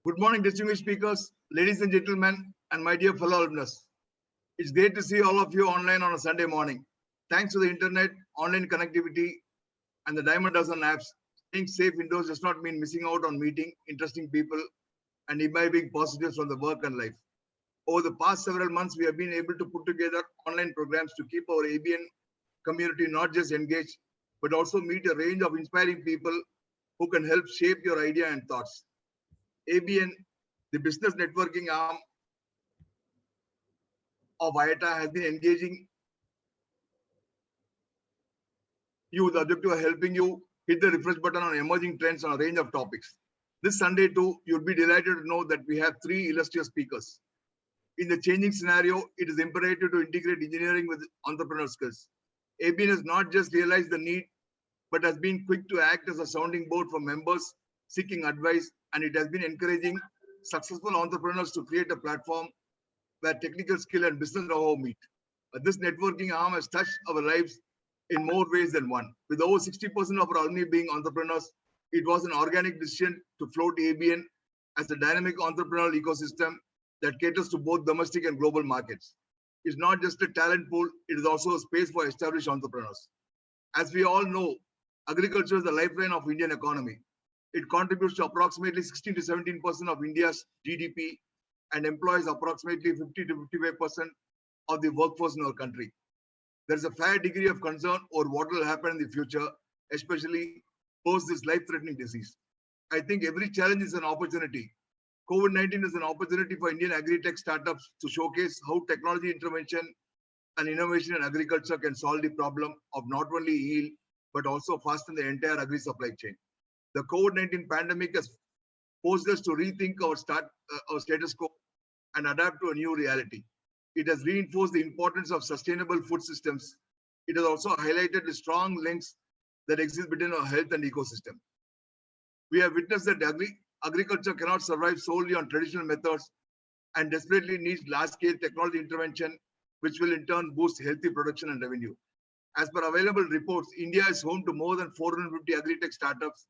Good morning, distinguished speakers, ladies and gentlemen, and my dear fellow alumnus. It's great to see all of you online on a Sunday morning. Thanks to the internet, online connectivity, and the Diamond Dozen apps, staying safe indoors does not mean missing out on meeting interesting people and imbibing positives from the work and life. Over the past several months, we have been able to put together online programs to keep our ABN community not just engaged, but also meet a range of inspiring people who can help shape your idea and thoughts. ABN, the business networking arm of IATA, has been engaging you with the objective of helping you hit the refresh button on emerging trends on a range of topics. This Sunday too, you'll be delighted to know that we have three illustrious speakers. In the changing scenario, it is imperative to integrate engineering with entrepreneurial skills. ABN has not just realized the need, but has been quick to act as a sounding board for members seeking advice, and it has been encouraging successful entrepreneurs to create a platform where technical skill and business know-how meet. This networking arm has touched our lives in more ways than one. With over 60% of our alumni being entrepreneurs, it was an organic decision to float ABN as a dynamic entrepreneurial ecosystem that caters to both domestic and global markets. It's not just a talent pool, it is also a space for established entrepreneurs. As we all know, agriculture is the lifeline of Indian economy. It contributes to approximately 16 to 17% of India's GDP and employs approximately 50 to 55% of the workforce in our country. There is a fair degree of concern over what will happen in the future, especially post this life-threatening disease. I think every challenge is an opportunity. COVID-19 is an opportunity for Indian agri-tech startups to showcase how technology intervention and innovation in agriculture can solve the problem of not only yield, but also fasten the entire agri supply chain. The COVID-19 pandemic has forced us to rethink our status quo and adapt to a new reality. It has reinforced the importance of sustainable food systems. It has also highlighted the strong links that exist between our health and ecosystem. We have witnessed that agriculture cannot survive solely on traditional methods and desperately needs large-scale technology intervention, which will in turn boost healthy production and revenue. As per available reports, India is home to more than 450 agri-tech startups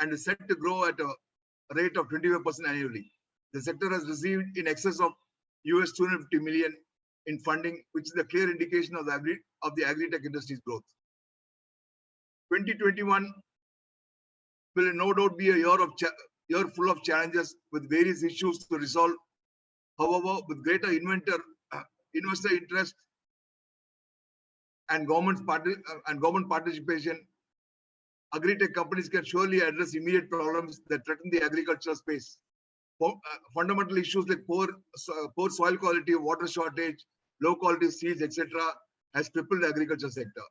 and is set to grow at a rate of 25% annually. The sector has received in excess of US 250 million in funding, which is a clear indication of the agri-tech industry's growth. 2021 will no doubt be a year full of challenges with various issues to resolve. However, with greater investor interest and government participation, agri-tech companies can surely address immediate problems that threaten the agricultural space. Fundamental issues like poor soil quality, water shortage, low quality seeds, etc., has crippled the agriculture sector.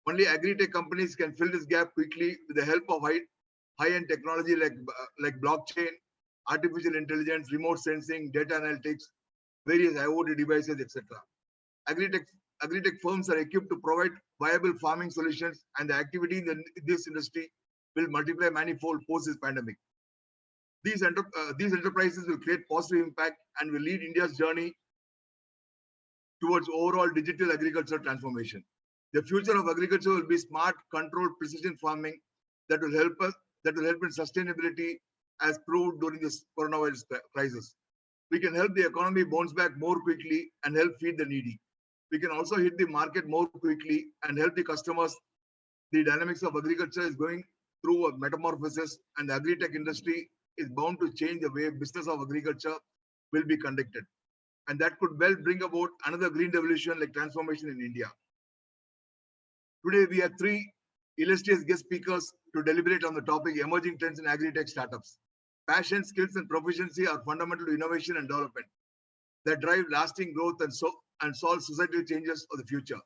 Only agri-tech companies can fill this gap quickly with the help of high-end technology like blockchain, artificial intelligence, remote sensing, data analytics, various IoT devices, etc. Agri-tech firms are equipped to provide viable farming solutions, and the activity in this industry will multiply manifold post this pandemic. These enterprises will create positive impact and will lead India's journey towards overall digital agricultural transformation. The future of agriculture will be smart, controlled, precision farming that will help in sustainability, as proved during this coronavirus crisis. We can help the economy bounce back more quickly and help feed the needy. We can also hit the market more quickly and help the customers. The dynamics of agriculture is going through a metamorphosis, and the agri-tech industry is bound to change the way business of agriculture will be conducted. And that could well bring about another green revolution like transformation in India. Today, we have three illustrious guest speakers to deliberate on the topic emerging trends in agri-tech startups. Passion, skills, and proficiency are fundamental to innovation and development that drive lasting growth and solve societal changes of the future.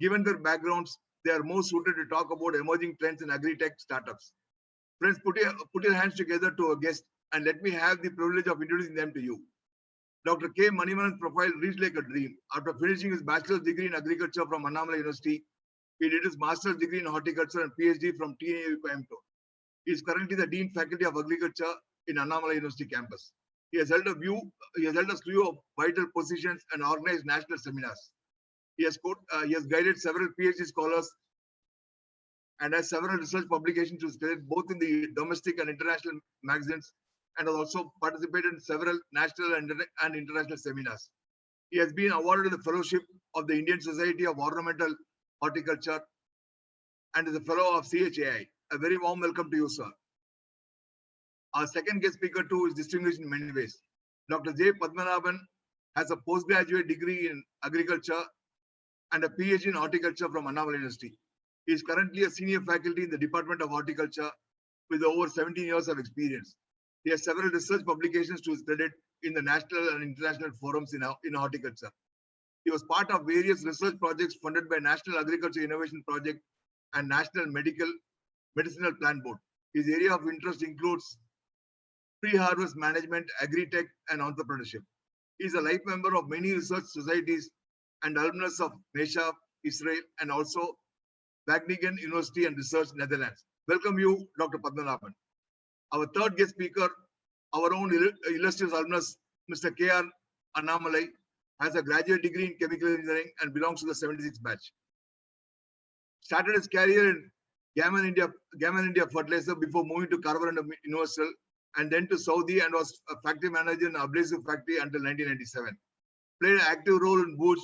Given their backgrounds, they are more suited to talk about emerging trends in agri-tech startups. Friends, put your hands together to our guest and let me have the privilege of introducing them to you. Dr. K. Manivanan's profile reached like a dream. After finishing his bachelor's degree in agriculture from Annamalai University, he did his master's degree in horticulture and PhD from TNAU Coimbatore. He is currently the Dean Faculty of Agriculture in Annamalai University campus. He has held a slew of vital positions and organized national seminars. He has guided several PhD scholars and has several research publications to spread both in the domestic and international magazines, and has also participated in several national and international seminars. He has been awarded the fellowship of the Indian Society of Ornamental Horticulture and is a fellow of CHAI. A very warm welcome to you, sir. Our second guest speaker too is distinguished in many ways. Dr. J Padmanabhan has a postgraduate degree in agriculture and a PhD in horticulture from Annamalai University. He is currently a senior faculty in the Department of Horticulture with over 17 years of experience. He has several research publications to his credit in the national and international forums in horticulture. He was part of various research projects funded by National Agriculture Innovation Project and National Medicinal Plant Board. His area of interest includes pre-harvest management, agri-tech, and entrepreneurship. He is a life member of many research societies and alumnus of Mesha, Israel, and also Wageningen University and Research, Netherlands. Welcome you, Dr. Padmanabhan. Our third guest speaker, our own illustrious alumnus, Mr. K.R. Annamalai, has a graduate degree in chemical engineering and belongs to the 76th batch. Started his career in Gammon India Fertilizer before moving to Carborundum Universal and then to Saudi and was a factory manager in an abrasive factory until 1997. Played an active role in Bhuj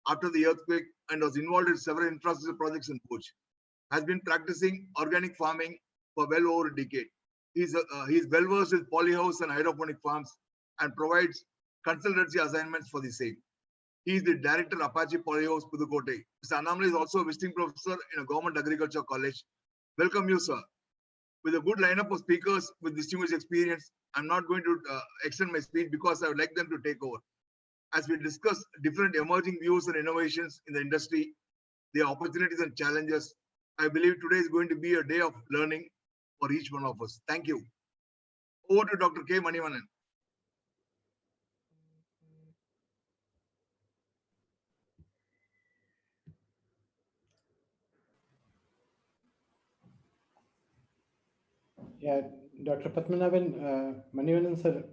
after the earthquake and was involved in several infrastructure projects in Bhuj. Has been practicing organic farming for well over a decade. He's well versed with polyhouse and hydroponic farms and provides consultancy assignments for the same. He is the director Apache Polyhouse, Pudukkottai. Mr. Annamalai is also a visiting professor in a government agriculture college. Welcome you, sir. With a good lineup of speakers with distinguished experience, I'm not going to extend my speech because I would like them to take over. As we discuss different emerging views and innovations in the industry, the opportunities and challenges, I believe today is going to be a day of learning for each one of us. Thank you. Over to Dr. K. Manivanan. Yeah, Dr. Padmanabhan, Manivanan sir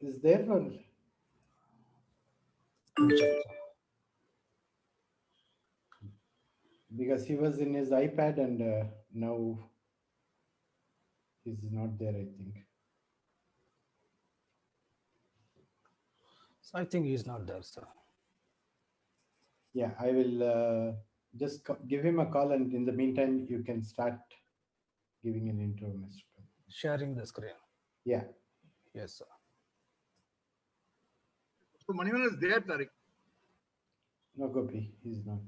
is there or? Because he was in his iPad and now he's not there, I think. So I think he's not there, sir. Yeah, I will just give him a call, and in the meantime, you can start giving an intro, Mr. Sharing the screen. Yeah. Yes, sir. So Manivanan is there, Tariq. No, Gopi, he's not.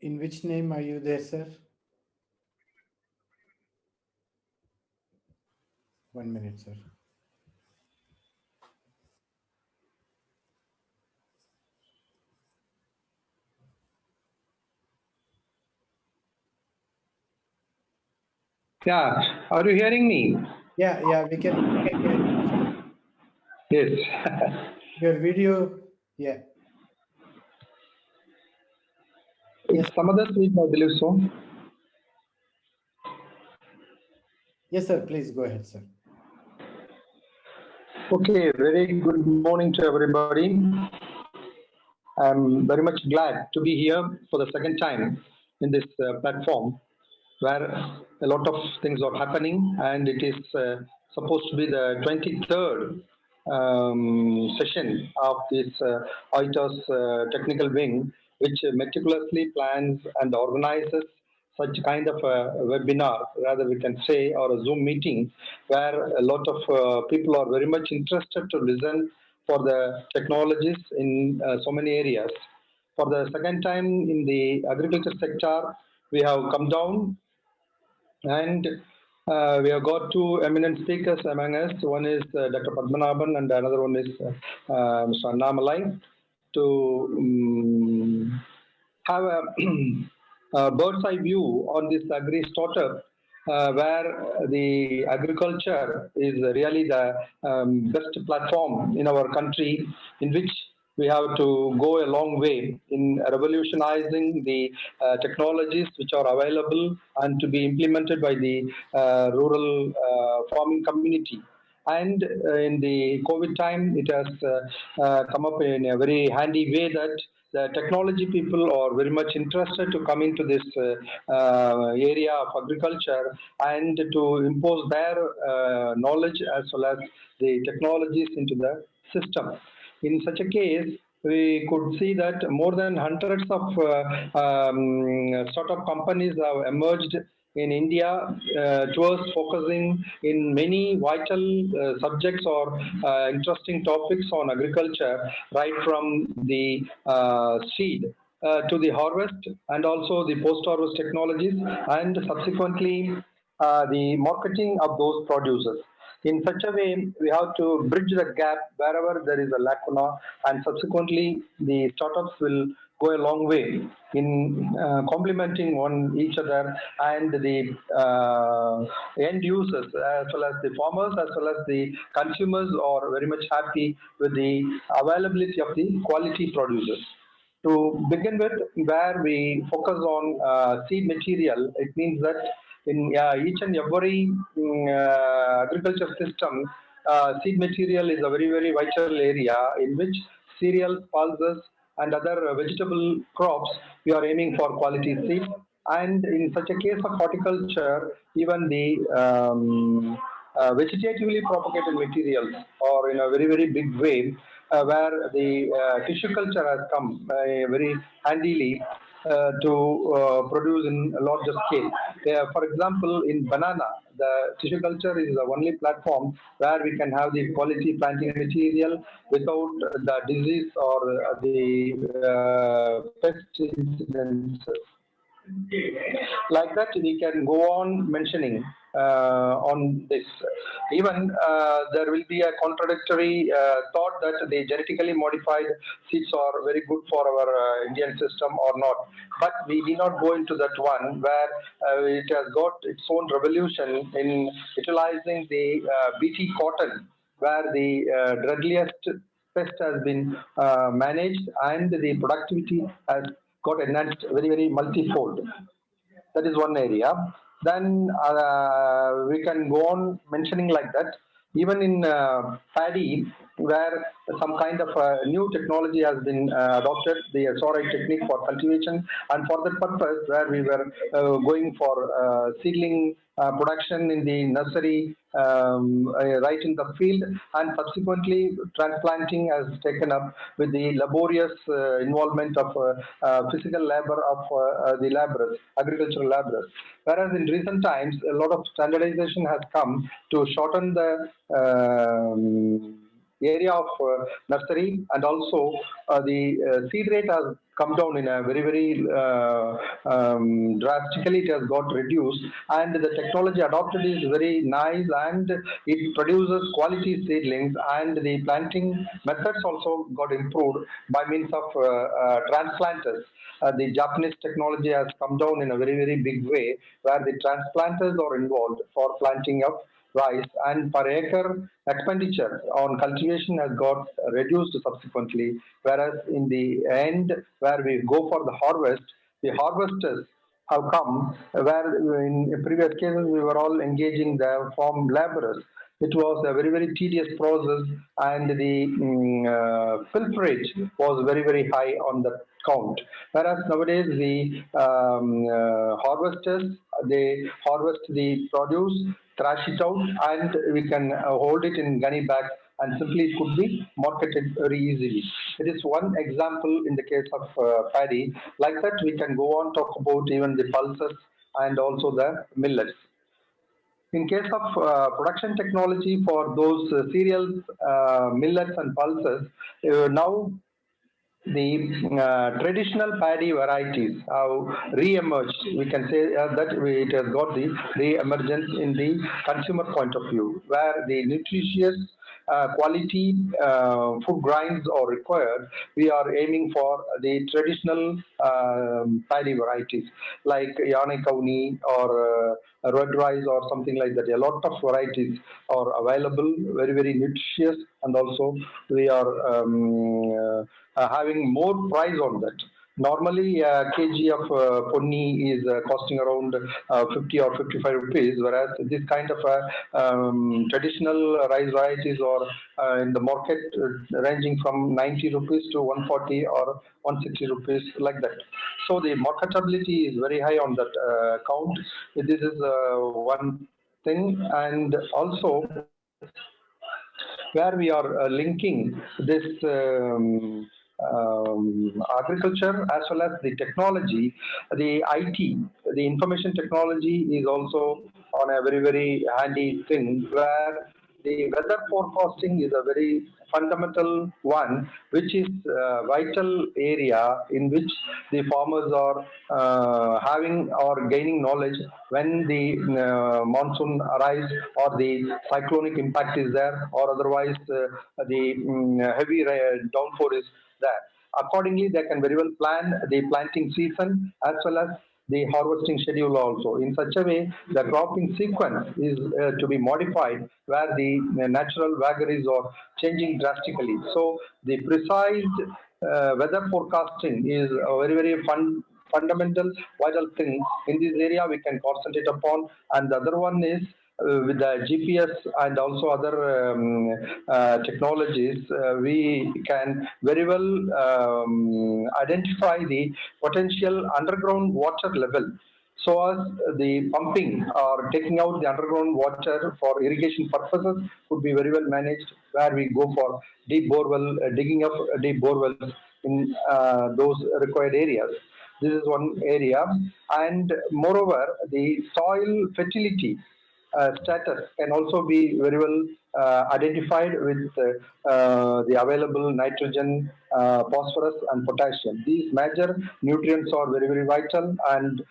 In which name are you there, sir? 1 minute, sir. Yeah, are you hearing me? Yeah, we can hear you. Yes. Your video, yeah. It's some other speech, I believe so. Yes, sir. Please go ahead, sir. Okay, very good morning to everybody. I'm very much glad to be here for the second time in this platform where a lot of things are happening, and it is supposed to be the 23rd session of this ITOS technical wing, which meticulously plans and organizes such kind of a webinar, rather we can say, or a Zoom meeting, where a lot of people are very much interested to listen for the technologies in so many areas. For the second time in the agriculture sector, we have come down and we have got two eminent speakers among us. One is Dr. Padmanabhan and another one is Mr. Annamalai, to have a bird's eye view on this agri startup, where the agriculture is really the best platform in our country, in which we have to go a long way in revolutionizing the technologies which are available and to be implemented by the rural farming community. And in the COVID time, it has come up in a very handy way that the technology people are very much interested to come into this area of agriculture and to impose their knowledge as well as the technologies into the system. In such a case, we could see that more than hundreds of startup companies have emerged in India towards focusing in many vital subjects or interesting topics on agriculture, right from the seed to the harvest and also the post-harvest technologies and subsequently the marketing of those produces. In such a way, we have to bridge the gap wherever there is a lacuna, and subsequently, the startups will go a long way in complementing one each other, and the end users as well as the farmers as well as the consumers are very much happy with the availability of the quality producers. To begin with, where we focus on seed material, it means that in each and every agriculture system, seed material is a very, very vital area in which cereals, pulses, and other vegetable crops, we are aiming for quality seed. And in such a case of horticulture, even the vegetatively propagated materials are in a very, very big way where the tissue culture has come very handily to produce in a larger scale. For example, in banana, the tissue culture is the only platform where we can have the quality planting material without the disease or the pest incidences. Like that, we can go on mentioning on this. Even there will be a contradictory thought that the genetically modified seeds are very good for our Indian system or not. But we need not go into that one where it has got its own revolution in utilizing the BT cotton, where the deadliest pest has been managed and the productivity has got enhanced very, very multifold. That is one area. Then we can go on mentioning like that. Even in paddy, where some kind of new technology has been adopted, the SRI technique for cultivation, and for that purpose, where we were going for seedling production in the nursery right in the field, and subsequently transplanting has taken up with the laborious involvement of physical labor of the laborers, agricultural laborers. Whereas in recent times, a lot of standardization has come to shorten the area of nursery, and also the seed rate has come down in a very, very drastically. It has got reduced, and the technology adopted is very nice, and it produces quality seedlings, and the planting methods also got improved by means of transplanters. The Japanese technology has come down in a very, very big way, where the transplanters are involved for planting of rice, and per acre expenditure on cultivation has got reduced subsequently, whereas in the end where we go for the harvest, the harvesters have come where in previous cases we were all engaging the farm laborers. It was a very, very tedious process, and the pilferage was very, very high on the count. Whereas nowadays the harvesters, they harvest the produce, thrash it out, and we can hold it in gunny bags, and simply it could be marketed very easily. It is one example in the case of paddy. Like that, we can go on talk about even the pulses and also the millets. In case of production technology for those cereals, millets and pulses, now the traditional paddy varieties have re-emerged. We can say that it has got the re-emergence in the consumer point of view, where the nutritious quality food grains are required. We are aiming for the traditional paddy varieties like Yane Kauni or red rice or something like that. A lot of varieties are available, very, very nutritious, and also we are having more price on that. Normally, a kg of ponni is costing around 50 or 55 rupees, whereas this kind of traditional rice varieties are in the market ranging from 90 rupees to 140 or 160 rupees, like that. So the marketability is very high on that count. This is one thing, and also where we are linking this agriculture as well as the technology, the IT, the information technology is also on a very, very handy thing where the weather forecasting is a very fundamental one, which is a vital area in which the farmers are having or gaining knowledge when the monsoon arrives or the cyclonic impact is there, or otherwise the heavy downpour is there. Accordingly, they can very well plan the planting season as well as the harvesting schedule also. In such a way, the cropping sequence is to be modified where the natural vagaries are changing drastically. So, the precise weather forecasting is a very, very fundamental, vital thing. In this area, we can concentrate upon. And the other one is with the GPS and also other technologies, we can very well identify the potential underground water level. So as the pumping or taking out the underground water for irrigation purposes could be very well managed, where we go for deep borewell, digging of deep borewells in those required areas. This is one area, and moreover, the soil fertility status can also be very well identified with the available nitrogen, phosphorus, and potassium. These major nutrients are very, very vital, and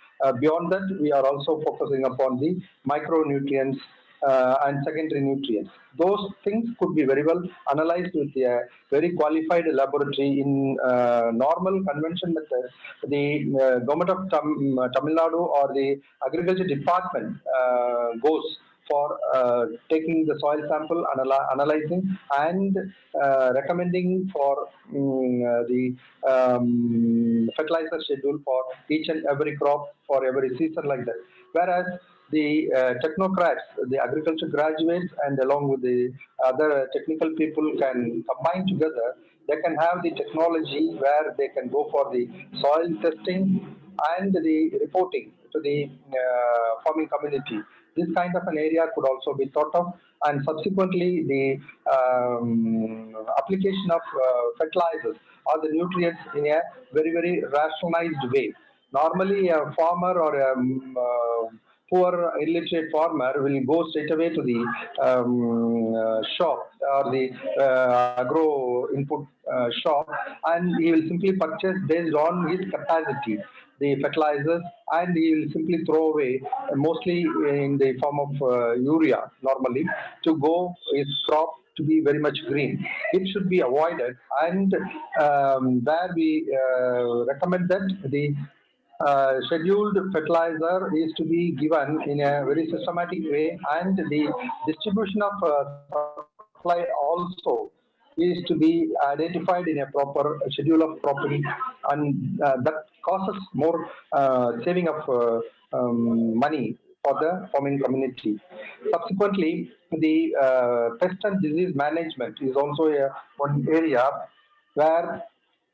beyond that, we are also focusing upon the micronutrients and secondary nutrients. Those things could be very well analyzed with a very qualified laboratory in normal convention method. The government of Tamil Nadu or the agriculture department goes for taking the soil sample, analyzing, and recommending for the fertilizer schedule for each and every crop for every season, like that. Whereas the technocrats, the agriculture graduates, and along with the other technical people can combine together. They can have the technology where they can go for the soil testing and the reporting to the farming community. This kind of an area could also be thought of, and subsequently the application of fertilizers or the nutrients in a very, very rationalized way. Normally, a farmer or a poor illiterate farmer will go straight away to the shop or the agro input shop, and he will simply purchase based on his capacity the fertilizers, and he will simply throw away mostly in the form of urea normally to go his crop to be very much green. It should be avoided, and where we recommend that the scheduled fertilizer is to be given in a very systematic way, and the distribution of supply also is to be identified in a proper schedule of property, and that causes more saving of money for the farming community. Subsequently, the pest and disease management is also one area where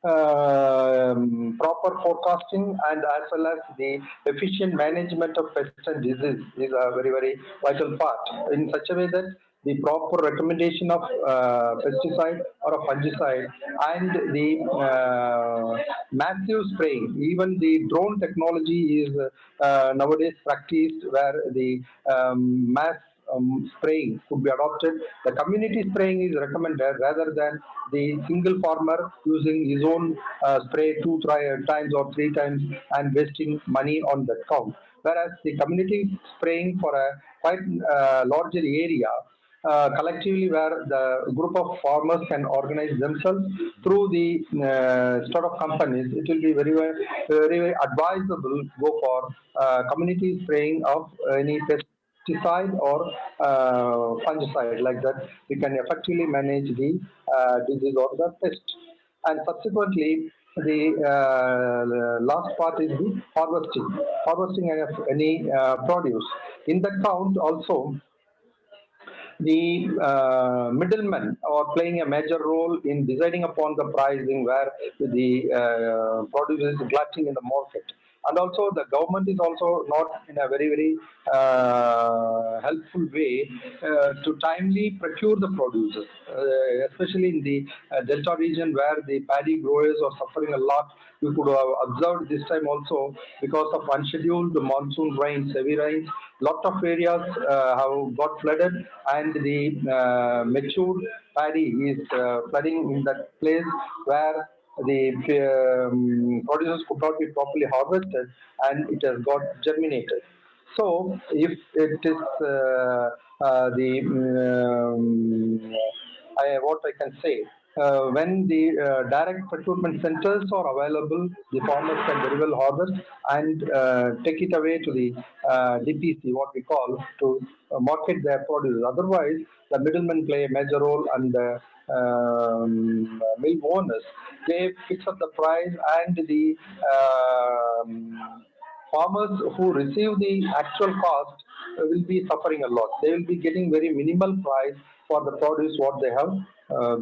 proper forecasting and as well as the efficient management of pest and disease is a very, very vital part, in such a way that the proper recommendation of pesticide or a fungicide and the massive spraying, even the drone technology is nowadays practiced, where the mass spraying could be adopted. The community spraying is recommended rather than the single farmer using his own spray two times or three times and wasting money on that count. Whereas the community spraying for a quite larger area, collectively, where the group of farmers can organize themselves through the sort of companies, it will be very advisable go for community spraying of any pesticide or fungicide, like that. We can effectively manage the disease or the pest. And subsequently, the last part is the harvesting of any produce. In that count also, the middlemen are playing a major role in deciding upon the pricing where the produce is glutting in the market. And also the government is also not in a very helpful way to timely procure the produce, especially in the delta region where the paddy growers are suffering a lot. You could have observed this time also because of unscheduled monsoon rains, heavy rains. Lot of areas have got flooded, and the matured paddy is flooding in that place where the produce could not be properly harvested and it has got germinated. So, if it is what I can say, when the direct procurement centers are available, the farmers can very well harvest and take it away to the DPC, what we call, to market their produce. Otherwise, the middlemen play a major role, and the mill owners, they fix up the price, and the farmers who receive the actual cost will be suffering a lot. They will be getting very minimal price for the produce what they have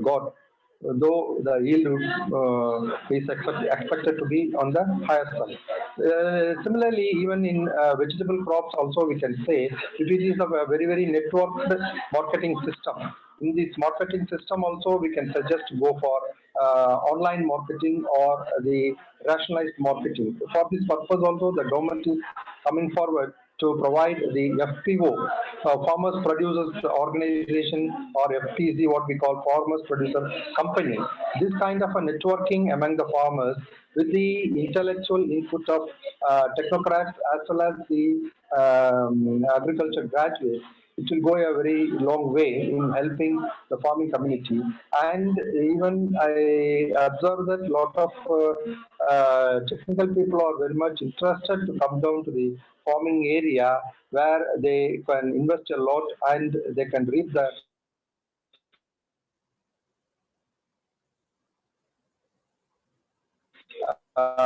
got, though the yield is expected to be on the higher side. Similarly, even in vegetable crops also we can say, if it is a very networked marketing system. In this marketing system also we can suggest to go for online marketing or the rationalized marketing. For this purpose also the government is coming forward to provide the FPO, Farmers Producers Organization, or FPZ, what we call Farmers Producer Company. This kind of a networking among the farmers with the intellectual input of technocrats as well as the agriculture graduates, it will go a very long way in helping the farming community. And even I observe that a lot of technical people are very much interested to come down to the farming area where they can invest a lot and they can reap the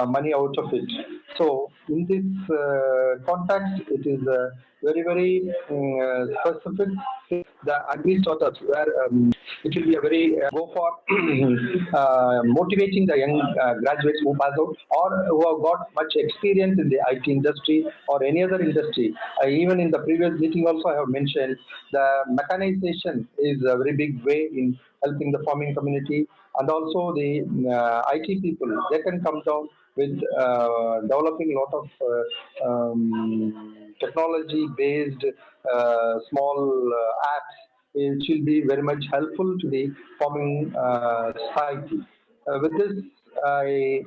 money out of it. So in this context, it is very specific. The Agri startups where it will be a very go for motivating the young graduates who pass out or who have got much experience in the IT industry or any other industry. Even in the previous meeting also I have mentioned the mechanization is a very big way in helping the farming community, and also the IT people, they can come down with developing a lot of technology based small apps, which will be very much helpful to the farming society. With this, I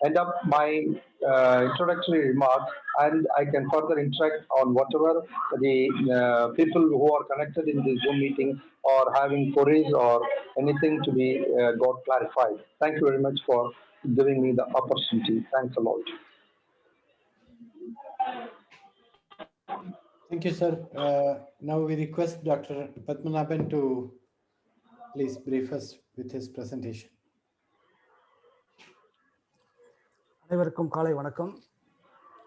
end up my introductory remarks, and I can further interact on whatever the people who are connected in the Zoom meeting or having queries or anything to be got clarified. Thank you very much for giving me the opportunity. Thanks a lot. Thank you, sir. Now we request Dr. Padmanabhan to please brief us with his presentation. அனைவருக்கும் காலை வணக்கம்.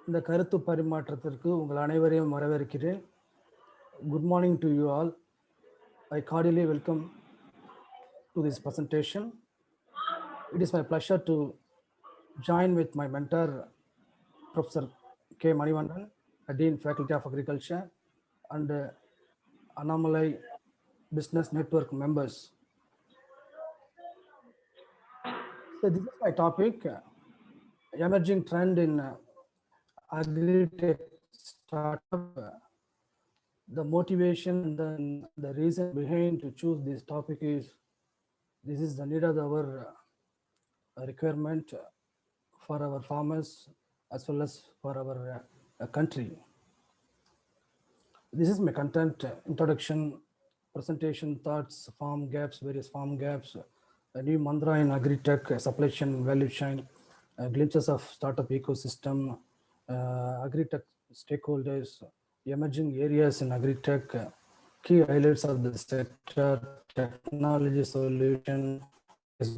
இந்த கருத்து பரிமாற்றத்திற்கு உங்கள் அனைவரையும் வரவேற்கிறேன். Good morning to you all. I cordially welcome to this presentation. It is my pleasure to join with my mentor, Professor K. Manivandan, Dean Faculty of Agriculture, and Anomaly Business Network members. So this is my topic, emerging trend in agri-tech startup. The motivation and the reason behind to choose this topic is, this is the need of our requirement for our farmers as well as for our country. This is my content, introduction, presentation, thoughts, farm gaps, various farm gaps, a new mantra in agri-tech, supply chain, value chain, glimpses of startup ecosystem, agri-tech stakeholders, emerging areas in agri-tech, key highlights of the sector, technology solution,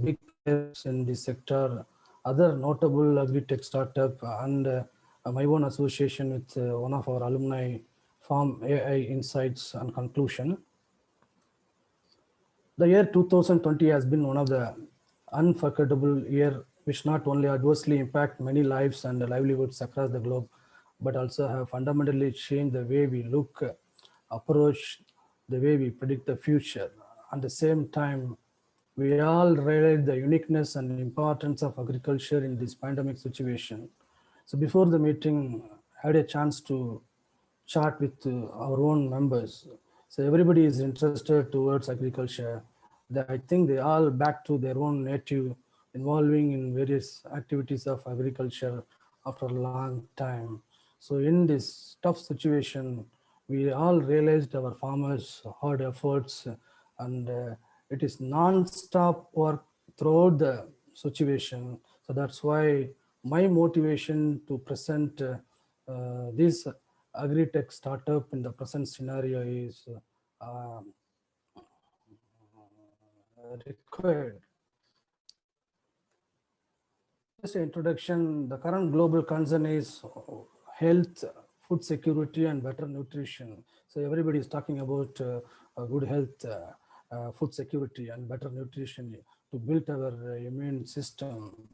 big players in this sector, other notable agri-tech startup, and my own association with one of our alumni, Farm AI Insights and Conclusion. The year 2020 has been one of the unforgettable year which not only adversely impact many lives and livelihoods across the globe, but also have fundamentally changed the way we look, approach, the way we predict the future. At the same time, we all realize the uniqueness and importance of agriculture in this pandemic situation. So before the meeting, I had a chance to chat with our own members. So everybody is interested towards agriculture. I think they all back to their own native, involving in various activities of agriculture after a long time. So in this tough situation, we all realized our farmers' hard efforts, and it is non-stop work throughout the situation. So that's why my motivation to present this agri-tech startup in the present scenario is required. Just an introduction, the current global concern is health, food security, and better nutrition. So everybody is talking about good health, food security, and better nutrition to build our immune system.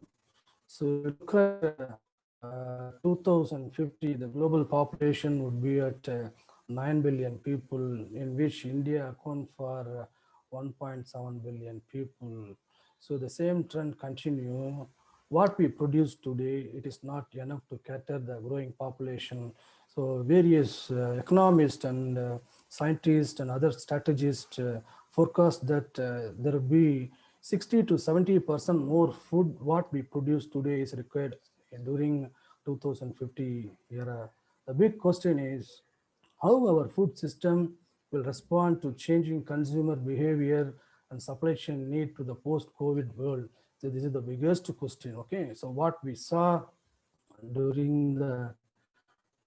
So look at 2050, the global population would be at 9 billion people, in which India account for 1.7 billion people. So the same trend continue. What we produce today, it is not enough to cater the growing population. So various economists and scientists and other strategists forecast that there will be 60 to 70% more food what we produce today is required during 2050 era. The big question is how our food system will respond to changing consumer behavior and supply chain need to the post-COVID world. So this is the biggest question. Okay, so what we saw during the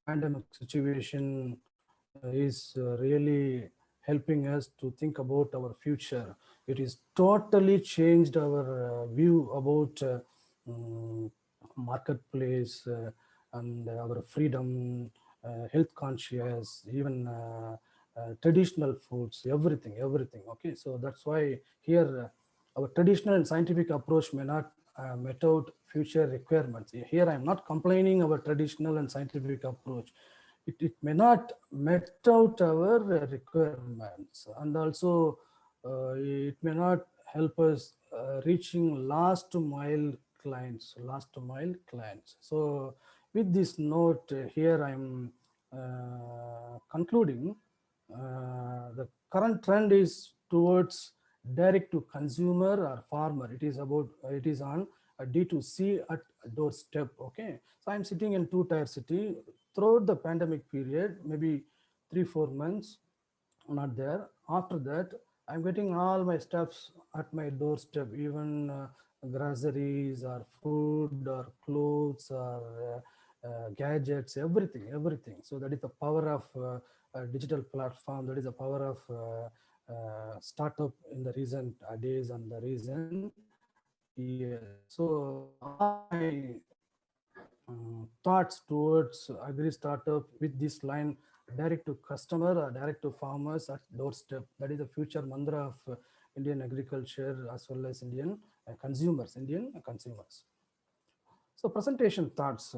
pandemic situation is really helping us to think about our future. It is totally changed our view about marketplace and our freedom, health conscious, even traditional foods, everything. Okay, so that's why here our traditional and scientific approach may not met out future requirements. Here I am not complaining our traditional and scientific approach. It may not met out our requirements, and also it may not help us reaching last mile clients. So with this note here I'm concluding the current trend is towards direct to consumer or farmer. It is on a D2C at doorstep. Okay, so I'm sitting in two-tier city throughout the pandemic period, maybe 3-4 months not there. After that, I'm getting all my stuffs at my doorstep, even groceries or food or clothes or gadgets, everything. So that is the power of a digital platform. That is the power of startup in the recent days and the recent years. So all my thoughts towards agri startup with this line, direct to customer or direct to farmers at doorstep. That is the future mantra of Indian agriculture as well as Indian consumers. So presentation thoughts.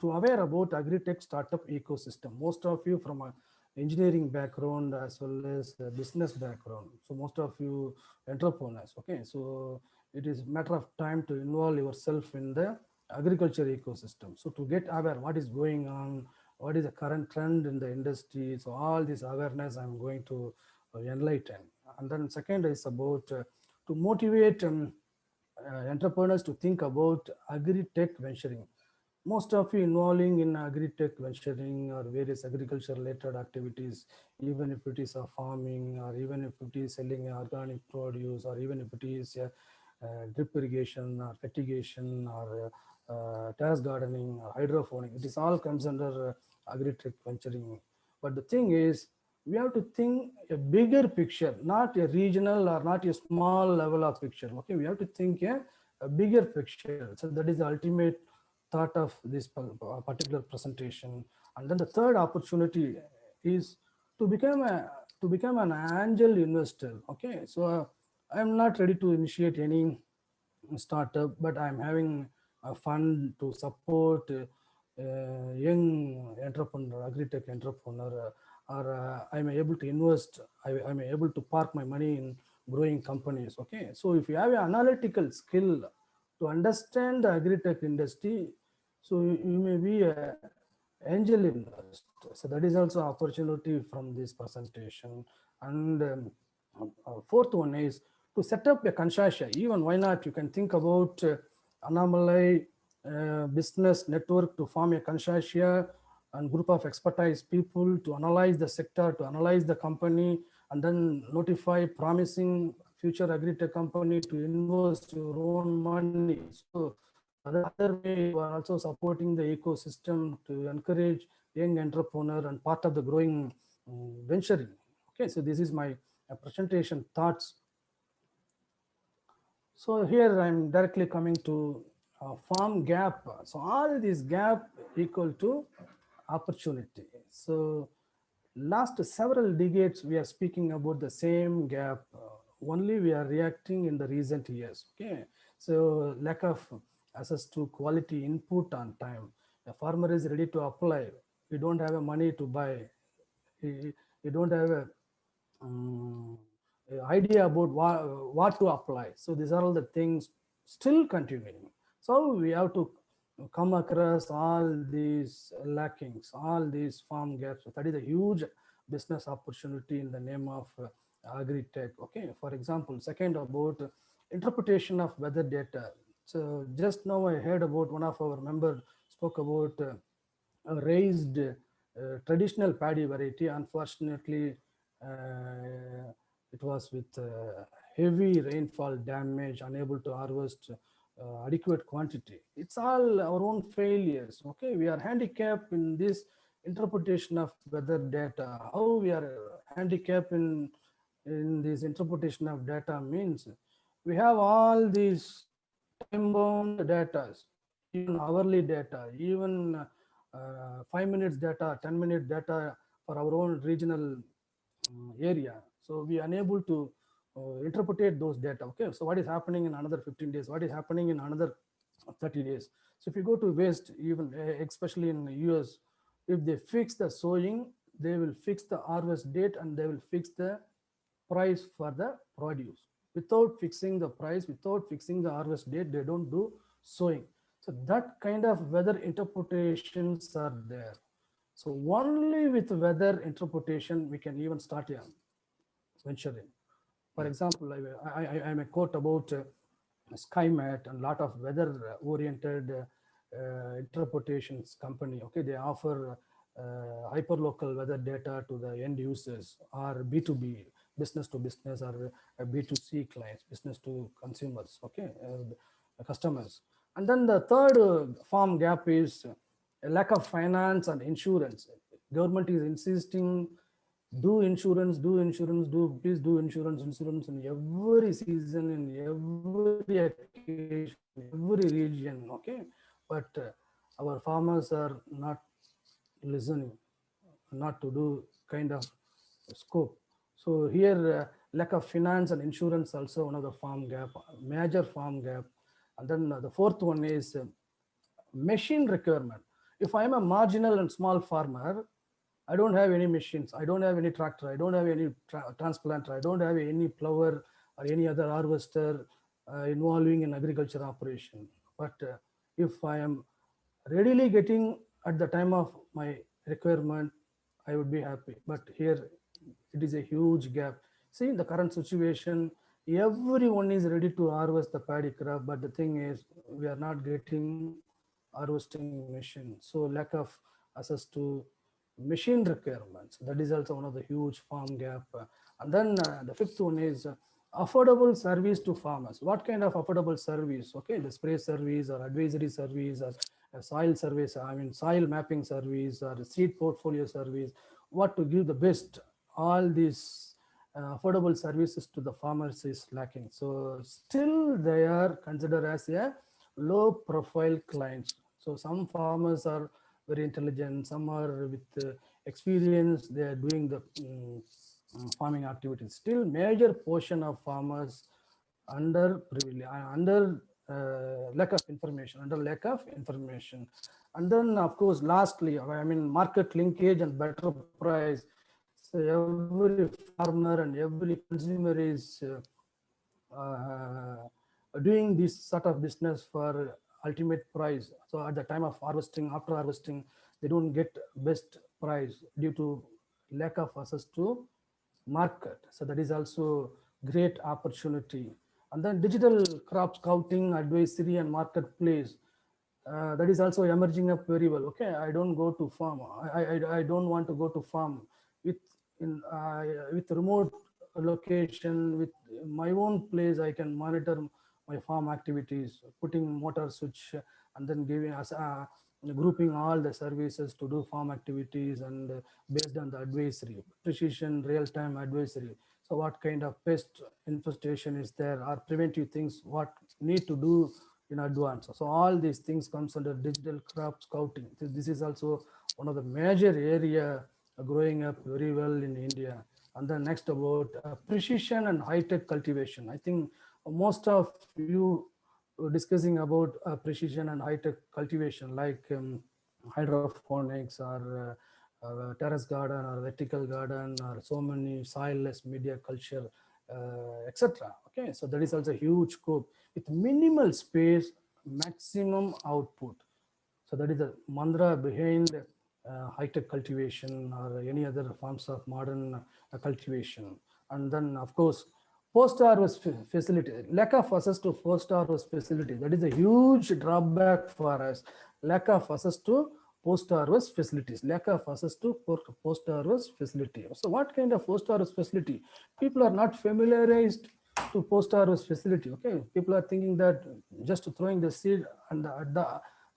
To aware about agri-tech startup ecosystem. Most of you from a engineering background as well as business background. So most of you entrepreneurs. Okay, so it is matter of time to involve yourself in the agriculture ecosystem. So to get aware what is going on, what is the current trend in the industry. So all this awareness I'm going to enlighten. And then second is about to motivate entrepreneurs to think about agri-tech venturing. Most of you involving in agri-tech venturing or various agriculture related activities, even if it is a farming or even if it is selling organic produce or even if it is drip irrigation or fertigation or terrace gardening or hydroponic, it is all comes under agri-tech venturing. But the thing is, we have to think a bigger picture, not a regional or not a small level of picture. Okay, we have to think a bigger picture. So that is the ultimate thought of this particular presentation. And then the third opportunity is to become an angel investor. Okay, so I'm not ready to initiate any startup, but I'm having a fund to support young entrepreneur, agri-tech entrepreneur, or I'm able to invest, I'm able to park my money in growing companies. Okay, so if you have an analytical skill to understand the agri-tech industry, so you may be a angel investor. So that is also opportunity from this presentation. And fourth one is to set up a consortia. Even why not? You can think about anomaly business network to form a consortia and group of expertise people to analyze the sector, to analyze the company, and then notify promising future agri-tech company to invest your own money. So other way, you are also supporting the ecosystem to encourage young entrepreneur and part of the growing venturing. Okay, so this is my presentation thoughts. So here I'm directly coming to farm gap. So all this gap equal to opportunity. So last several decades, we are speaking about the same gap. Only we are reacting in the recent years. Okay, so lack of access to quality input on time. A farmer is ready to apply. We don't have a money to buy. We don't have a idea about what to apply. So these are all the things still continuing. So we have to come across all these lackings, all these farm gaps. That is a huge business opportunity in the name of agri-tech. Okay, for example, second about interpretation of weather data. So just now I heard about one of our members spoke about raised traditional paddy variety. Unfortunately, it was with heavy rainfall damage, unable to harvest adequate quantity. It's all our own failures. Okay, we are handicapped in this interpretation of weather data. How we are handicapped in this interpretation of data means we have all these time-bound data, even hourly data, even 5 minutes data, 10-minute data for our own regional area. So we are unable to interpret those data. Okay, so what is happening in another 15 days? What is happening in another 30 days? So if you go to West, even especially in the US, if they fix the sowing, they will fix the harvest date and they will fix the price for the produce. Without fixing the price, without fixing the harvest date, they don't do sowing. So that kind of weather interpretations are there. So only with weather interpretation, we can even start a venture in. For example, I may quote about SkyMat and a lot of weather-oriented interpretations company. Okay, they offer hyperlocal weather data to the end users, or B2B, business to business, or B2C clients, business to consumers. Okay, customers. And then the third farm gap is a lack of finance and insurance. Government is insisting do insurance, please do insurance in every season, in every occasion, every region. Okay, but our farmers are not listening, not to do kind of scope. So here lack of finance and insurance also one of the farm gap, major farm gap. And then the fourth one is machine requirement. If I am a marginal and small farmer, I don't have any machines, I don't have any tractor, I don't have any transplanter, I don't have any plower or any other harvester involving in agriculture operation. But if I am readily getting at the time of my requirement, I would be happy. But here it is a huge gap. See, in the current situation, everyone is ready to harvest the paddy crop, but the thing is, we are not getting harvesting machine. So lack of access to machine requirements. That is also one of the huge farm gap. And then the fifth one is affordable service to farmers. What kind of affordable service? Okay, the spray service or advisory service or soil service, I mean soil mapping service or seed portfolio service. What to give the best all these affordable services to the farmers is lacking. So still they are considered as a low profile clients. So some farmers are very intelligent, some are with experience, they are doing the farming activities. Still major portion of farmers under lack of information, and then of course lastly, I mean, market linkage and better price. So every farmer and every consumer is doing this sort of business for ultimate price. So at the time of harvesting, after harvesting, they don't get best price due to lack of access to market. So that is also great opportunity. And then digital crop scouting, advisory, and marketplace. That is also emerging up very well. Okay, I don't go to farm. I don't want to go to farm with with remote location, with my own place. I can monitor my farm activities, putting motor switch, and then giving us grouping all the services to do farm activities, and based on the advisory, precision, real-time advisory. So what kind of pest infestation is there, or preventive things, what need to do in advance. So all these things comes under digital crop scouting. This is also one of the major area growing up very well in India. And then next about precision and high-tech cultivation. I think most of you were discussing about precision and high-tech cultivation, like hydroponics, or terrace garden, or vertical garden, or so many soilless media culture, etc. Okay, so that is also a huge scope with minimal space, maximum output. So that is the mantra behind high-tech cultivation or any other forms of modern cultivation. And then of course, post-harvest facility, lack of access to post-harvest facility. That is a huge drawback for us. Lack of access to post-harvest facilities, lack of access to post-harvest facility. So what kind of post-harvest facility? People are not familiarized to post-harvest facility. Okay, people are thinking that just throwing the seed and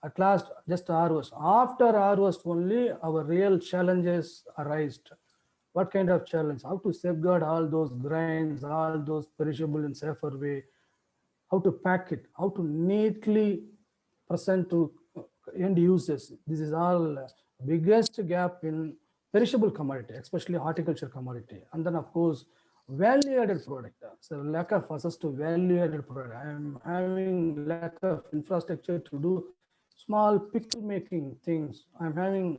at last just harvest. After harvest only our real challenges arise. What kind of challenge? How to safeguard all those grains, all those perishable in safer way, how to pack it, how to neatly present to end users. This is all biggest gap in perishable commodity, especially horticulture commodity. And then of course, value added product. So lack of access to value added product. I am having lack of infrastructure to do small pickle making things. I'm having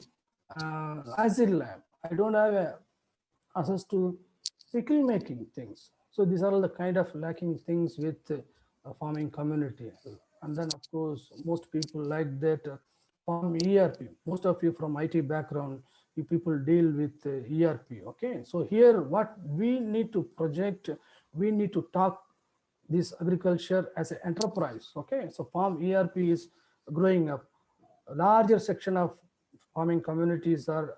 acid lab. I don't have access to pickle making things. So these are all the kind of lacking things with farming community. And then of course, most people like that farm ERP. Most of you from IT background, you people deal with ERP. Okay, so here what we need to project, we need to talk this agriculture as an enterprise. Okay, so farm ERP is growing up. A larger section of farming communities are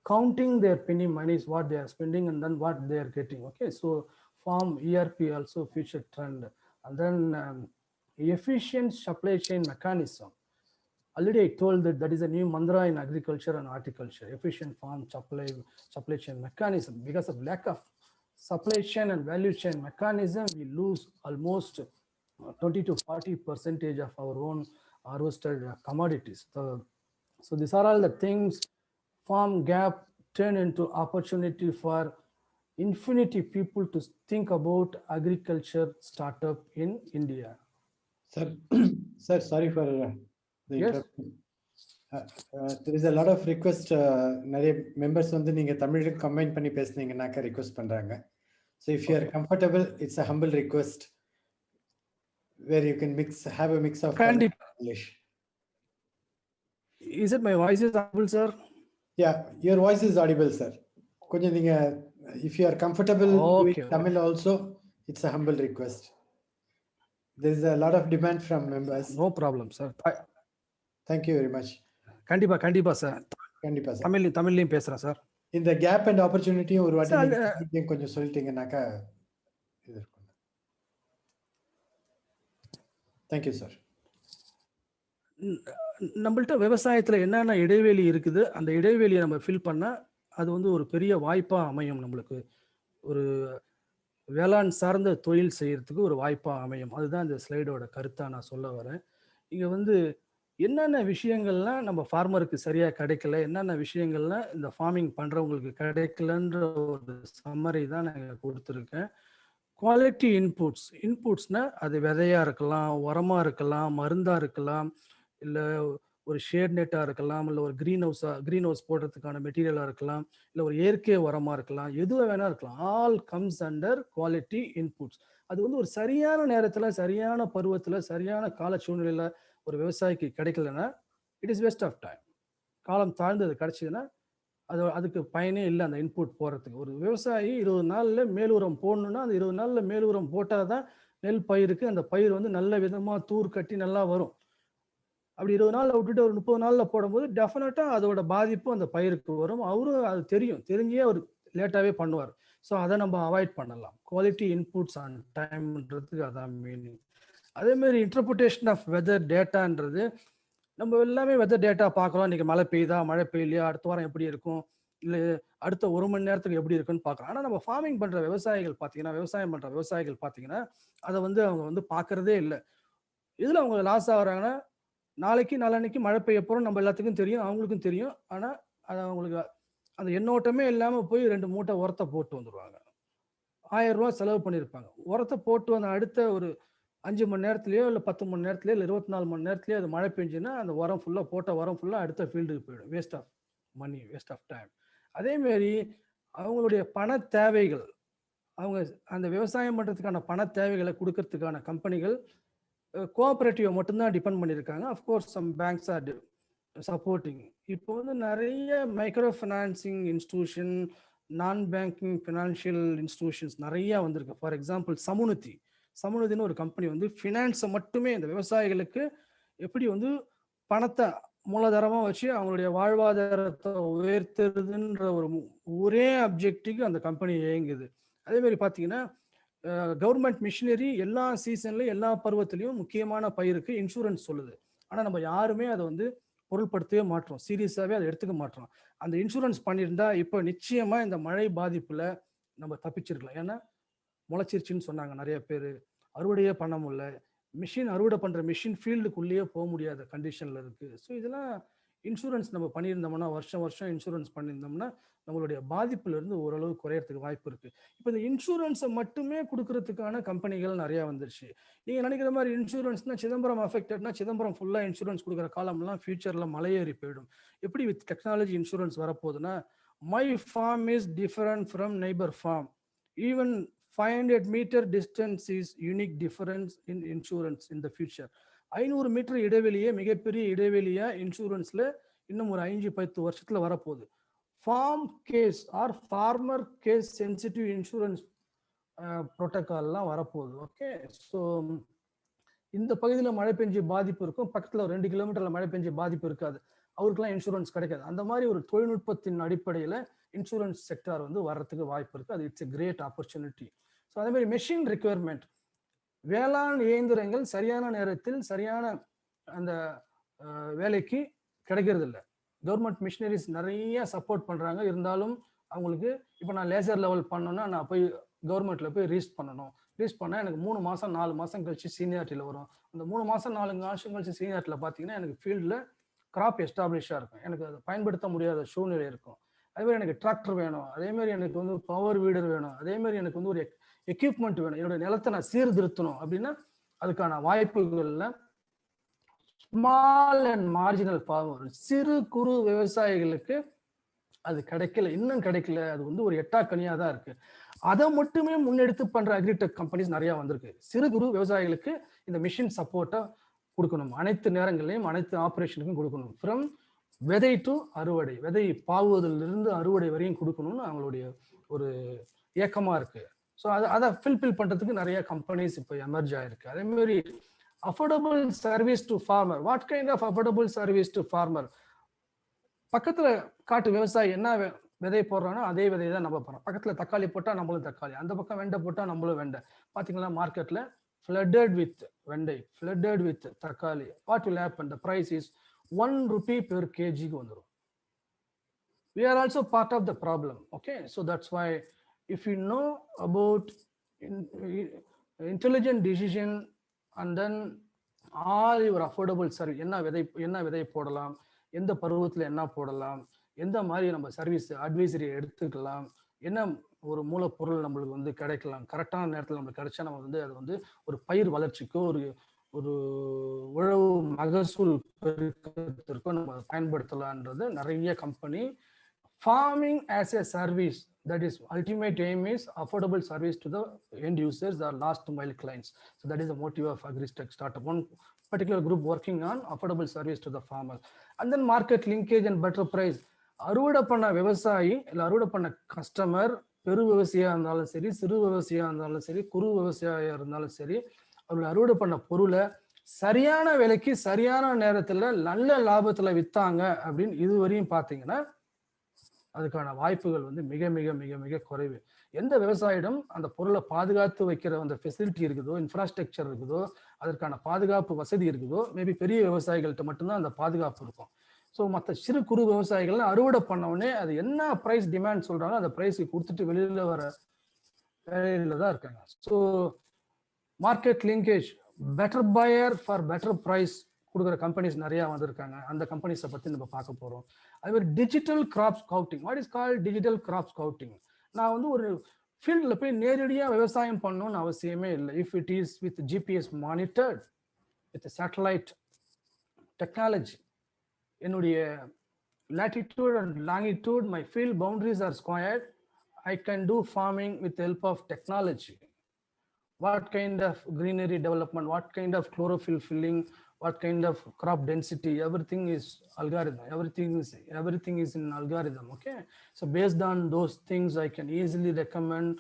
counting their penny monies, what they are spending, and then what they are getting. Okay, so farm ERP also future trend. And then efficient supply chain mechanism. Already I told that that is a new mantra in agriculture and horticulture, efficient farm supply chain mechanism. Because of lack of supply chain and value chain mechanism, we lose almost 20 to 40% of our own harvested commodities. So these are all the things farm gap turn into opportunity for infinity people to think about agriculture startup in India. Sir, sir, sorry for the Yes. interruption. There is a lot of request. நிறைய members வந்து நீங்க தமிழ்ல combine பண்ணி பேசுனீங்கன்னாக்க request பண்றாங்க. So if you are comfortable, it's a humble request where you can have a mix of Tamil and English. Is it my voice is audible, sir? Yeah, your voice is audible, sir. கொஞ்சம் நீங்க if you are comfortable doing Tamil also, it's a humble request. There is a lot of demand from members. No problem, sir. Thank you very much. கண்டிப்பா sir. கண்டிப்பா sir. தமிழ்லயும் பேசுறேன் sir. இந்த gap and ஆப்பர்ச்சுனிட்டியும் ஒரு வாட்டி நீங்க கொஞ்சம் சொல்லிட்டீங்கன்னாக்கா இது இருக்கும். Thank you, sir. நம்மள்ட்ட விவசாயத்துல என்னென்ன இடைவெளி இருக்குது, அந்த இடைவெளியை நம்ம ஃபில் பண்ண அது வந்து ஒரு பெரிய வாய்ப்பா அமையும். நம்மளுக்கு ஒரு வேளாண் சார்ந்த தொழில் செய்யறதுக்கு ஒரு வாய்ப்பா அமையும். அதுதான் இந்த ஸ்லைடோட கருத்தா நான் சொல்ல வரேன். இங்க வந்து என்னென்ன விஷயங்கள்லாம் நம்ம ஃபார்மருக்கு சரியா கிடைக்கல, என்னென்ன விஷயங்கள்லாம் இந்த ஃபார்மிங் பண்றவங்களுக்கு கிடைக்கலன்ற ஒரு சம்மரி தான் நான் கொடுத்துருக்கேன். குவாலிட்டி இன்புட்ஸ்னா அது விதையா இருக்கலாம், உரமா இருக்கலாம், மருந்தா இருக்கலாம், இல்லை ஒரு ஷேட் நெட்டா இருக்கலாம், இல்லை ஒரு கிரீன் ஹவுஸ் போடுறதுக்கான மெட்டீரியலா இருக்கலாம், இல்லை ஒரு இயற்கை உரமா இருக்கலாம், எதுவாக வேணா இருக்கலாம். All comes under quality inputs. அது வந்து ஒரு சரியான நேரத்தில், சரியான பருவத்தில், சரியான கால சூழ்நிலையில் ஒரு விவசாயிக்கு கிடைக்கலன்னா it is waste of time. காலம் தாழ்ந்து அது கிடைச்சதுன்னா அதுக்கு பயனே இல்லை. அந்த இன்புட் போடுறதுக்கு ஒரு விவசாயி 20 நாள்ல மேலுரம் போடணும்னா அந்த 20 நாள்ல மேலுரம் போட்டால் தான் நெல் பயிருக்கு அந்த பயிர் வந்து நல்ல விதமாக தூர் கட்டி நல்லா வரும். அப்படி 20 நாள்ல விட்டுட்டு ஒரு 30 நாள்ல போடும்போது டெஃபினட்டா அதோட பாதிப்பு அந்த பயிருக்கு வரும். அவரும் அது தெரிஞ்சே அவர் லேட்டாவே பண்ணுவார். ஸோ அதை நம்ம அவாய்ட் பண்ணலாம். குவாலிட்டி இன்புட்ஸ் ஆன் டைம்ன்றதுக்கு அதான் மீனிங். அதே மாதிரி இன்டர்பிரிட்டேஷன் ஆஃப் வெதர் டேட்டான்றது, நம்ம எல்லாமே வெதர் டேட்டா பார்க்குறோம். இன்னைக்கு மழை பெய்யுதா, மழை பெய்யலையா, அடுத்த வாரம் எப்படி இருக்கும், இல்லை அடுத்த 1 மணி நேரத்துக்கு எப்படி இருக்குன்னு பார்க்குறோம். ஆனால் நம்ம ஃபார்மிங் பண்ற விவசாயிகள் பார்த்தீங்கன்னா, விவசாயம் பண்ற விவசாயிகள் பார்த்தீங்கன்னா, அதை வந்து அவங்க வந்து பார்க்கறதே இல்லை. இதுல அவங்க லாஸ் ஆகுறாங்கன்னா, நாளைக்கு நாளான்னைக்கு மழை பெய்ய போறோம் நம்ம எல்லாத்துக்கும் தெரியும், அவங்களுக்கும் தெரியும். ஆனா அது அவங்களுக்கு அந்த எண்ணோட்டமே இல்லாம போய் 2 மூட்டை உரத்தை போட்டு வந்துருவாங்க. 1000 ரூபாய் செலவு பண்ணியிருப்பாங்க. உரத்தை போட்டு வந்த அடுத்த ஒரு 5 மணி நேரத்திலேயோ இல்லை 10 மணி நேரத்திலேயோ இல்லை 24 மணி நேரத்திலேயோ அது மழை பெஞ்சுன்னா அந்த உரம் ஃபுல்லா போட்ட உரம் ஃபுல்லா அடுத்த ஃபீல்டுக்கு போயிடும். Waste of money, waste of time. அதே மாதிரி அவங்களுடைய பண தேவைகள், அவங்க அந்த விவசாயம் பண்றதுக்கான பண தேவைகளை கொடுக்கறதுக்கான கம்பெனிகள் கோஆபரேட்டிவ் மட்டும்தான் டிபெண்ட் பண்ணியிருக்காங்க. Of course some banks are supporting. இப்போ வந்து நிறைய micro financing institution, non banking financial institutions நிறைய வந்திருக்கு. ஃபார் எக்ஸாம்பிள் சமுனதின்னு ஒரு கம்பெனி வந்து ஃபினான்ஸை மட்டுமே இந்த விவசாயிகளுக்கு எப்படி வந்து பணத்தை மூலதனமா வச்சு அவங்களுடைய வாழ்வாதாரத்தை உயர்த்துறதுன்ற ஒரே அப்ஜெக்டிவ்க்கு அந்த கம்பெனி இயங்குது. அதே மாதிரி பார்த்தீங்கன்னா கவர்மெண்ட் மிஷினரி எல்லா சீசன்லையும் எல்லா பருவத்திலையும் முக்கியமான பயிருக்கு இன்சூரன்ஸ் சொல்லுது. ஆனால் நம்ம யாருமே அதை வந்து பொருள்படுத்தவே மாட்டோம், சீரியஸாகவே அதை எடுத்துக்க மாட்டோம். அந்த இன்சூரன்ஸ் பண்ணியிருந்தா இப்போ நிச்சயமா இந்த மழை பாதிப்புல நம்ம தப்பிச்சிருக்கலாம். ஏன்னா முளைச்சிருச்சுன்னு சொன்னாங்க நிறைய பேர், அறுவடையே பண்ண முடியல, அறுவடை பண்ற மிஷின் ஃபீல்டுக்குள்ளேயே போக முடியாத கண்டிஷன்ல இருக்கு. ஸோ இதெல்லாம் இன்சூரன்ஸ் நம்ம பண்ணியிருந்தோம்னா, வருஷம் இன்சூரன்ஸ் பண்ணியிருந்தோம்னா நம்மளுடைய பாதிப்புல இருந்து ஓரளவு குறையறதுக்கு வாய்ப்பு இருக்கு. இப்போ இந்த இன்சூரன்ஸை மட்டுமே கொடுக்கறதுக்கான கம்பெனிகள் நிறைய வந்துருச்சு. நீங்க நினைக்கிற மாதிரி இன்சூரன்ஸ்னா சிதம்பரம் அஃபெக்டட்னா சிதம்பரம் ஃபுல்லா இன்சூரன்ஸ் கொடுக்குற காலம்லாம் ஃபியூச்சர்ல மலையேறி போயிடும். எப்படி வித் டெக்னாலஜி இன்சூரன்ஸ் வரப்போகுதுன்னா, my farm is different from neighbour farm, even 500 meter distance is unique difference in insurance in the future. 500 metre இடைவெளியே மிகப்பெரிய இடைவெளியா இன்சூரன்ஸ்ல இன்னும் ஒரு 5-10 வருஷத்துல வரப்போகுது. Farm case or farmer case sensitive insurance புரோட்டோகால்லாம் வரப்போகுது. ஓகே, ஸோ இந்த பகுதியில் மழை பெஞ்சு பாதிப்பு இருக்கும், பக்கத்தில் ஒரு 2 கிலோமீட்டர்ல மழை பெஞ்சு பாதிப்பு இருக்காது, அவருக்குலாம் இன்சூரன்ஸ் கிடைக்காது. அந்த மாதிரி ஒரு தொழில்நுட்பத்தின் அடிப்படையில் இன்சூரன்ஸ் செக்டார் வந்து வர்றதுக்கு வாய்ப்பு இருக்கு. அது it's a great opportunity. So அதே மாதிரி மெஷின் ரிக்வயர்மெண்ட், வேளாண் இயந்திரங்கள் சரியான நேரத்தில் சரியான அந்த வேலைக்கு கிடைக்கிறது இல்லை. கவர்மெண்ட் மிஷினரிஸ் நிறைய சப்போர்ட் பண்றாங்க, இருந்தாலும் அவங்களுக்கு இப்போ நான் லேசர் லெவல் பண்ணணும்னா நான் போய் கவர்மெண்ட்ல போய் ரீஸ்ட் பண்ணணும். ரீஸ்ட் பண்ணால் எனக்கு 3 மாதம் 4 மாதம் கழிச்சு சீனியாரிட்டியில் வரும். அந்த 3 மாதம் 4 மாதம் கழிச்சு சீனியாரிட்டியில் பார்த்தீங்கன்னா எனக்கு ஃபீல்டில் கிராப் எஸ்டாப்ளிஷாக இருக்கும், எனக்கு அதை பயன்படுத்த முடியாத சூழ்நிலை இருக்கும். அதே மாதிரி எனக்கு டிராக்டர் வேணும், அதே மாதிரி எனக்கு வந்து பவர் வீடர் வேணும், அதே மாதிரி எனக்கு வந்து ஒரு எக்யூப்மெண்ட் வேணும், என்னோட நிலத்தை நான் சீர்திருத்தணும் அப்படின்னா அதுக்கான வாய்ப்புகள்ல ஸ்மால் அண்ட் மார்ஜினல் ஃபார்மர், சிறு குறு விவசாயிகளுக்கு அது கிடைக்கல, இன்னும் கிடைக்கல. அது வந்து ஒரு எட்டாக்கனியா தான் இருக்கு. அதை மட்டுமே முன்னெடுத்து பண்ற அக்ரிடெக் கம்பெனிஸ் நிறைய வந்திருக்கு. சிறு குறு விவசாயிகளுக்கு இந்த மிஷின் சப்போர்ட்டா கொடுக்கணும், அனைத்து நேரங்களையும் அனைத்து ஆபரேஷனுக்கும் கொடுக்கணும். ஃப்ரம் விதை டு அறுவடை, விதை பாவுவதிலிருந்து அறுவடை வரையும் கொடுக்கணும்னு அவங்களுடைய ஒரு இயக்கமா இருக்கு. ஸோ அதை ஃபில்பில் பண்றதுக்கு நிறைய கம்பெனிஸ் இப்போ எமர்ஜ் ஆயிருக்கு. அதே மாதிரி affordable service to farmer. What kind of affordable service to farmer? பக்கத்துல காட்டு விவசாயி என்ன விதை போடுறானோ அதே விதையை தான் நம்ம போடுறோம். பக்கத்துல தக்காளி போட்டா நம்மளும் தக்காளி, அந்த பக்கம் வெண்டை போட்டா நம்மளும் வெண்டை. பாத்தீங்களா மார்க்கெட்ல flooded with வெண்டை, flooded with தக்காளி. What will happen? The price is 1 rupee per kg வந்துடும். we are also part of the problem. Okay, so that's why if you know about intelligent decision and then all your affordable service, என்ன விதை போடலாம், எந்த பருவத்தில் என்ன போடலாம், எந்த மாதிரி நம்ம சர்வீஸ் அட்வைசரி எடுத்துக்கலாம், என்ன ஒரு மூலப்பொருள் நம்மளுக்கு வந்து கிடைக்கலாம், கரெக்டான நேரத்தில் நம்மளுக்கு கிடைச்சா நம்ம வந்து அது வந்து ஒரு பயிர் வளர்ச்சிக்கோ ஒரு உழவு மகசூல் பெருக்கத்திற்கோ நம்ம பயன்படுத்தலான்றது நிறைய company. Farming as a service, that is ultimate aim is affordable service to the end users or last mile clients. So that is the motive of AgriTech startup, one particular group working on affordable service to the farmer. And then market linkage and better price. அறுவடை பண்ண விவசாயி இல்லை அறுவடை பண்ண customer பெரு விவசாயியா இருந்தாலும் சரி, சிறு விவசாயியா இருந்தாலும் சரி, குறு விவசாயியா இருந்தாலும் சரி, அவர்கள் அறுவடை பண்ண பொருளை சரியான விலைக்கு சரியான நேரத்துல நல்ல லாபத்துல வித்தாங்க அப்படின்னு இதுவரையும் பாத்தீங்கன்னா அதுக்கான வாய்ப்புகள் வந்து மிக மிக மிக மிக குறைவு. எந்த விவசாயிடம் அந்த பொருளை பாதுகாத்து வைக்கிற அந்த ஃபெசிலிட்டி இருக்குதோ, இன்ஃப்ராஸ்ட்ரக்சர் இருக்குதோ, அதற்கான பாதுகாப்பு வசதி இருக்குதோ, மேபி பெரிய விவசாயிகள்கிட்ட மட்டும்தான் அந்த பாதுகாப்பு இருக்கும். ஸோ மற்ற சிறு குறு விவசாயிகள் அறுவடை பண்ண உடனே அது என்ன ப்ரைஸ் டிமாண்ட் சொல்றாங்க அந்த ப்ரைஸுக்கு கொடுத்துட்டு வெளியில வர வேலையில தான் இருக்காங்க. So market linkage, better buyer for better price கொடுக்குற கம்பெனிஸ் நிறைய வந்திருக்காங்க. அந்த கம்பெனிஸை பத்தி நம்ம பார்க்க போறோம். அதே மாதிரி digital crop scouting. What is called digital crop scouting? நான் வந்து ஒரு ஃபீல்டில் போய் நேரடியாக விவசாயம் பண்ணணும்னு அவசியமே இல்லை. If it is with GPS monitored with satellite technology, என்னுடைய latitude and longitude, my field boundaries are squared, I can do farming with the help of technology. What kind of greenery development, what kind of chlorophyll filling, what kind of crop density, everything is algorithm, everything is in algorithm. Okay, so based on those things I can easily recommend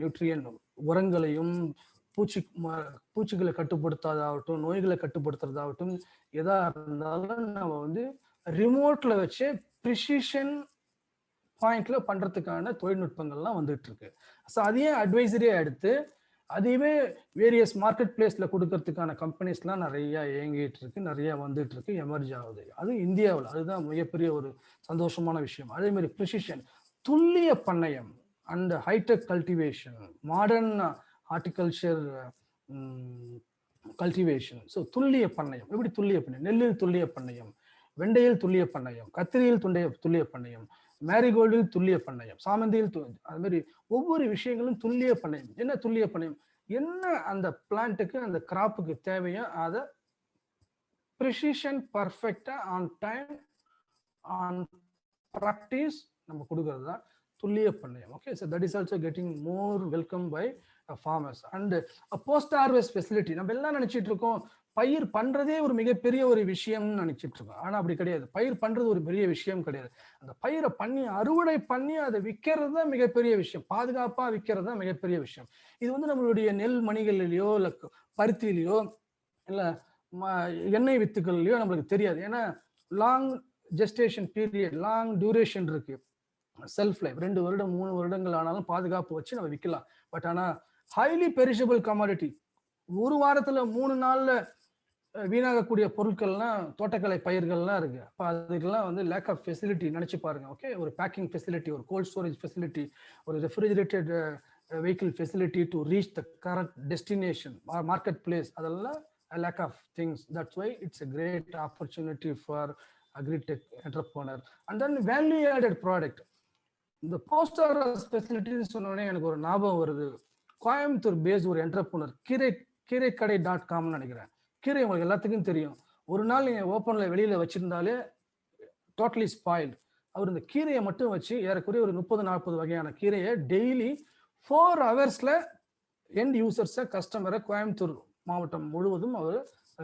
nutrient உரங்களையும் பூச்சிகளை கட்டுப்படுத்தாதாகட்டும், நோய்களை கட்டுப்படுத்துறதாகட்டும், எதா இருந்தாலும் நம்ம வந்து ரிமோட்ல வச்சு precision பாயிண்ட்ல பண்றதுக்கான தொழில்நுட்பங்கள்லாம் வந்துட்டு இருக்கு. ஸோ அதையே அட்வைசரியா எடுத்து அதையுமே வேரியஸ் மார்க்கெட் பிளேஸ்ல கொடுக்கறதுக்கான கம்பெனிஸ்லாம் நிறைய இயங்கிட்டு இருக்கு, நிறைய வந்துட்டு இருக்கு, எமர்ஜ் ஆகுது. அது இந்தியாவில், அதுதான் மிகப்பெரிய ஒரு சந்தோஷமான விஷயம். அதே மாதிரி ப்ரிசிஷன், துல்லிய பண்ணையம் and high tech cultivation, modern horticulture cultivation. So துல்லிய பண்ணையம். எப்படி துல்லிய பண்ணையம்? நெல்லில் துல்லிய பண்ணையம், வெண்டையில் துல்லிய பண்ணையம், கத்திரியில் துல்லிய பண்ணையம், மேரிகோல்டில் துல்லிய பண்ணையம், சாமந்தியில் அது மாதிரி ஒவ்வொரு விஷயங்களும் துல்லிய பண்ணையம். என்ன துல்லிய பண்ணையம்? என்ன அந்த பிளான்ட்டுக்கு அந்த கிராப்புக்கு தேவையோ அதை ப்ரிசிஷன் பர்ஃபெக்டா ஆன் டைம் ஆன் ப்ராக்டிஸ் நம்ம கொடுக்கறது தான் துல்லிய பண்ணையம். Okay, so that is also getting more welcome by farmers. And post harvest facility, நம்ம எல்லாம் நினைச்சிட்டு இருக்கோம் பயிர் பண்றதே ஒரு மிகப்பெரிய ஒரு விஷயம்னு நினைச்சிட்டு இருக்கோம். ஆனா அப்படி கிடையாது. பயிர் பண்றது ஒரு பெரிய விஷயம் கிடையாது. அந்த பயிரை பண்ணி அறுவடை பண்ணி அதை விற்கிறது தான் மிகப்பெரிய விஷயம். பாதுகாப்பா விற்கிறது தான் மிகப்பெரிய விஷயம். இது வந்து நம்மளுடைய நெல் மணிகளிலேயோ இல்ல பருத்திலேயோ இல்ல எண்ணெய் வித்துக்கள்லையோ நம்மளுக்கு தெரியாது. ஏன்னா long gestation period, long duration இருக்கு, செல்ஃப் லைஃப் 2 வருடம் 3 வருடங்கள் ஆனாலும் பாதுகாப்பு வச்சு நம்ம விற்கலாம். பட் ஆனா ஹைலி பெரிஷபிள் கமாடிட்டி, ஒரு வாரத்துல 3 நாள்ல வீணாகக்கூடிய பொருட்கள்லாம் தோட்டக்கலை பயிர்கள்லாம் இருக்கு. அப்ப அதுக்கெல்லாம் வந்து லேக் ஆஃப் ஃபெசிலிட்டி நினைச்சு பாருங்க. ஓகே, ஒரு பேக்கிங் ஃபெசிலிட்டி, ஒரு கோல்ட் ஸ்டோரேஜ் ஃபெசிலிட்டி, ஒரு refrigerated vehicle facility to reach the current destination or market place, அதெல்லாம் lack of things. That's why it's a great opportunity for agri-tech entrepreneur. And then value added product. இந்த post order ஃபெசிலிட்டின்னு சொன்னோடனே எனக்கு ஒரு ஞாபகம் வருது. Coimbatore paste ஒரு entrepreneur, கீரைக்கடை.comனு நினைக்கிறேன். கீரை உங்களுக்கு எல்லாத்துக்கும் தெரியும். ஒரு நாள் நீங்க ஓப்பன்ல வெளியில வச்சிருந்தாலே டோட்டலி ஸ்பாயில்டு. அவர் இந்த கீரையை மட்டும் வச்சு ஏறக்குறைய ஒரு 30-40 வகையான கீரையை டெய்லி 4 ஹவர்ஸ்ல எண்ட் யூசர்ஸை கஸ்டமரை கோயம்புத்தூர் மாவட்டம் முழுவதும் அவர்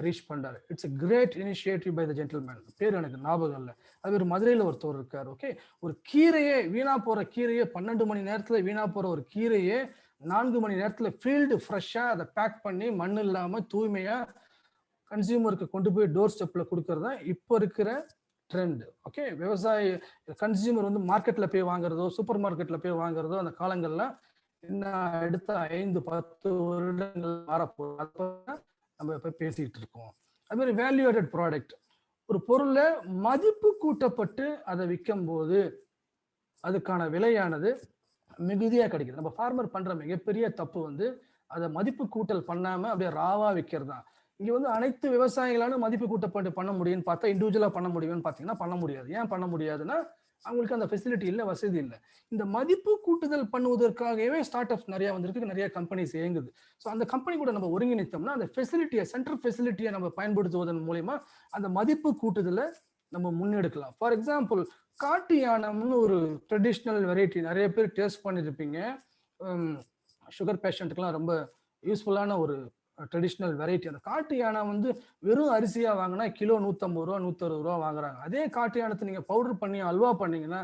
ரீச் பண்றாரு. It's a great initiative by the gentleman. பேர் எனக்கு ஞாபகம் இல்லை. அது ஒரு மதுரையில் ஒருத்தர் இருக்காரு. ஓகே, ஒரு கீரையே வீணா போற கீரையே 12 மணி நேரத்துல வீணா போற ஒரு கீரையே 4 மணி நேரத்துல ஃபீல்டு ஃப்ரெஷ்ஷா அதை பேக் பண்ணி மண் இல்லாம தூய்மையா கன்சியூமருக்கு கொண்டு போய் டோர் ஸ்டெப்ல கொடுக்கறது தான் இப்போ இருக்கிற ட்ரெண்ட். ஓகே, விவசாய கன்சியூமர் வந்து மார்க்கெட்ல போய் வாங்குறதோ சூப்பர் மார்க்கெட்ல போய் வாங்குறதோ அந்த காலங்கள்லாம் இன்னும் அடுத்த 5-10 வருடங்கள் மாறப்போகுது. நம்ம இப்ப பேசிட்டு இருக்கோம். அது மாதிரி வேல்யூ ஆடட் ப்ராடக்ட், ஒரு பொருளை மதிப்பு கூட்டப்பட்டு அதை விற்கும் போது அதுக்கான விலையானது மிகுதியா கிடைக்குது. நம்ம ஃபார்மர் பண்ற மிகப்பெரிய தப்பு வந்து அதை மதிப்பு கூட்டல் பண்ணாம அப்படியே ராவா விற்கிறது தான். இங்க வந்து அனைத்து விவசாயிகளாலும் மதிப்பு கூட்டப்பட்டு பண்ண முடியும்னு பார்த்தா இண்டிவிஜுவலா பண்ண முடியும்னு பார்த்தீங்கன்னா பண்ண முடியாது. ஏன் பண்ண முடியாதுன்னா அவங்களுக்கு அந்த ஃபெசிலிட்டி இல்லை, வசதி இல்லை. இந்த மதிப்பு கூட்டுதல் பண்ணுவதற்காகவே ஸ்டார்ட் அப்ஸ் நிறைய வந்திருக்கு, நிறைய கம்பெனிஸ் இயங்குது. ஸோ அந்த கம்பெனி கூட நம்ம ஒருங்கிணைத்தோம்னா அந்த ஃபெசிலிட்டியை, சென்ட்ரல் ஃபெசிலிட்டியை நம்ம பயன்படுத்துவதன் மூலயமா அந்த மதிப்பு கூட்டுதலை நம்ம முன்னெடுக்கலாம். ஃபார் எக்ஸாம்பிள், காட்டு யானம்னு ஒரு ட்ரெடிஷ்னல் வெரைட்டி நிறைய பேர் டேஸ்ட் பண்ணியிருப்பீங்க. சுகர் பேஷண்ட்டுக்கெல்லாம் ரொம்ப யூஸ்ஃபுல்லான ஒரு ட்ரெடிஷ்னல் வெரைட்டி. அந்த காட்டு யானை வந்து வெறும் அரிசியா வாங்கினா கிலோ 150 ரூபா 160 ரூபா வாங்குறாங்க. அதே காட்டு யானத்தை நீங்க பவுடர் பண்ணி அல்வா பண்ணீங்கன்னா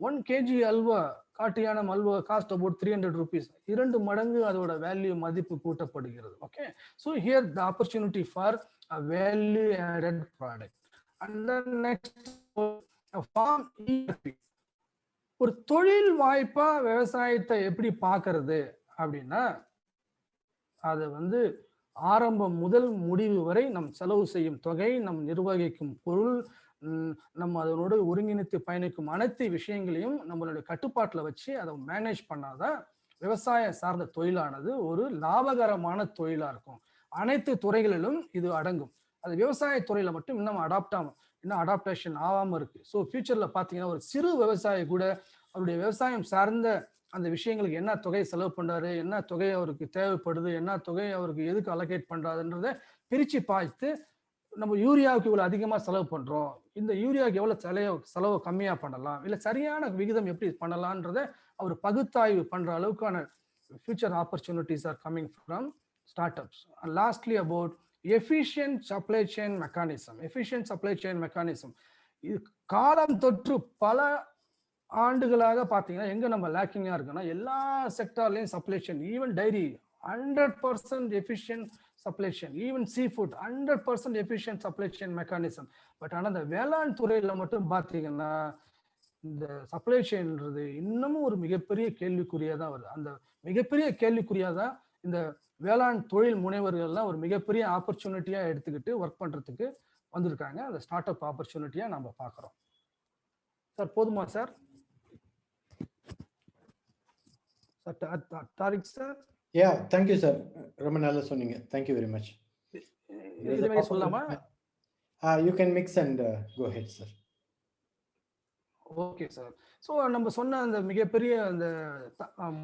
1 kg அல்வா, காட்டு யானம் அல்வா காஸ்ட் அபவுட் 300 rupees. 2 மடங்கு அதோட வேல்யூ மதிப்பு கூட்டப்படுகிறது. Okay, so here the opportunity for a value added product. And then next form ERP. ஒரு தொழில் வாய்ப்பா விவசாயத்தை எப்படி பார்க்கறது அப்படின்னா, அதை வந்து ஆரம்பம் முதல் முடிவு வரை நம் செலவு செய்யும் தொகை, நம் நிர்வகிக்கும் பொருள், நம்ம அதனோடு ஒருங்கிணைத்து பயணிக்கும் அனைத்து விஷயங்களையும் நம்மளுடைய கட்டுப்பாட்டில் வச்சு அதை மேனேஜ் பண்ணாதான் விவசாய சார்ந்த தொழிலானது ஒரு லாபகரமான தொழிலா இருக்கும். அனைத்து துறைகளிலும் இது அடங்கும். அது விவசாய துறையில மட்டும் இன்னும் அடாப்டேஷன் ஆகாம இருக்கு. ஸோ ஃபியூச்சர்ல பாத்தீங்கன்னா ஒரு சிறு விவசாயி கூட அவருடைய விவசாயம் சார்ந்த அந்த விஷயங்களுக்கு என்ன தொகை செலவு பண்றாரு, என்ன தொகை அவருக்கு தேவைப்படுது, என்ன தொகை அவருக்கு எதுக்கு அலோகேட் பண்றாருன்றத பிரிச்சு பார்த்து, நம்ம யூரியாவுக்கு இவ்வளவு அதிகமா செலவு பண்றோம், இந்த யூரியாவுக்கு எவ்வளவு செலவு கம்மியா பண்ணலாம், இல்ல சரியான விகிதம் எப்படி பண்ணலாம்ன்றத அவர் பகுத்தாய்வு பண்ற அளவுக்கான future opportunities are coming from start ups. And lastly about efficient supply chain mechanism. Efficient supply chain mechanism இது காலம் தொற்று பல ஆண்டுகளாக பார்த்தீங்கன்னா எங்க நம்ம லேக்கிங்கா இருக்குன்னா எல்லா செக்டார்லயும் supply chain, even dairy 100% efficient supply chain, even sea food 100% efficient supply chain mechanism. But ஆனால் இந்த வேளாண் துறையில மட்டும் பார்த்தீங்கன்னா இந்த சப்ளை செயின்ன்றது இன்னமும் ஒரு மிகப்பெரிய கேள்விக்குறியா தான் வருது. அந்த மிகப்பெரிய கேள்விக்குறியா தான் இந்த வேளாண் தொழில் முனைவர்கள்லாம் ஒரு மிகப்பெரிய ஆப்பர்ச்சுனிட்டியா எடுத்துக்கிட்டு ஒர்க் பண்றதுக்கு வந்திருக்காங்க. அந்த ஸ்டார்ட் அப் ஆப்பர்ச்சுனிட்டியா நம்ம பார்க்குறோம். சார் போதுமா sir? Tariq sir. Yeah, thank you sir, ரொம்ப நல்லா சொன்னீங்க. Thank you very much. இதுவே சொல்லலாமா? You can mix and go head sir. Okay sir. So நம்ம சொன்ன அந்த மிகப்பெரிய அந்த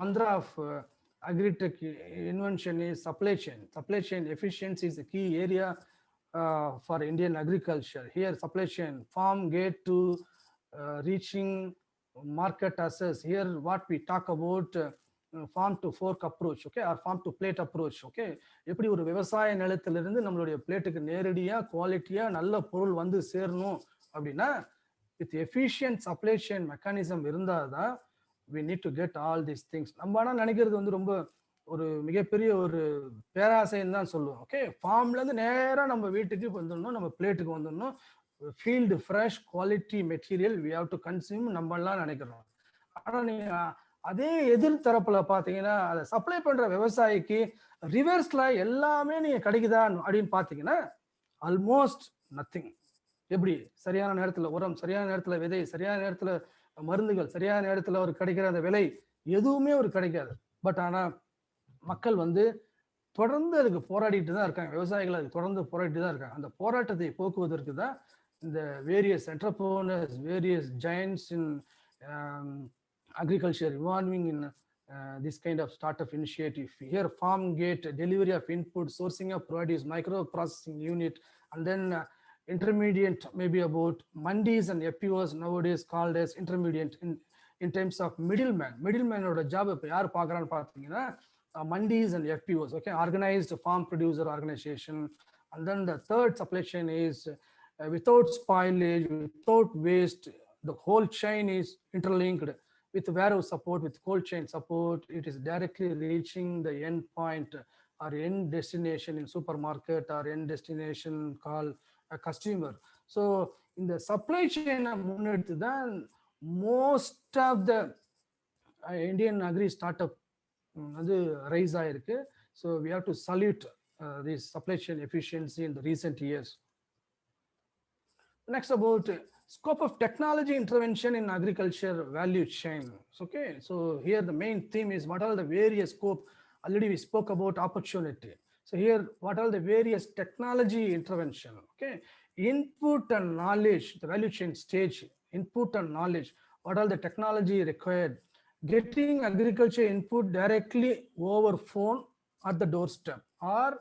mantra of agri-tech invention is supply chain. Supply chain efficiency is a key area for Indian agriculture. Here supply chain, farm gate to reaching market access. Here what we talk about farm to fork approach, okay, or farm to plate approach, okay. எப்படி ஒரு விவசாய நிலத்திலிருந்து நம்மளுடைய பிளேட்டுக்கு நேரடியா குவாலிட்டியா நல்ல பொருள் வந்து சேரணும் அப்படின்னா with efficient supply chain mechanism இருந்தாதான் we need to get all these things. நம்ம ஆனா நினைக்கிறது வந்து ரொம்ப ஒரு மிகப்பெரிய ஒரு பேராசைன்னு தான் சொல்லுவோம். ஓகே, ஃபார்ம்ல இருந்து நேரா நம்ம வீட்டுக்கு வந்துடணும், நம்ம பிளேட்டுக்கு வந்துடணும், field fresh quality material we have to consume நம்ம எல்லாம் நினைக்கிறோம். ஆனா நீங்க அதே எதிர் தரப்புல பாத்தீங்கன்னா அதை சப்ளை பண்ற விவசாயிக்கு ரிவர்ஸ்ல எல்லாமே நீங்க கிடைக்குதா அப்படின்னு பாத்தீங்கன்னா ஆல்மோஸ்ட் நத்திங். எப்படி சரியான நேரத்துல உரம், சரியான நேரத்துல விதை, சரியான நேரத்துல மருந்துகள், சரியான நேரத்துல ஒரு கிடைக்கிற அந்த விலை எதுவுமே ஒரு கிடைக்காது. பட் ஆனா மக்கள் வந்து தொடர்ந்து அதுக்கு போராடிட்டு தான் இருக்காங்க. விவசாயிகள் அதுக்கு தொடர்ந்து போராடிட்டு தான் இருக்காங்க. அந்த போராட்டத்தை போக்குவதற்கு தான் இந்த various entrepreneurs, various giants in agriculture involving in this kind of startup initiative. Here farm gate, delivery of input, sourcing of produce, micro processing unit, and then intermediate, maybe about mandis and FPOs nowadays called as intermediate in terms of middleman. Middleman oda job இப்ப யார் பார்க்கறான்னு பார்த்தீங்கன்னா mandis and FPOs, okay, organized farm producer organization. And then the third supply chain is without spoilage, without waste, the whole chain is interlinked with warehouse support, with cold chain support. It is directly reaching the end point or end destination in supermarket or end destination call a customer. So in the supply chain முன்னெடுத்து தான் most of the Indian agri startup வந்து rice ஆயிருக்கு. So we have to salute this supply chain efficiency in the recent years. Next, about scope of technology intervention in agriculture value chain. Okay, so here the main theme is what are the various scope. Already we spoke about opportunity. So here, what are the various technology intervention? Okay, input and knowledge, the value chain stage, input and knowledge. What are the technology required? Getting agriculture input directly over phone at the doorstep or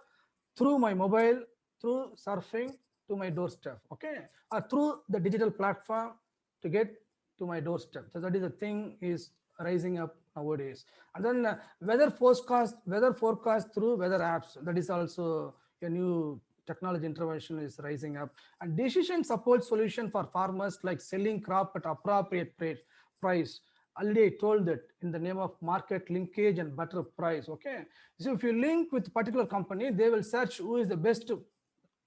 through my mobile, through surfing to my doorstep, okay, or through the digital platform to get to my doorstep. So that is the thing is rising up nowadays. And then weather forecast through weather apps. That is also a new technology intervention is rising up. And decision support solution for farmers like selling crop at appropriate price. Already I told that in the name of market linkage and better price. Okay, so if you link with particular company, they will search who is the best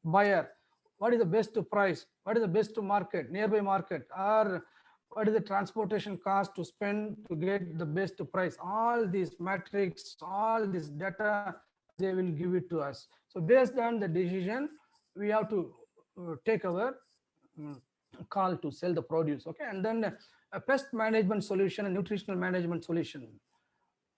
buyer, what is the best price, what is the best market, nearby market, or what is the transportation cost to spend to get the best price. All these metrics, all this data, they will give it to us. So based on the decision, we have to take our call to sell the produce. Okay, and then a pest management solution and nutritional management solution.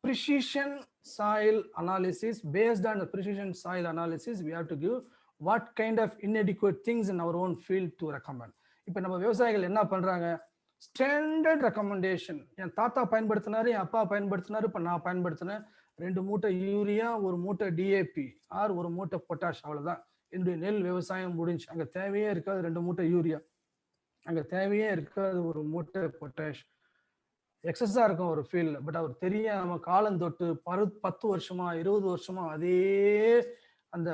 Precision soil analysis. Based on the precision soil analysis, we have to give what kind of inadequate things in our own field to recommend. இப்போ நம்ம விவசாயிகள் என்ன பண்றாங்க, standard recommendation. என் தாத்தா பயன்படுத்தினாரு, என் அப்பா பயன்படுத்தினாரு, இப்போ நான் பயன்படுத்தினேன். 2 மூட்டை யூரியா, 1 மூட்டை டிஏபி ஆர் 1 மூட்டை பொட்டாஷ், அவ்வளவுதான். என்னுடைய நெல் விவசாயம் முடிஞ்சு. அங்க தேவையே இருக்காது 2 மூட்டை யூரியா, அங்க தேவையே இருக்காது 1 மூட்டை பொட்டாஷ். எக்ஸஸா இருக்கும் ஒரு ஃபீல்ட். பட் அவர் தெரியாம காலம் தொட்டு 10 வருஷமா 20 வருஷமா அதே அந்த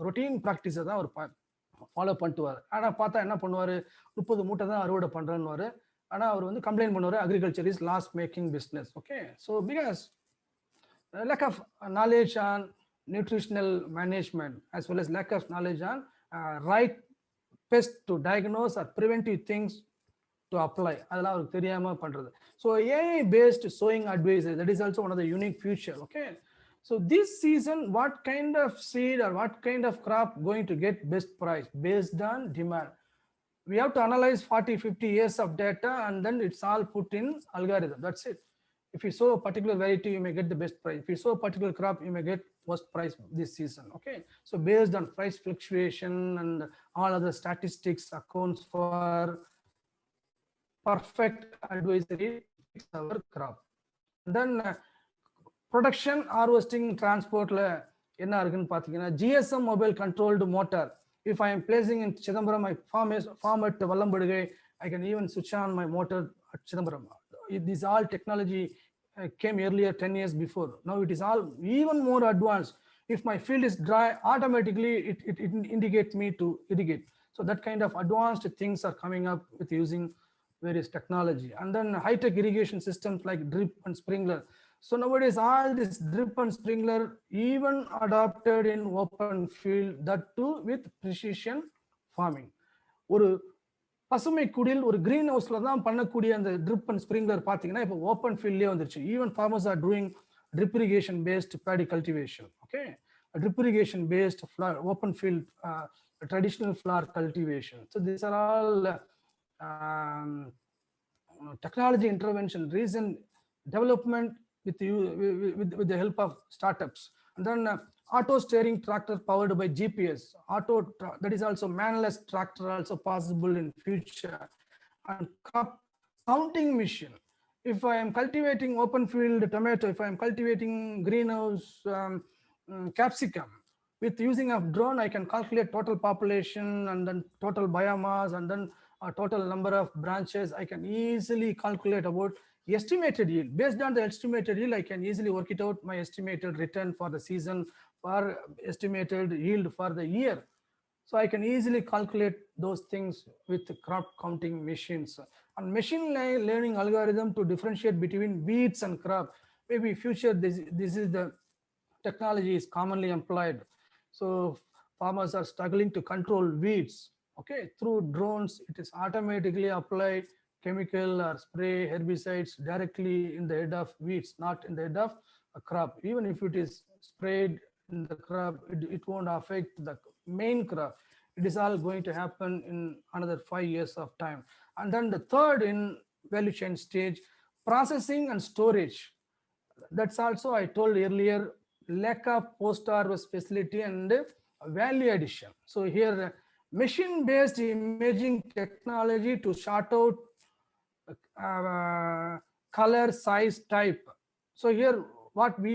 ரொட்டீன் ப்ராக்டிஸை தான் அவர் ஃபாலோ பண்ணிட்டுவார். ஆனா பார்த்தா என்ன பண்ணுவாரு, 30 மூட்டை தான் அறுவடை பண்றேன்னு. ஆனா அவர் வந்து கம்ப்ளைண்ட் பண்ணுவாரு, agriculture is loss making business. Okay, so because lack of knowledge on nutritional management as well as lack of knowledge on right pest to diagnose or preventive things to apply. அதெல்லாம் அவருக்கு தெரியாம பண்றது. So AI based sowing advisory, that is also one of the unique feature. Okay, so this season what kind of seed or what kind of crop going to get best price based on demand. We have to analyze 40-50 years of data and then it's all put in algorithm. That's it. If you sow a particular variety, you may get the best price. If you sow a particular crop, you may get worst price this season. Okay, so based on price fluctuation and all other statistics accounts for perfect advisory to fix our crop. And then production, harvesting, transport la enna irukku pathina GSM mobile controlled motor. If I am placing in Chidambaram, my farm at Vallambadugai, I can even switch on my motor at Chidambaram. This all technology came earlier 10 years before. Now it is all even more advanced. If my field is dry, automatically it indicates me to irrigate. So that kind of advanced things are coming up with using various technology. And then high-tech irrigation systems like drip and sprinkler. So nowadays all this drip and sprinkler even adopted in open field, that too with precision farming. ஒரு பசுமை குடில், ஒரு green ஹவுஸ்ல தான் பண்ணக்கூடிய அந்த trip and sprinkler பாத்தீங்கன்னா இப்போ ஓப்பன் ஃபீல்ட்லயே வந்துருச்சு. Even farmers are doing drip irrigation based paddy cultivation. Okay, drip irrigation based open field traditional flower cultivation. So these are all technology intervention, recent development with the help of startups. And then auto steering tractor powered by GPS. That is also manless tractor also possible in future. And counting machine. If I am cultivating open field tomato, if I am cultivating greenhouse capsicum, with using of drone, I can calculate total population and then total biomass and then total number of branches. I can easily calculate about estimated yield. Based on the estimated yield, I can easily work it out, my estimated return for the season or estimated yield for the year. So I can easily calculate those things with crop counting machines. And machine learning algorithm to differentiate between weeds and crop. Maybe future this is the technology is commonly employed. So farmers are struggling to control weeds. Okay, through drones, it is automatically applied chemical or spray herbicides directly in the head of weeds, not in the head of a crop. Even if it is sprayed in the crop, it won't affect the main crop. It is all going to happen in another 5 years of time. And then the third in value chain stage, processing and storage. That's also, I told earlier, lack of post harvest facility and value addition. So here, machine based imaging technology to sort out color, size, type. So here, what we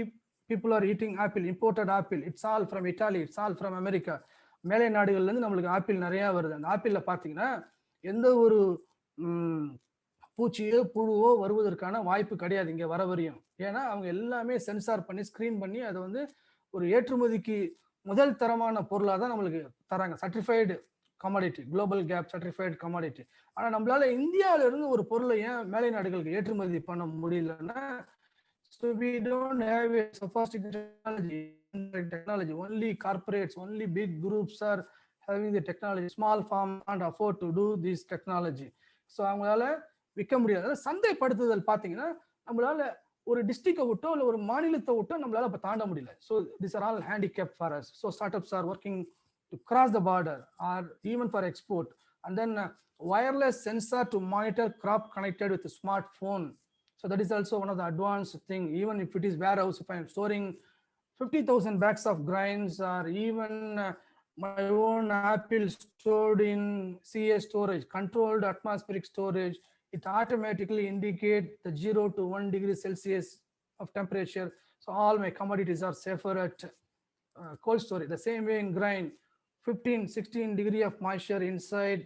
people are eating apple, imported apple, it's all from Italy, it's all from America. மேலை நாடுகள்ல இருந்து நம்மளுக்கு apple நிறைய வருது. அந்த ஆப்பிள்ல பாத்தீங்கன்னா எந்த ஒரு பூச்சியோ புழுவோ வருவதற்கான வாய்ப்பு கிடையாது இங்க வர வரையும். ஏன்னா அவங்க எல்லாமே சென்சார் பண்ணி ஸ்கிரீன் பண்ணி அதை வந்து ஒரு ஏற்றுமதிக்கு முதல் தரமான பொருளாக தான் நம்மளுக்கு தராங்க. Certified commodity, global gap certified commodity. ஆனா நம்மளால இந்தியாவில இருந்து ஒரு பொருளை ஏன் மேலை நாடுகளுக்கு ஏற்றுமதி பண்ண முடியலன்னா, so we don't have a sophisticated technology. Only corporates, only big groups are having the technology. Small farm can't afford to do this technology. So அவங்களால விற்க முடியாது. சந்தைப்படுத்துதல் பாத்தீங்கன்னா நம்மளால ஒரு டிஸ்ட்ரிக்டை விட்டோ இல்லை ஒரு மாநிலத்தை விட்டோ நம்மளால இப்ப தாண்ட முடியல. So these are all handicap for us. So startups are working to cross the border or even for export. And then wireless sensor to monitor crop connected with a smartphone. So that is also one of the advanced thing. Even if it is warehouse, if I am storing 50,000 bags of grains, or even my own apple stored in CA storage, controlled atmospheric storage, it automatically indicates the 0 to 1 degree Celsius of temperature. So all my commodities are safer at cold storage. The same way in grain, 15, 16 degree of moisture inside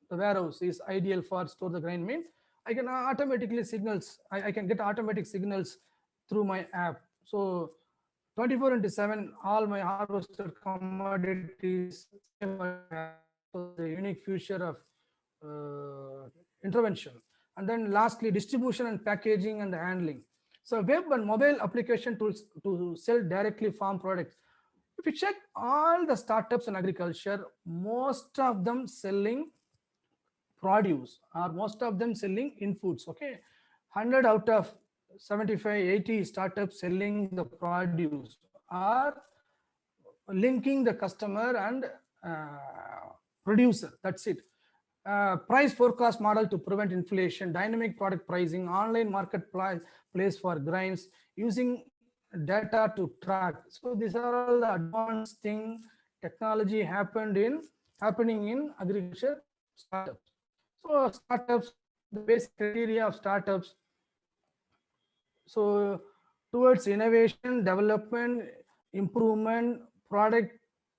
the warehouse is ideal for store the grain. Means I can automatically signals, I can get automatic signals through my app. So 24/7, all my harvested commodities, the unique feature of intervention. And then lastly, distribution and packaging and handling. So web and mobile application tools to sell directly farm products. If you check all the startups in agriculture, most of them selling produce, or most of them selling inputs. Okay, 100 out of 75, 80 startups selling the produce are linking the customer and producer. That's it. Price forecast model to prevent inflation, dynamic product pricing, online marketplace for grains, using data to track. So these are all the advanced thing technology happening in agriculture startups. So startups, the basic criteria of startups. So towards innovation, development, improvement, product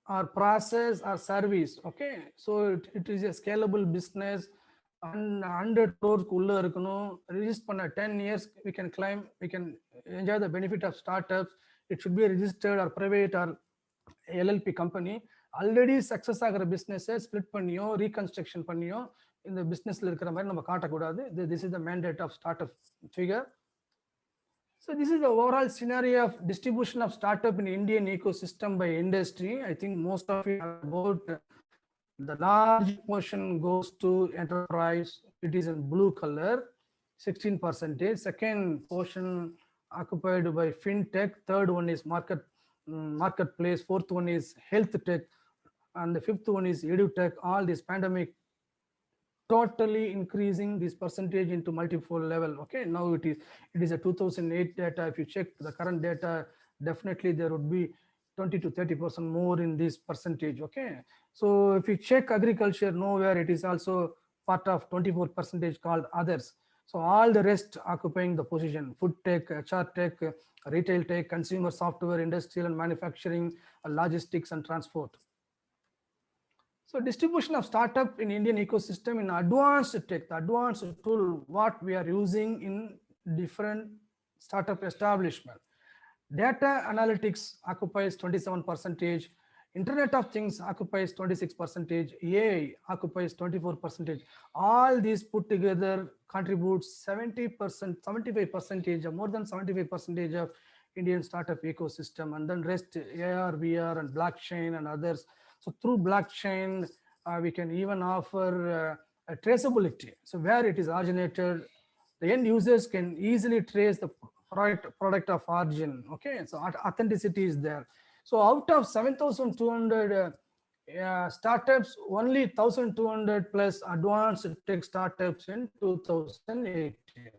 or process or service. Okay, so it is a scalable business. And 100 crores உள்ள இருக்கணும். Register பண்ண 10 years we can claim, we can enjoy the benefit of startups. It should be a registered or private or LLP company. Already success ஆகிற business split பண்ணியோ reconstruction பண்ணியோ இந்த businessல இருக்கிற மாதிரி நம்ம காட்டக்கூடாது. This is the mandate of startup figure. So this is the overall scenario of distribution of startup in Indian ecosystem by industry. I think most of it about the large portion goes to enterprise. It is in blue color, 16%. Second portion occupied by fintech. Third one is marketplace. Fourth one is health tech, and the fifth one is edutech. All this pandemic totally increasing this percentage into multiple level. Okay, now it is a 2008 data. If you check the current data, definitely there would be 20 to 30% more in this percentage. Okay, so if you check agriculture, nowhere it is also part of 24% called others. So all the rest occupying the position: food tech, HR tech, retail tech, consumer software, industrial and manufacturing, logistics and transport. So distribution of startup in Indian ecosystem in advanced tech, the advanced tool what we are using in different startup establishment. Data analytics occupies 27%. Internet of Things occupies 26%. AI occupies 24%. All these put together contributes 70%, 75%, more than 75% of Indian startup ecosystem. And then rest AR, VR and blockchain and others. So through blockchain, we can even offer a traceability. So where it is originated, the end users can easily trace the product of origin. Okay, so authenticity is there. So out of 7,200 startups, only 1,200 plus advanced tech startups in 2018.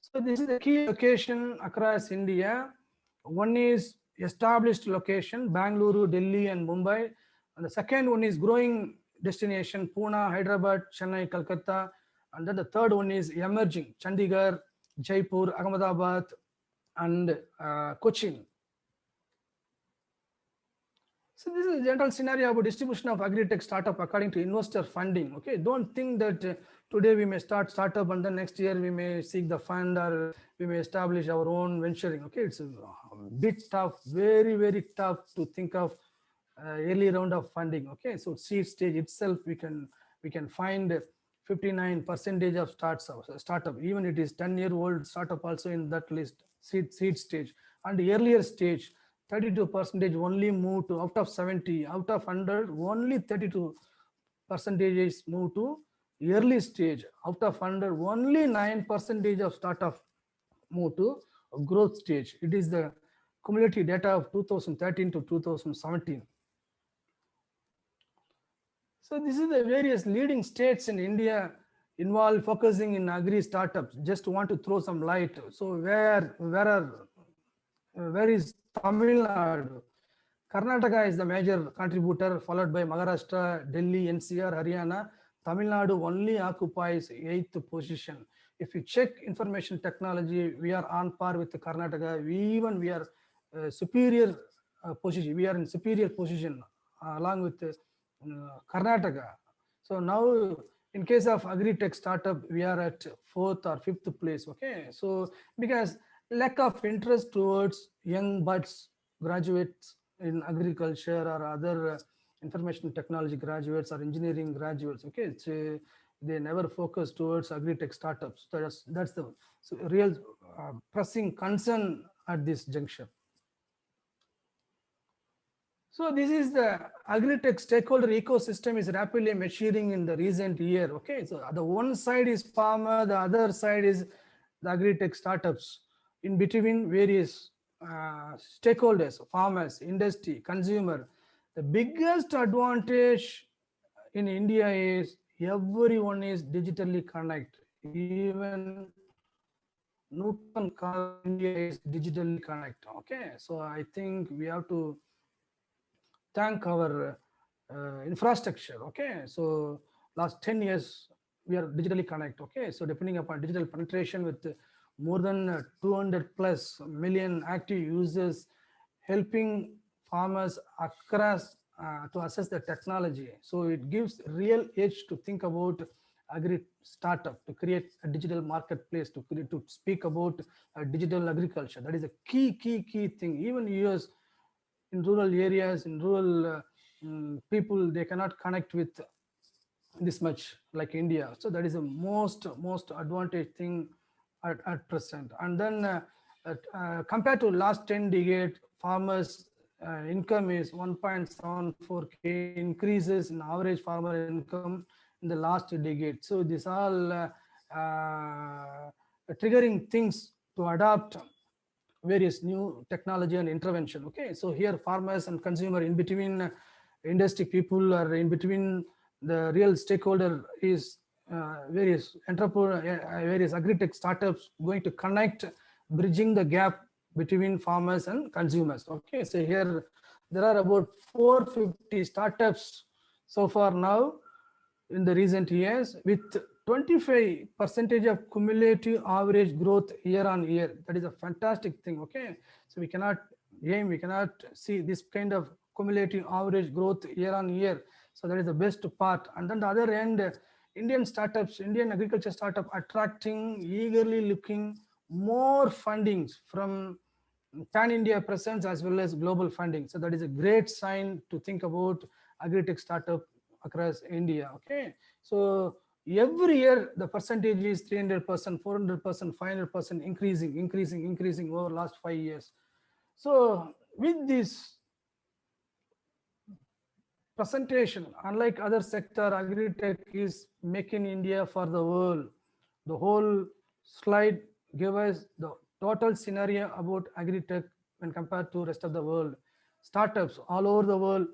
So this is the key location across India. One is established location, Bangalore, Delhi, and Mumbai. And the second one is growing destination, Pune, Hyderabad, Chennai, Calcutta. And then the third one is emerging, Chandigarh, Jaipur, Ahmedabad, and Cochin. So this is a general scenario about distribution of agri-tech startup according to investor funding. Okay, don't think that today we may start startup and then next year we may seek the fund or we may establish our own venturing. Okay, it's a bit tough, very, very tough to think of early round of funding. Okay, so seed stage itself we can find 59% of startup, even it is 10-year-old startup also in that list, seed stage. And the earlier stage, 32% only move to, out of 70, out of 100, only 32% is move to early stage. Out of 100, only 9% of startup move to growth stage. It is the cumulative data of 2013 to 2017. So this is the various leading states in India involved focusing in agri startups. Just want to throw some light. So where is Tamil Nadu? Karnataka is the major contributor, followed by Maharashtra, Delhi, NCR, Haryana. Tamil Nadu only occupies 8th position. If you check information technology, we are on par with Karnataka. We are superior position. We are in superior position along with Karnataka. So now, in case of agri-tech startup, we are at 4th or 5th place. Okay, so because lack of interest towards young buds, graduates in agriculture or other information technology graduates or engineering graduates. Okay, they never focus towards agri-tech startups. So that's the real pressing concern at this juncture. So this is the agri-tech stakeholder ecosystem is rapidly maturing in the recent year. Okay, so the one side is farmer, the other side is the agri-tech startups. In between various stakeholders, farmers, industry, consumer. The biggest advantage in India is everyone is digitally connected. Even Newton India is digitally connected. Okay, so I think we have to thank our infrastructure. Okay, so last 10 years we are digitally connected. Okay, so depending upon digital penetration with more than 200 plus million active users, helping farmers across to assess the technology. So it gives real edge to think about agri startup, to create a digital marketplace, to speak about digital agriculture. That is a key thing. Even US, in rural areas, in rural people, they cannot connect with this much like India. So that is the most advantage thing at present. And then compared to last 10 decades, farmers income is 1.74K increases in average farmer income in the last decade. So these all triggering things to adopt various new technology and intervention. Okay, so here farmers and consumer, in between industry people, or in between the real stakeholder is various entrepreneur, various agri-tech startups going to connect, bridging the gap between farmers and consumers. Okay, so here there are about 450 startups so far now in the recent years, with 25% of cumulative average growth year on year. That is a fantastic thing. Okay, so we cannot see this kind of cumulative average growth year on year. So that is the best part. And then the other end, Indian startups, Indian agriculture startup attracting, eagerly looking more fundings from pan-India presence as well as global funding. So that is a great sign to think about agri-tech startup across India. Okay, so every year the percentage is 300%, 400%, 500% increasing over last 5 years. So with this presentation, unlike other sector, agri-tech is making India for the world. The whole slide gave us the total scenario about agri-tech when compared to rest of the world. Startups all over the world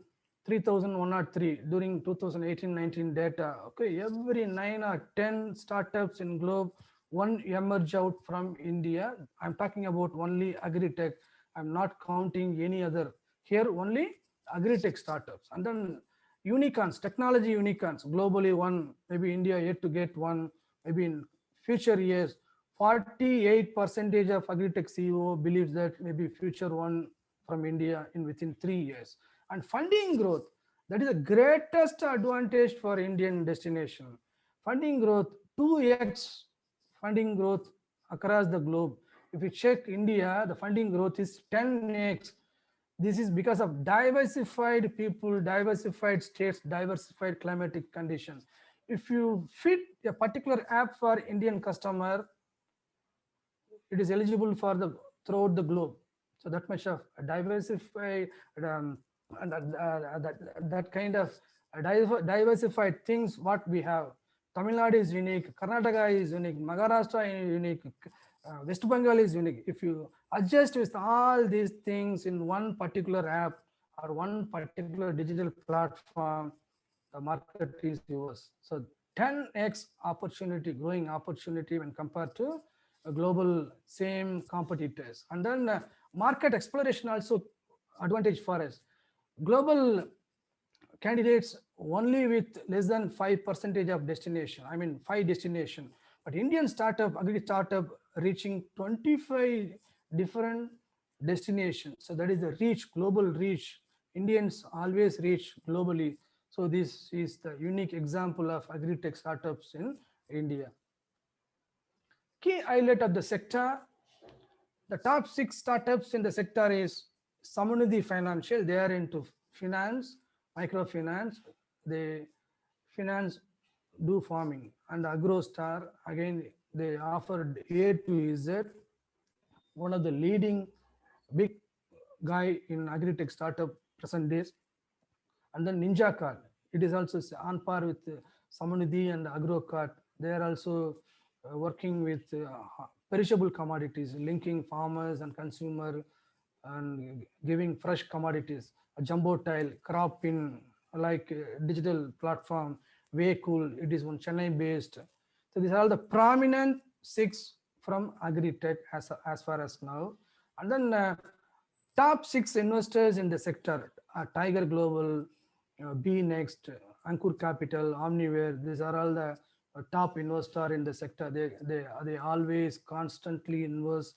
3,103 during 2018-19 data. Okay, every 9 or 10 startups in globe, one emerge out from India. I'm talking about only agri-tech. I'm not counting any other. Here only agri-tech startups. And then unicorns, technology unicorns, globally one, maybe India yet to get one, maybe in future years. 48% of agri-tech CEO believes that maybe future one from India in within 3 years. And funding growth, that is the greatest advantage for Indian destination. Funding growth, 2x funding growth across the globe. If you check India, the funding growth is 10x. This is because of diversified people, diversified states, diversified climatic conditions. If you fit a particular app for Indian customer, it is eligible for the throughout the globe. So that much of diversified and that kind of diversified things what we have. Tamil Nadu is unique, Karnataka is unique, Maharashtra is unique, West Bengal is unique. If you adjust with all these things in one particular app or one particular digital platform, the market is yours. So 10x opportunity, growing opportunity when compared to a global same competitors. And then market exploration also advantage for us. Global candidates only with less than 5% of destination, I mean 5 destination. But Indian startup, agri startup reaching 25 different destinations. So that is the reach, global reach. Indians always reach globally. So this is the unique example of agri-tech startups in India. Key highlight of the sector, the top 6 startups in the sector is Samanidhi Financial. They are into finance, microfinance. They finance, do farming. And AgroStar, again, they offered A to Z, one of the leading big guy in agri-tech startup present days. And then Ninja Card, it is also on par with Samanidhi and AgroCard. They are also working with perishable commodities, linking farmers and consumer and giving fresh commodities. A jumbo tile, crop pin, like digital platform, way cool. It is one Chennai based. So these are all the prominent 6 from agri-tech as far as now. And then top 6 investors in the sector are Tiger Global, B Next, Ankur Capital, Omniware. These are all the top investor in the sector. They always constantly invest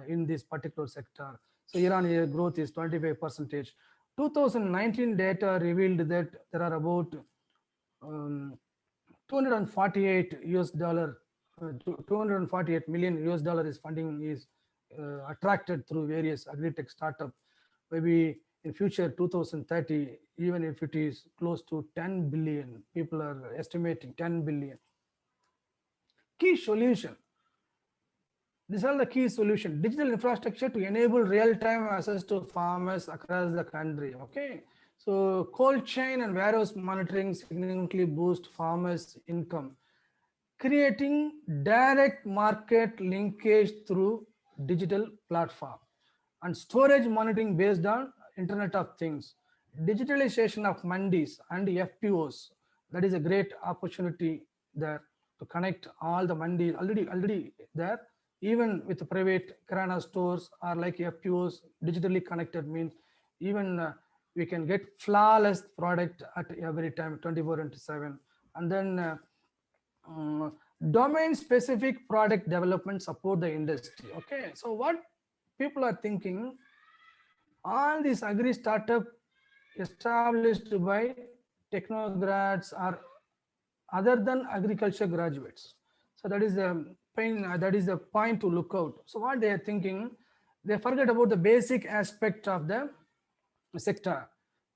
in this particular sector. So year-on-year growth is 25%. 2019 data revealed that there are about 248 US dollar, 248 million US dollar is funding is attracted through various agri-tech startup. Maybe in future 2030, even if it is close to 10 billion, people are estimating 10 billion. Key solution. These are the key solution. Digital infrastructure to enable real-time access to farmers across the country. Okay. So cold chain and warehouse monitoring significantly boost farmers' income. Creating direct market linkage through digital platform. And storage monitoring based on Internet of Things. Digitalization of mandis and FPOs. That is a great opportunity there to connect all the mandis already there. Even with the private kirana stores or like FPOs, digitally connected means even we can get flawless product at every time, 24/7. And then domain specific product development support the industry. Okay, so what people are thinking, all these agri startup established by technograds or other than agriculture graduates. So that is the point to look out. So what they are thinking, they forget about the basic aspect of the sector,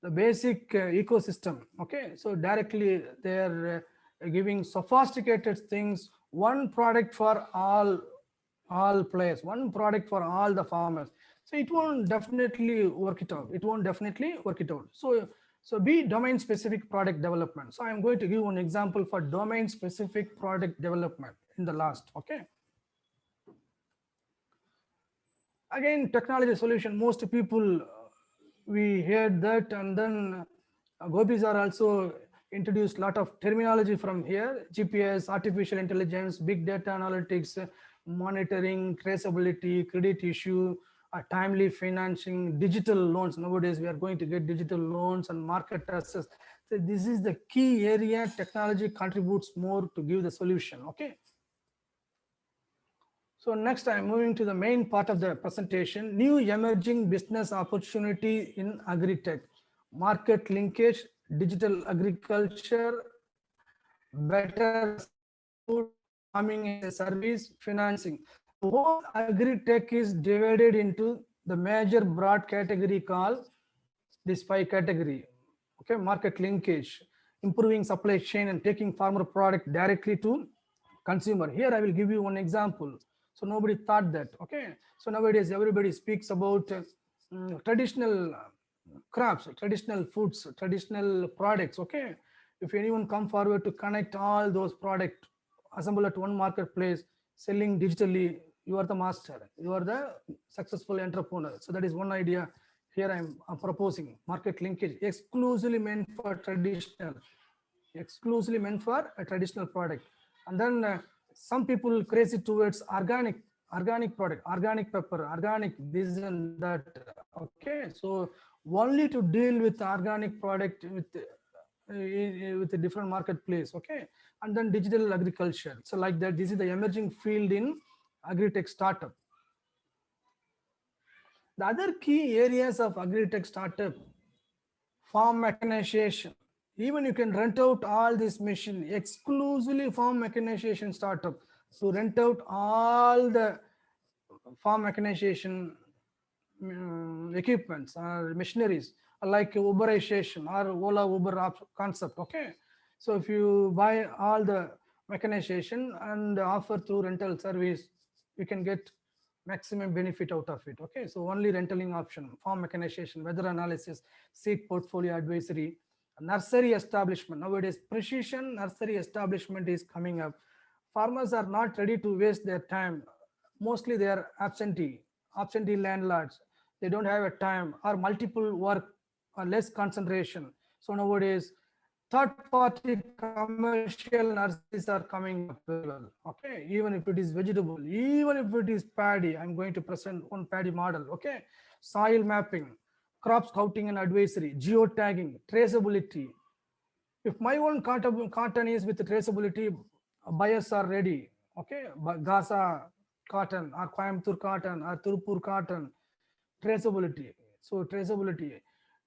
the basic ecosystem. Okay, so directly they are giving sophisticated things, one product for all players, one product for all the farmers. So it won't definitely work it out. It won't definitely work it out. So be domain specific product development. So I'm going to give one example for domain specific product development in the last. Okay. Again, technology solution. Most people we heard that, and then Gopis are also introduced a lot of terminology from here: GPS, artificial intelligence, big data analytics, monitoring, traceability, credit issue, timely financing, digital loans. Nowadays, we are going to get digital loans and market access. So this is the key area. Technology contributes more to give the solution. Okay. So next, I'm moving to the main part of the presentation: new emerging business opportunity in agri-tech, market linkage, digital agriculture, better food, farming as a service, financing. The whole agri-tech is divided into the major broad category called this 5 category. Okay, market linkage, improving supply chain and taking farmer product directly to consumer. Here I will give you one example. So nobody thought that. Okay, so nowadays everybody speaks about traditional crops, traditional foods, traditional products. Okay, if anyone come forward to connect all those products, assemble at one marketplace, selling digitally, you are the master, you are the successful entrepreneur. So that is one idea. Here I'm proposing market linkage, exclusively meant for traditional, exclusively meant for a traditional product. And then some people crazy towards organic product, organic pepper, organic this and that. Okay, so only to deal with organic product with a different marketplace. Okay, and then digital agriculture. So like that, this is the emerging field in agri-tech startup. The other key areas of agri-tech startup: farm mechanization. Even you can rent out all this machine, exclusively farm mechanization startup, to rent out all the farm mechanization equipments or machineries, like Uberization or Ola Uber concept. Okay, so if you buy all the mechanization and offer through rental service, you can get maximum benefit out of it. Okay, so only renting option, farm mechanization, weather analysis, seed portfolio advisory, nursery establishment. Nowadays precision nursery establishment is coming up. Farmers are not ready to waste their time. Mostly they are absentee landlords. They don't have a time or multiple work or less concentration. So nowadays third party commercial nurseries are coming up very well. Okay, even if it is vegetable, even if it is paddy, I'm going to present one paddy model. Okay, soil mapping, crop scouting and advisory, geotagging, traceability. If my own cotton is with traceability, buyers are ready. Okay, but Gaza cotton or Coimbatore cotton or Tirupur cotton, traceability. So traceability,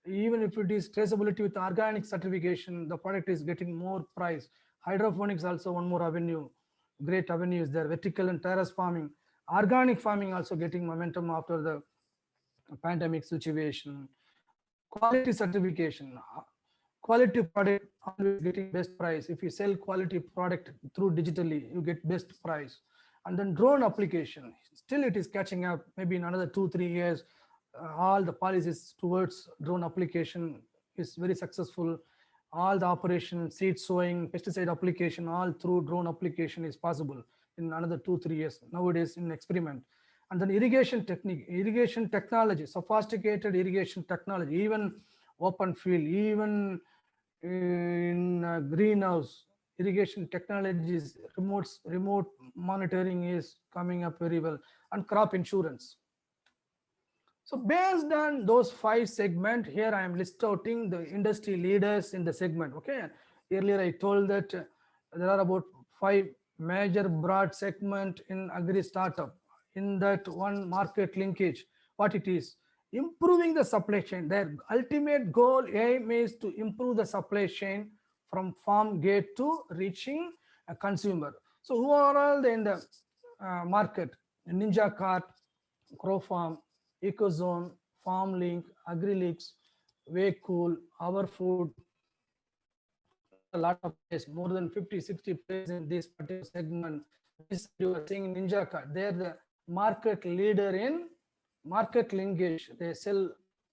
even if it is traceability with organic certification, the product is getting more price. Hydroponics also one more avenue, great avenue is there. Vertical and terrace farming, organic farming also getting momentum after the pandemic situation. Quality certification, quality product always getting best price. If you sell quality product through digitally, you get best price. And then drone application, still it is catching up. Maybe in another 2-3 years, all the policies towards drone application is very successful. All the operation, seed sowing, pesticide application, all through drone application is possible in another 2-3 years. Nowadays in experiment. And then irrigation technique, irrigation technology, sophisticated irrigation technology, even open field, even in greenhouse, irrigation technologies, remote monitoring is coming up very well, and crop insurance. So based on those 5 segments, here I am listing the industry leaders in the segment. Okay, earlier I told that there are about 5 major broad segment in agri startup. In that one, market linkage, what it is: improving the supply chain. Their ultimate goal, aim is to improve the supply chain from farm gate to reaching a consumer. So who are all in the market? Ninja Cart, Crow Farm, Ecozone, FarmLink, AgriLeaks, Waycool, Our Food. There are a lot of players, more than 50-60 players in this particular segment. This you are seeing Ninja Cart. They are the market leader in market linkage. They sell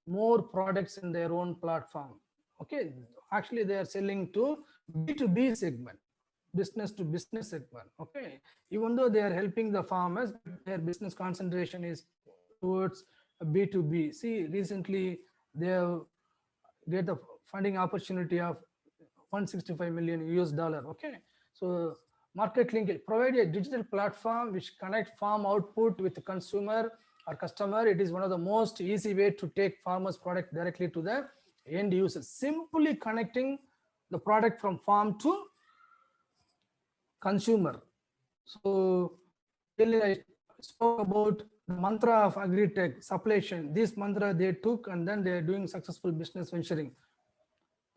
more products in their own platform. Okay, actually they are selling to B2B segment, business to business segment. Okay, even though they are helping the farmers, their business concentration is towards B2B. See, recently they have get the funding opportunity of 165 million US dollar. Okay, so market linkage, provide a digital platform which connect farm output with the consumer or customer. It is one of the most easy way to take farmers product directly to the end user, simply connecting the product from farm to consumer. So earlier I spoke about the mantra of agri-tech, supply chain. This mantra they took and then they are doing successful business venturing.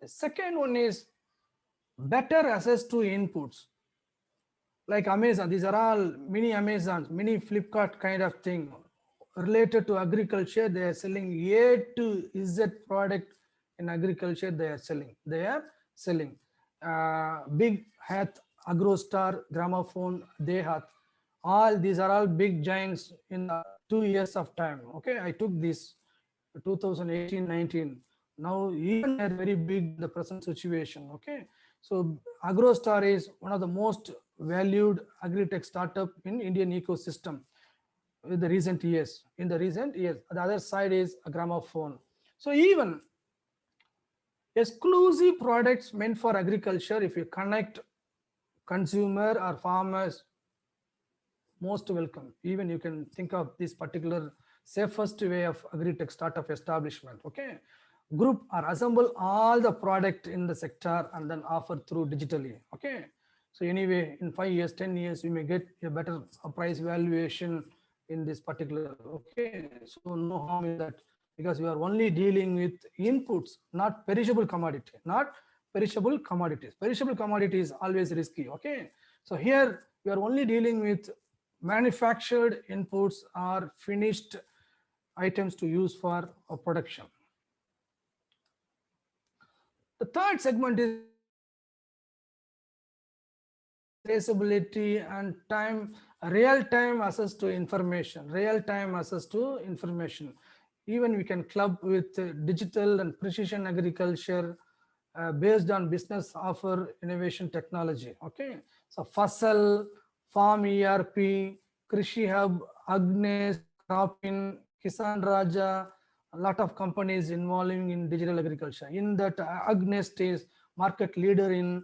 The second one is better access to inputs. Like Amazon, these are all mini Amazons, mini Flipkart kind of thing. Related to agriculture, they are selling A to Z product in agriculture, they are selling. Big Hat, Agrostar, Gramophone, Dehat. All these are all big giants in 2 years of time. Okay, I took this 2018-19. Now even they are very big in the present situation. Okay, so Agrostar is one of the most valued agri-tech startup in Indian ecosystem in the recent years. The other side is a Gramophone. So even exclusive products meant for agriculture, if you connect consumer or farmers, most welcome. Even you can think of this particular safest way of agri-tech startup establishment. Okay, group or assemble all the product in the sector and then offer through digitally. Okay, so anyway, in 5 years, 10 years, you may get a better price valuation in this particular. Okay, so no harm in that, because you are only dealing with inputs, not perishable commodity, not perishable commodities. Perishable commodities always risky. Okay, so here we are only dealing with manufactured inputs or finished items to use for production. The third segment is traceability and real-time access to information. Even we can club with digital and precision agriculture based on business offer innovation technology. Okay, so Fasal, Farm ERP, Krishi Hub, Agnes, Cropin, Kisan Raja, a lot of companies involving in digital agriculture. In that, Agnes is market leader in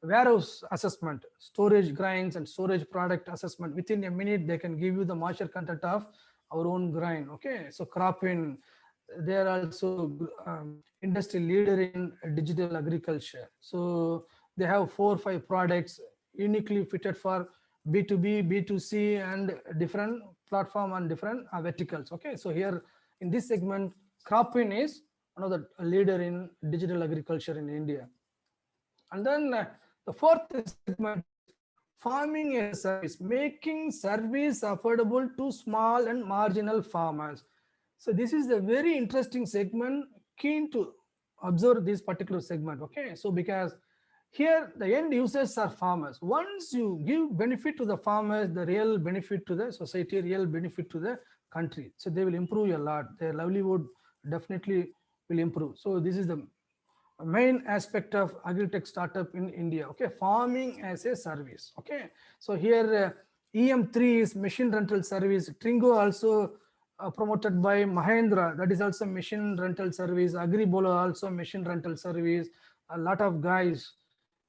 warehouse assessment, storage grains and storage product assessment. Within a minute, they can give you the moisture content of our own grain. Okay, so Cropin, they are also industry leader in digital agriculture. So they have 4 or 5 products uniquely fitted for B2B, B2C, and different platform and different verticals. Okay, so here in this segment, Cropin is one of the leader in digital agriculture in India. And then the fourth segment, farming as a service, making service affordable to small and marginal farmers. So this is a very interesting segment, keen to observe this particular segment. Okay, so because here the end users are farmers. Once you give benefit to the farmers, the real benefit to the society, real benefit to the country. So they will improve a lot. Their livelihood definitely will improve. So this is the main aspect of agri-tech startup in India. Okay, farming as a service. Okay, so here EM3 is machine rental service. Tringo also promoted by Mahendra, that is also machine rental service. Agri Bolo also machine rental service. A lot of guys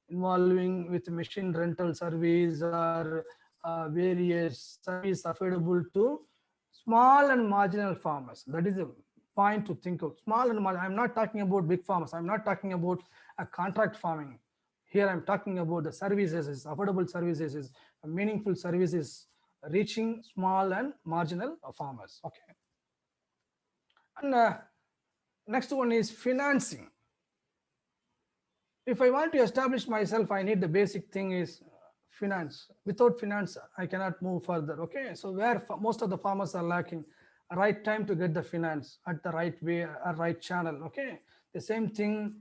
involving with machine rental service or various service affordable to small and marginal farmers. That is a point to think of. Small and marginal. I'm not talking about big farmers. I'm not talking about a contract farming. Here I'm talking about the services, affordable services, meaningful services reaching small and marginal farmers. Okay. And next one is financing. If I want to establish myself, I need the basic thing is finance. Without finance, I cannot move further. Okay, so where most of the farmers are lacking, a right time to get the finance at the right way, a right channel. Okay, the same thing,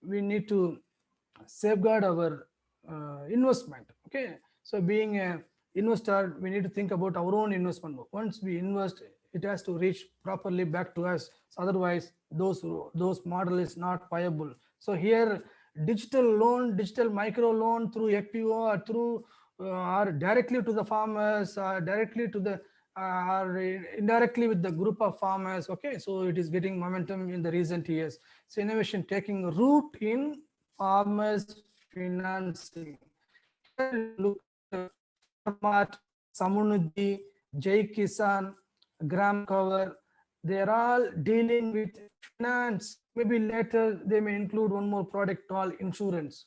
we need to safeguard our investment. Okay, so being a investor, we need to think about our own investment. Once we invest, it has to reach properly back to us. So otherwise, those model is not viable. So here, digital loan, digital micro loan through FPO or through or directly to the farmers, directly to the or indirectly with the group of farmers. Okay, so it is getting momentum in the recent years. So innovation taking root in farmers financing. Here you look at Farmart, Samunudhi, Jai Kisan, Gram Cover. They are all dealing with finance. Maybe later they may include one more product called insurance.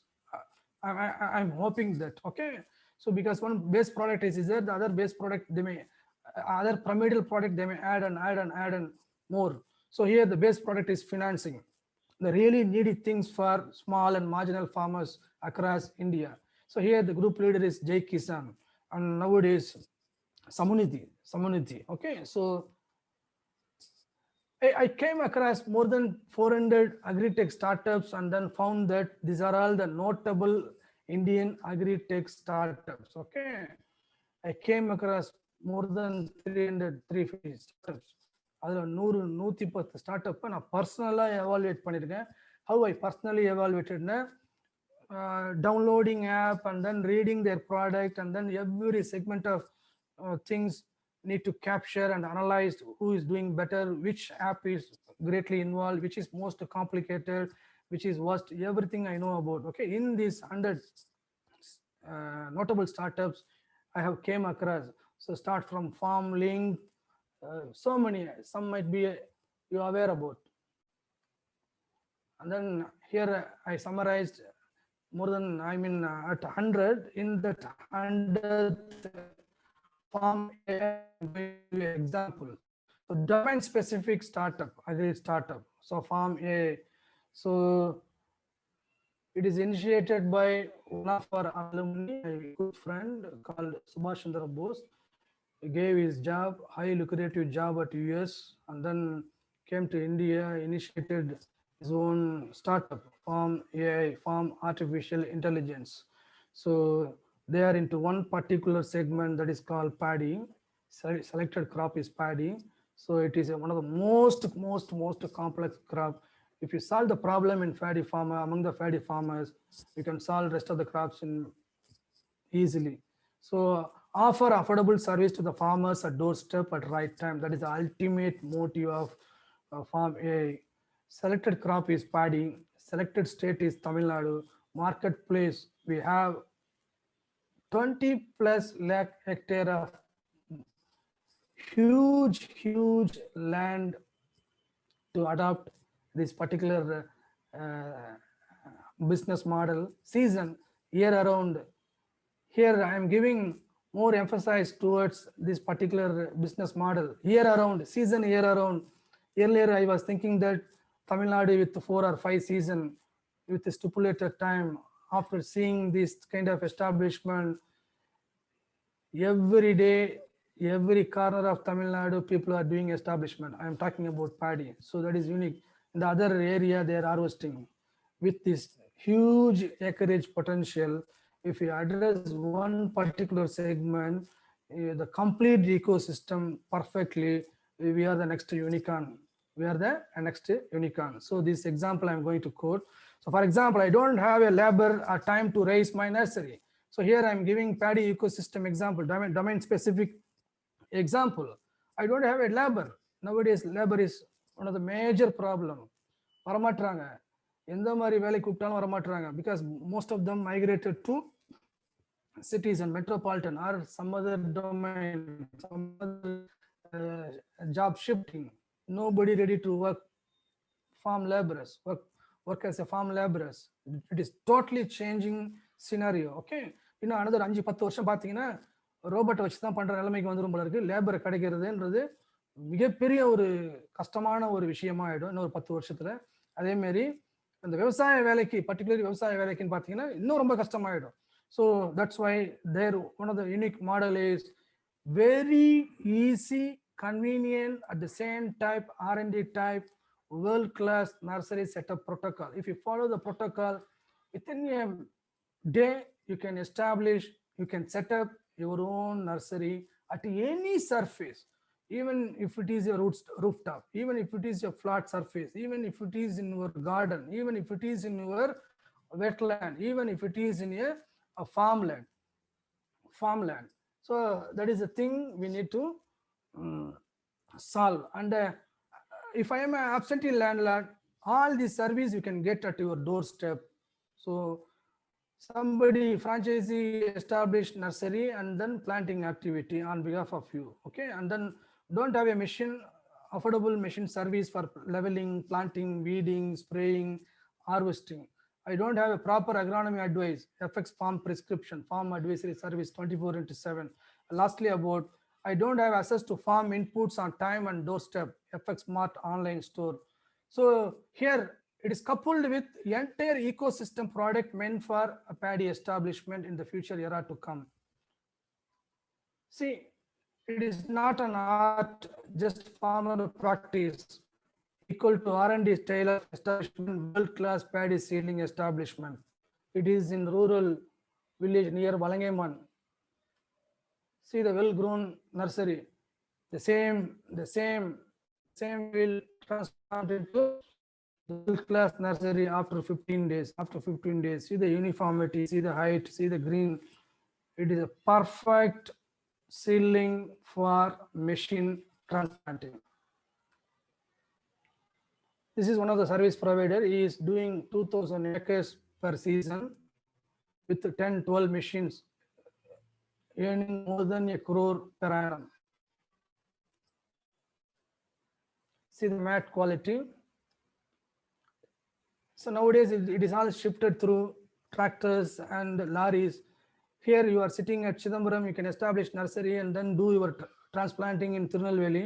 I'm hoping that. Okay, so because one base product is there, the other base product they may other pyramidal product they may add and more. So here the base product is financing the really needy things for small and marginal farmers across India. So here the group leader is Jai Kisan, and nowadays Samunidhi. Okay, so I came across more than 400 agri-tech startups and then found that these are all the notable Indian agri-tech startups. Okay, I came across more than 300, 350 startups. அதில் 100-110 start நான் பர்சனலாக evaluate பண்ணியிருக்கேன். How I personally எவாலுவேட்டட்னா downloading app and then reading their product, and then every segment of things need to capture and analyze who is doing better, which app is greatly involved, which is most complicated, which is worst, everything I know about. Okay, in these 100 notable startups I have came across. So start from farm link, so many, some might be you are aware about. And then here I summarized more than, I mean, at 100, in that 100th farm example. So domain specific startup, agri startup. So farm A. So it is initiated by one of our alumni, a good friend called Subhash Chandra Bose. He gave his job, high lucrative job at US, and then came to India, initiated his own startup, Farm AI, Farm Artificial Intelligence. So they are into one particular segment that is called paddy. Selected crop is paddy. So it is one of the most complex crop. If you solve the problem in paddy farmer, among the paddy farmers, you can solve rest of the crops in easily. So offer affordable service to the farmers at doorstep at right time. That is the ultimate motive of Farm A. Selected crop is paddy. Selected state is Tamil Nadu. Marketplace, we have 20 plus lakh hectare of huge land to adopt this particular business model. Season year around. Here I am giving more emphasis towards this particular business model. Year around, season year around. Earlier I was thinking that Tamil Nadu with 4 or 5 season with a stipulated time. After seeing this kind of establishment, every day, every corner of Tamil Nadu, people are doing establishment. I am talking about paddy. So that is unique. In the other area, they are harvesting with this huge acreage potential. If you address one particular segment, the complete ecosystem perfectly, we are the next unicorn. We are the next unicorn. So this example I'm going to quote. So for example, I don't have a labor or time to raise my nursery. So here I'm giving paddy ecosystem example, domain specific example. I don't have a labor. Nowadays, labor is one of the major problem. வரமாட்டாங்க, எந்த மாதிரி வேலைக்கு கூப்பிட்டாலும் வரமாட்டாங்க, because most of them migrated to cities and metropolitan or some other domain, some other job shifting. Nobody ready to work farm laborers, work as a farm laborers. It is totally changing scenario. Okay, இன்னும் another 5-10 வருஷம் பார்த்தீங்கன்னா ரோபோட்டை வச்சு தான் பண்ற நிலைமைக்கு வந்துரும் போல இருக்கு. லேபரை கிடைக்கிறதுன்றது மிகப்பெரிய ஒரு கஷ்டமான ஒரு விஷயமா ஆயிடும் இன்னொரு 10 வருஷத்துல. அதே மாதிரி அந்த விவசாய வேலைக்கு, பர்டிகுலர் விவசாய வேலைக்குன்னு பார்த்தீங்கன்னா இன்னும் ரொம்ப கஷ்டமாயிடும். So that's why there one of the unique model is very easy, convenient, at the same type R&D type, world-class nursery setup protocol. If you follow the protocol, within a day you can establish, you can set up your own nursery at any surface, even if it is your rooftop, even if it is your flat surface, even if it is in your garden, even if it is in your wetland, even if it is in a farmland. So that is the thing we need to solve. And if I am an absentee landlord, all the service you can get at your doorstep. So somebody franchisee established nursery and then planting activity on behalf of you, okay, and then don't have a machine, affordable machine service for leveling, planting, weeding, spraying, harvesting. I don't have a proper agronomy advice, FX farm prescription, farm advisory service 24/7. Lastly, about I don't have access to farm inputs on time and doorstep, FX Smart online store. So here it is coupled with entire ecosystem product meant for a paddy establishment in the future era to come. See, it is not an art, just farmer practice equal to R&D style of establishment, world-class paddy seedling establishment. It is in rural village near Valangeman. See the well-grown nursery. The same will transplant into the world-class nursery after 15 days. After 15 days, see the uniformity, see the height, see the green. It is a perfect seedling for machine transplanting. This is one of the service provider. He is doing 2,000 acres per season with 10-12 machines, earning more than ₹1 crore per annum. See the mat quality. So nowadays it is all shifted through tractors and lorries. Here you are sitting at Chidambaram, you can establish nursery and then do your transplanting in Tirunelveli.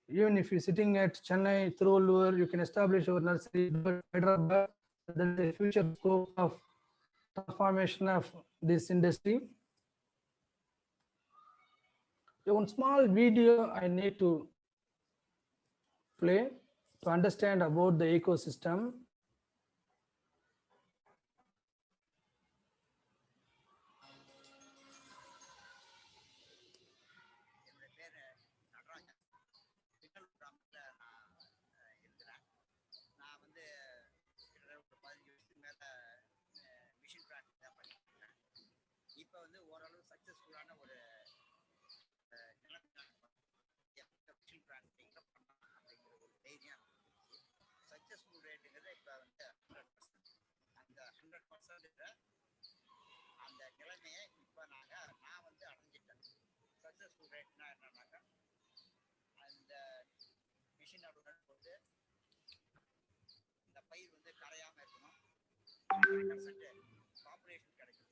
Even if you're sitting at Chennai, Thiruvallur, you can establish your nursery in Hyderabad. That is the future scope of transformation of this industry. One small video I need to play to understand about the ecosystem.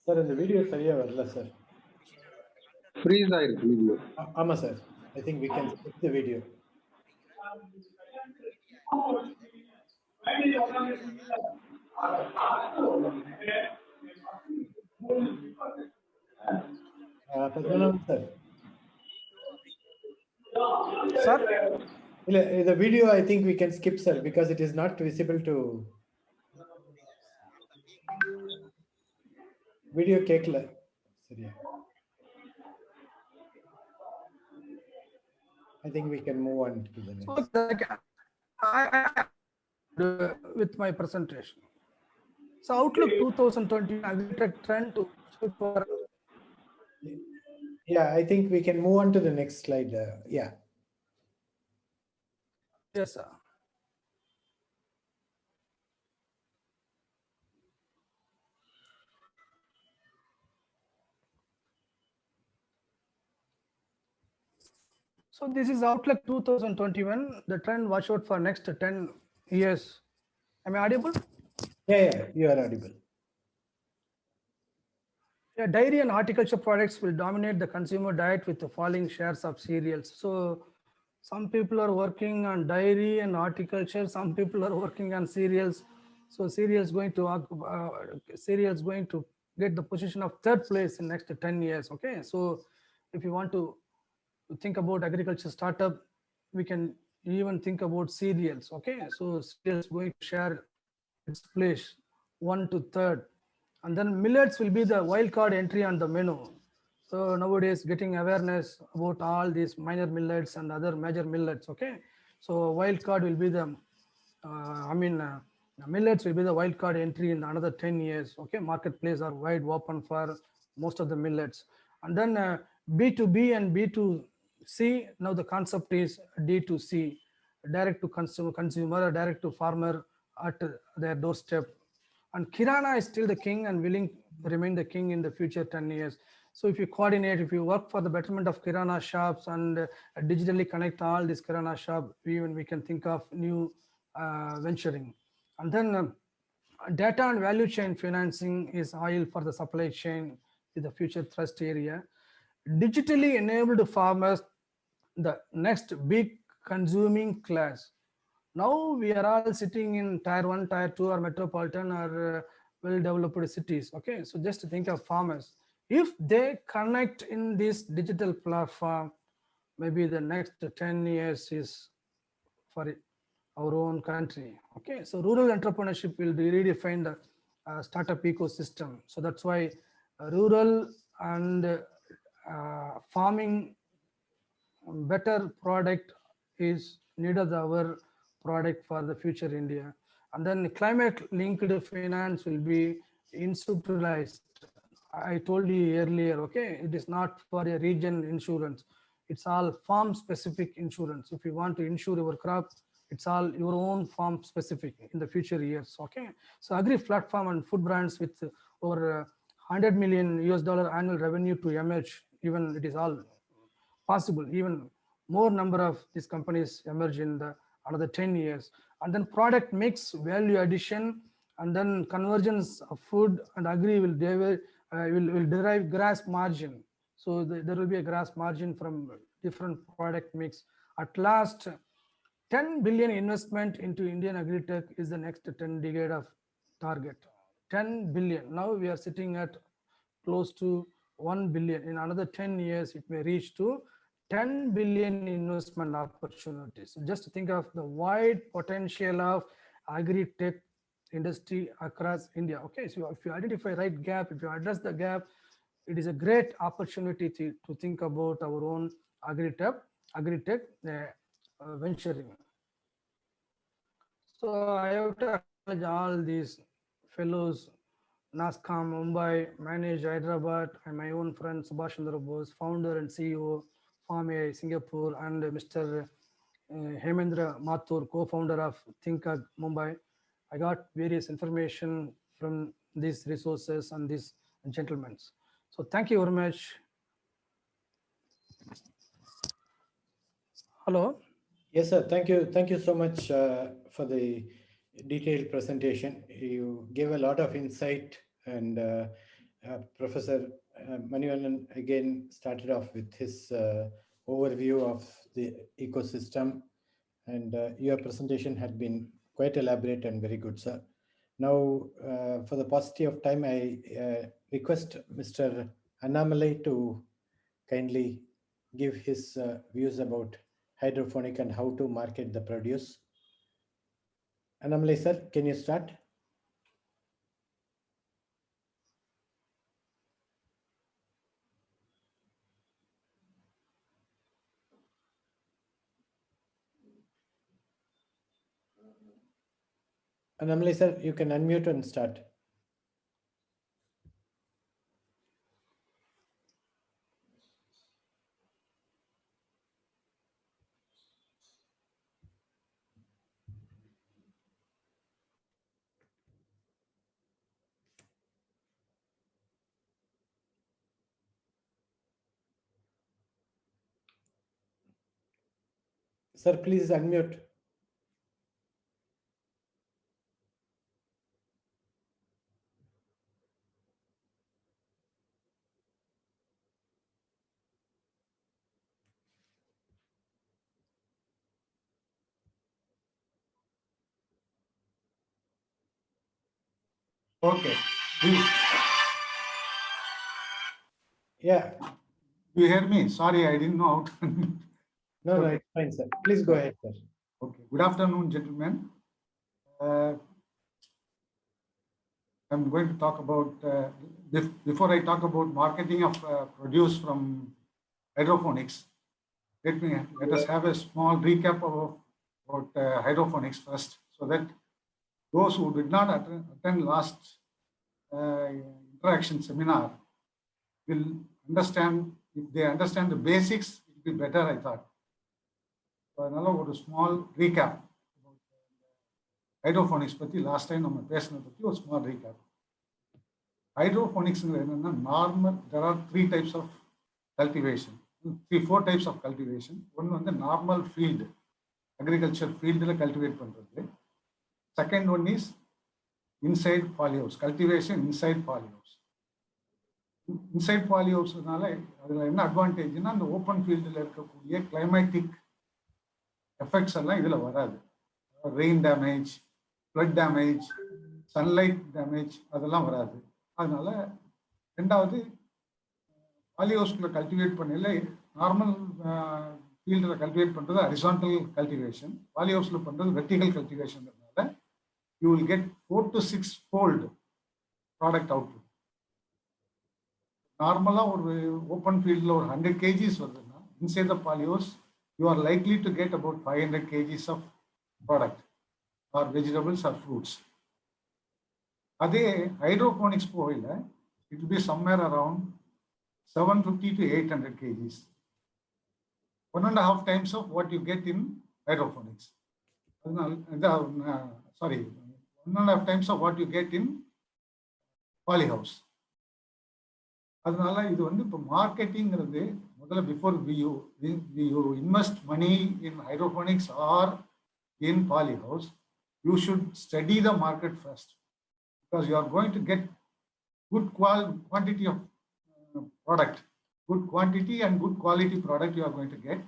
Sir இந்த video சரியா வரல sir. Freeze ஆயிருக்கு video. ஆமா sir. I think we can skip the video. Padmanabhan sir. Sir? The video I think we can skip, sir, because it is not visible to video கேக்கல சரியா. I think we can move on to the next. With my presentation. So Outlook 2020 Agri-Tech trend to for. Yeah, I think we can move on to the next slide. Yeah. Yes, sir. So this is Outlook 2021. The trend watch out for next 10 years. Am I audible? Yeah, you are audible. Yeah, dairy and horticulture products will dominate the consumer diet with the falling shares of cereals. So some people are working on dairy and horticulture. Some people are working on cereals. So cereals going to get the position of third place in next 10 years. Okay, so if you want to think about agriculture startup, we can even think about cereals. Okay, so cereals going to share its place 1 to 3rd, and then millets will be the wild card entry on the menu. So nowadays getting awareness about all these minor millets and other major millets. Okay, so wild card will be the millets will be the wild card entry in another 10 years. Okay, marketplace are wide open for most of the millets. And then B2B and C, now the concept is D2C, direct to consumer or direct to farmer at their doorstep. And Kirana is still the king and willing to remain the king in the future 10 years. So if you coordinate, if you work for the betterment of Kirana shops and digitally connect all these Kirana shop, we can think of new venturing. And then data and value chain financing is oil for the supply chain is the future thrust area. Digitally enabled farmers, the next big consuming class. Now we are all sitting in tier 1, tier 2 or metropolitan or well-developed cities. Okay, so just think of farmers. If they connect in this digital platform, maybe the next 10 years is for our own country. Okay, so rural entrepreneurship will redefine the startup ecosystem. So that's why rural and farming better product is needed our product for the future India. And then climate linked finance will be institutionalized. I told you earlier, okay, it is not for a region insurance. It's all farm specific insurance. If you want to insure your crop, it's all your own farm specific in the future years. Okay, so Agri platform and food brands with over 100 million US dollar annual revenue to emerge, even it is all possible. Even more number of these companies emerge in the another 10 years. And then product mix, value addition, and then convergence of food and agri will derive gross margin. So there will be a gross margin from different product mix. At last, 10 billion investment into Indian agri-tech is the next 10 decade of target. 10 billion. Now we are sitting at close to 1 billion. In another 10 years, it may reach to 10 billion investment opportunities. Just think of the wide potential of agri-tech industry across India. Okay, so if you identify right gap, if you address the gap, it is a great opportunity to think about our own agri-tech venturing. So I have to acknowledge all these fellows, NASCOM Mumbai, managed Hyderabad, and my own friend Subhash Chandra Bose, founder and CEO, Farm AI Singapore, and Mr. Hemendra Mathur, co-founder of ThinkAg Mumbai. I got various information from these resources and these gentlemen. So thank you very much. Hello. Yes, sir. Thank you. Thank you so much for the detailed presentation. You gave a lot of insight, and Professor Manivalan again started off with his overview of the ecosystem, and your presentation had been quite elaborate and very good, sir. Now, for the paucity of time, I request Mr. Annamalai to kindly give his views about hydroponic and how to market the produce. Annamalai, sir, can you start? Annamalai, sir, you can unmute and start. Sir, please unmute. Okay. Yeah. Do you hear me? Sorry, I didn't know. No, no, it's fine, sir. Please go ahead, sir. Okay. Good afternoon, gentlemen. I'm going to talk about, before I talk about marketing of produce from hydroponics, let us have a small recap about hydroponics first, so that those who did not attend last interaction seminar will understand. If they understand the basics, it it will be better, I thought. அதனால ஒரு small recap hydroponics பற்றி last time நம்ம பேசினதை பற்றி ஒரு small recap. ஹைட்ரோஃபோனிக்ஸ்ங்கிறது என்னென்னா normal, there are 3 types of cultivation, 4 types of cultivation. ஒன்று வந்து நார்மல் ஃபீல்டு, அக்ரிகல்ச்சர் ஃபீல்டில் கல்டிவேட் பண்ணுறது. Second one is inside polyhouse, cultivation inside polyhouse. Inside பாலிஹவுஸ்னால அதில் என்ன அட்வான்டேஜ்னா அந்த ஓப்பன் ஃபீல்டில் இருக்கக்கூடிய கிளைமேட்டிக் எஃபெக்ட்ஸ் எல்லாம் இதில் வராது. Rain damage, flood damage, sunlight damage அதெல்லாம் வராது. அதனால ரெண்டாவது பாலிஹவுஸ்குள்ள கல்டிவேட் பண்ணல, நார்மல் ஃபீல்டில் கல்டிவேட் பண்ணுறது ஹரிசான்டல் கல்டிவேஷன், பாலிஹவுஸில் பண்ணுறது வெர்டிகல் கல்டிவேஷன்றதுனால you will get 4 to 6 fold product output. நார்மலாக ஒரு ஓப்பன் ஃபீல்டில் ஒரு 100 kgs வருதுன்னா inside the polyhouse you are likely to get about 500 kgs of product or vegetables or fruits. அதே hydroponics போயில it will be somewhere around 750 to 800 kgs, 1.5 times of what you get in hydroponics. Sorry, 1.5 times of what you get in polyhouse. அதனால இது வந்து இப்போ மார்க்கெட்டிங்கிறது முதல்ல before you invest money in hydroponics or in polyhouse, you should study the market first, because you are going to get good quantity of product, good quantity and good quality product you are going to get.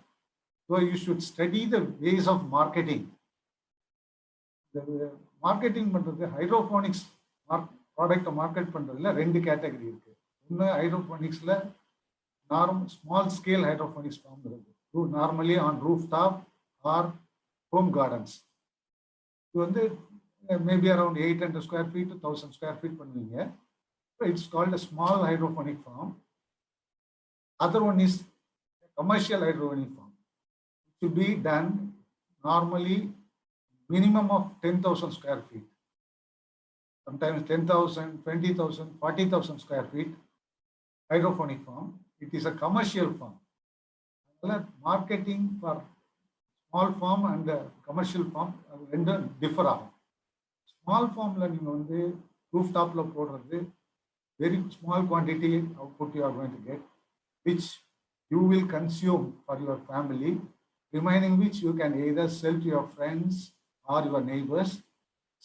So you should study the ways of marketing. The marketing பண்றது hydroponics product market பண்றதுல 2 category இருக்கு. ஒன்று ஹைட்ரோபோனிக்ஸ்ல small scale hydroponics farm, normally on rooftop or home gardens. இது வந்து maybe around 800 square feet to 1000 square feet பண்ணுவீங்க. It's called a small hydroponic farm. Other one is commercial hydroponic farm. It should be done normally minimum of 10,000 square feet. Sometimes 10,000, 20,000, 40,000 square feet hydroponic farm. It is a commercial farm. Marketing for small farm and commercial farm differ. Small farm rooftop very small quantity output you are going to get, which you will consume for your family, remaining which you can either sell to your friends or your neighbors.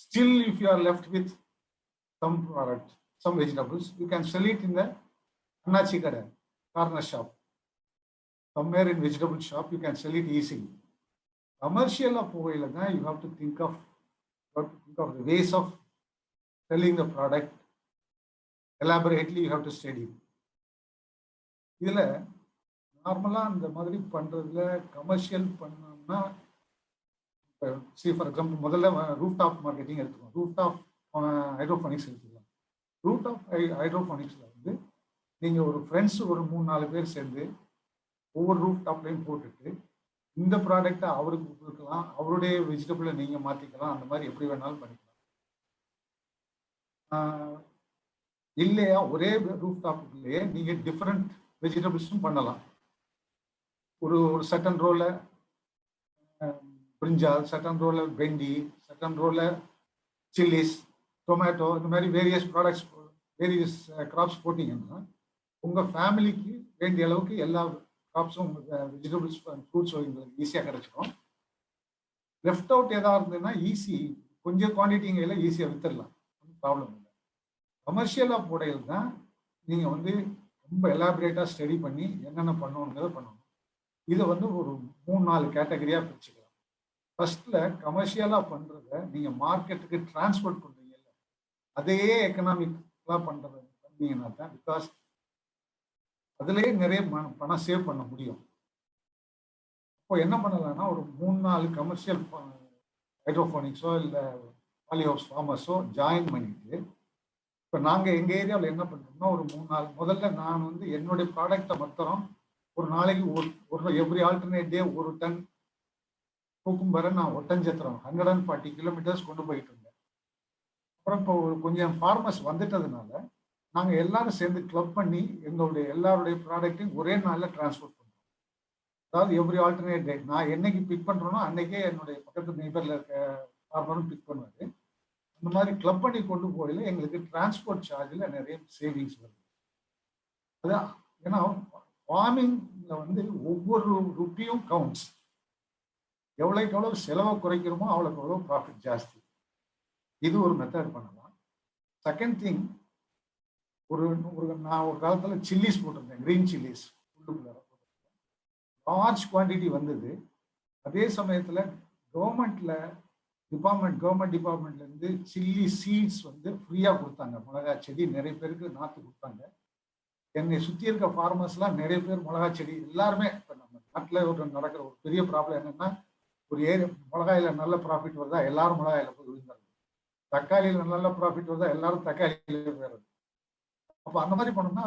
Still, if you are left with some product, some vegetables, you can sell it in the Annachi Kada, corner shop. Somewhere in vegetable shop, you can sell it easily. Commercial you have to think of the ways of selling the product. Elaborately, you have to study. இதில் நார்மலாக அந்த மாதிரி பண்ணுறதுல commercial பண்ணோம்னா, see for example, முதல்ல rooftop marketing எடுத்துக்கோம், rooftop hydroponics எடுத்துக்கலாம். Rooftop ஹைட்ரோஃபோனிக்ஸில் வந்து நீங்கள் ஒரு ஃப்ரெண்ட்ஸ் ஒரு 3-4 பேர் சேர்ந்து ஒவ்வொரு ரூஃப் டாப்லையும் போட்டுட்டு இந்த ப்ராடக்டை அவருக்கு கொடுக்கலாம், அவருடைய வெஜிடபிளை நீங்கள் மாற்றிக்கலாம், அந்த மாதிரி எப்படி வேணாலும் பண்ணிக்கலாம். இல்லையா ஒரே ரூஃப் டாப்புக்குள்ளேயே நீங்கள் டிஃப்ரெண்ட் வெஜிடபிள்ஸும் பண்ணலாம். ஒரு சட்டன் ரோவில் பிரிஞ்சால், சட்டன் ரோவில் வெண்டி, சட்டன் ரோவில் சில்லிஸ், டொமேட்டோ, இந்த மாதிரி வேரியஸ் ப்ராடக்ட்ஸ், வேரியஸ் கிராப்ஸ் போட்டிங்கன்னா உங்கள் ஃபேமிலிக்கு வேண்டிய அளவுக்கு எல்லா கிராப்ஸும் வெஜிடபிள்ஸ் ஃப்ரூட்ஸ் உங்களுக்கு ஈஸியாக கிடைச்சிடும். லெஃப்ட் அவுட் எதாவது இருந்ததுன்னா ஈஸி, கொஞ்சம் குவான்டிட்டிங்கையில் ஈஸியாக வித்துடலாம், ஒன்றும் ப்ராப்ளம் இல்லை. கமர்ஷியலாக போடையில் தான் நீங்கள் வந்து ரொம்ப எலாபரேட்டாக ஸ்டடி பண்ணி என்னென்ன பண்ணணுங்கிறத பண்ணணும். இதை வந்து ஒரு 3-4 கேட்டகரியாக பிரிச்சுக்கலாம். ஃபர்ஸ்ட்ல கமர்ஷியலாக பண்ணுறத நீங்கள் மார்க்கெட்டுக்கு டிரான்ஸ்போர்ட் பண்ணுறீங்கல்ல, அதையே எக்கனாமிக்கலாக பண்ணுறது பண்ணீங்கன்னா தான், பிகாஸ் அதுலேயே நிறைய பணம் சேவ் பண்ண முடியும். இப்போ என்ன பண்ணலாம்னா ஒரு 3-4 கமர்ஷியல் ஹைட்ரோஃபோனிக்ஸோ இல்லை பாலிஹவுஸ் ஃபார்மர்ஸோ ஜாயின் பண்ணிட்டு, இப்போ நாங்கள் எங்கள் ஏரியாவில் என்ன பண்ணுறோம்னா ஒரு 3-4 முதல்ல நான் வந்து என்னுடைய ப்ராடக்டை மொத்தம் ஒரு நாளைக்கு ஒரு எவ்ரி ஆல்டர்னேட் டே 1 டன் கூக்கும்பரை நான் ஒட்டஞ்சத்திரம் 140 kilometers கொண்டு போயிட்டு இருந்தேன். அப்புறம் இப்போ கொஞ்சம் ஃபார்மர்ஸ் வந்துட்டதுனால நாங்கள் எல்லாரும் சேர்ந்து கிளப் பண்ணி எங்களுடைய எல்லாருடைய ப்ராடக்ட்டையும் ஒரே நாளில் டிரான்ஸ்போர்ட் பண்ணுறோம். அதாவது எவ்ரி ஆல்டர்னேட் டே நான் என்னைக்கு பிக் பண்ணுறேனோ அன்னைக்கே என்னுடைய பக்கத்து நெய்பரில் இருக்க ஃபார்மரும் பிக் பண்ணுவார். அந்த மாதிரி கிளப் பண்ணி கொண்டு போயில எங்களுக்கு டிரான்ஸ்போர்ட் சார்ஜில் நிறைய சேவிங்ஸ் வருது. அதான் ஏன்னா ஃபார்மிங்ல வந்து ஒவ்வொரு ருப்பியும் கவுண்ட்ஸ். எவ்வளோக்கு எவ்வளோ செலவை குறைக்கிறோமோ அவ்வளோக்கு எவ்வளோ ப்ராஃபிட் ஜாஸ்தி. இது ஒரு மெத்தட் பண்ணலாம். செகண்ட் திங், நான் ஒரு காலத்தில் சில்லிஸ் போட்டிருந்தேன், கிரீன் சில்லிஸ் உள்ளுக்குள்ள லார்ஜ் குவான்டிட்டி வந்தது. அதே சமயத்தில் கவர்மெண்ட் டிபார்ட்மெண்ட்லேருந்து சில்லி சீட்ஸ் வந்து ஃப்ரீயாக கொடுத்தாங்க. மிளகா செடி நிறைய பேருக்கு நாற்று கொடுத்தாங்க. என்னை சுற்றி இருக்க ஃபார்மர்ஸ்லாம் நிறைய பேர் மிளகா செடி எல்லாருமே, இப்போ நம்ம நாட்டில் நடக்கிற ஒரு பெரிய ப்ராப்ளம் என்னென்னா, ஒரு மிளகாயில் நல்ல ப்ராஃபிட் வருதா எல்லாரும் மிளகாயில் போய் விழுந்தாங்க, தக்காளியில் நல்ல ப்ராஃபிட் வருதா எல்லாரும் தக்காளியில் போயிடுறது. அப்போ அந்த மாதிரி பண்ணோம்னா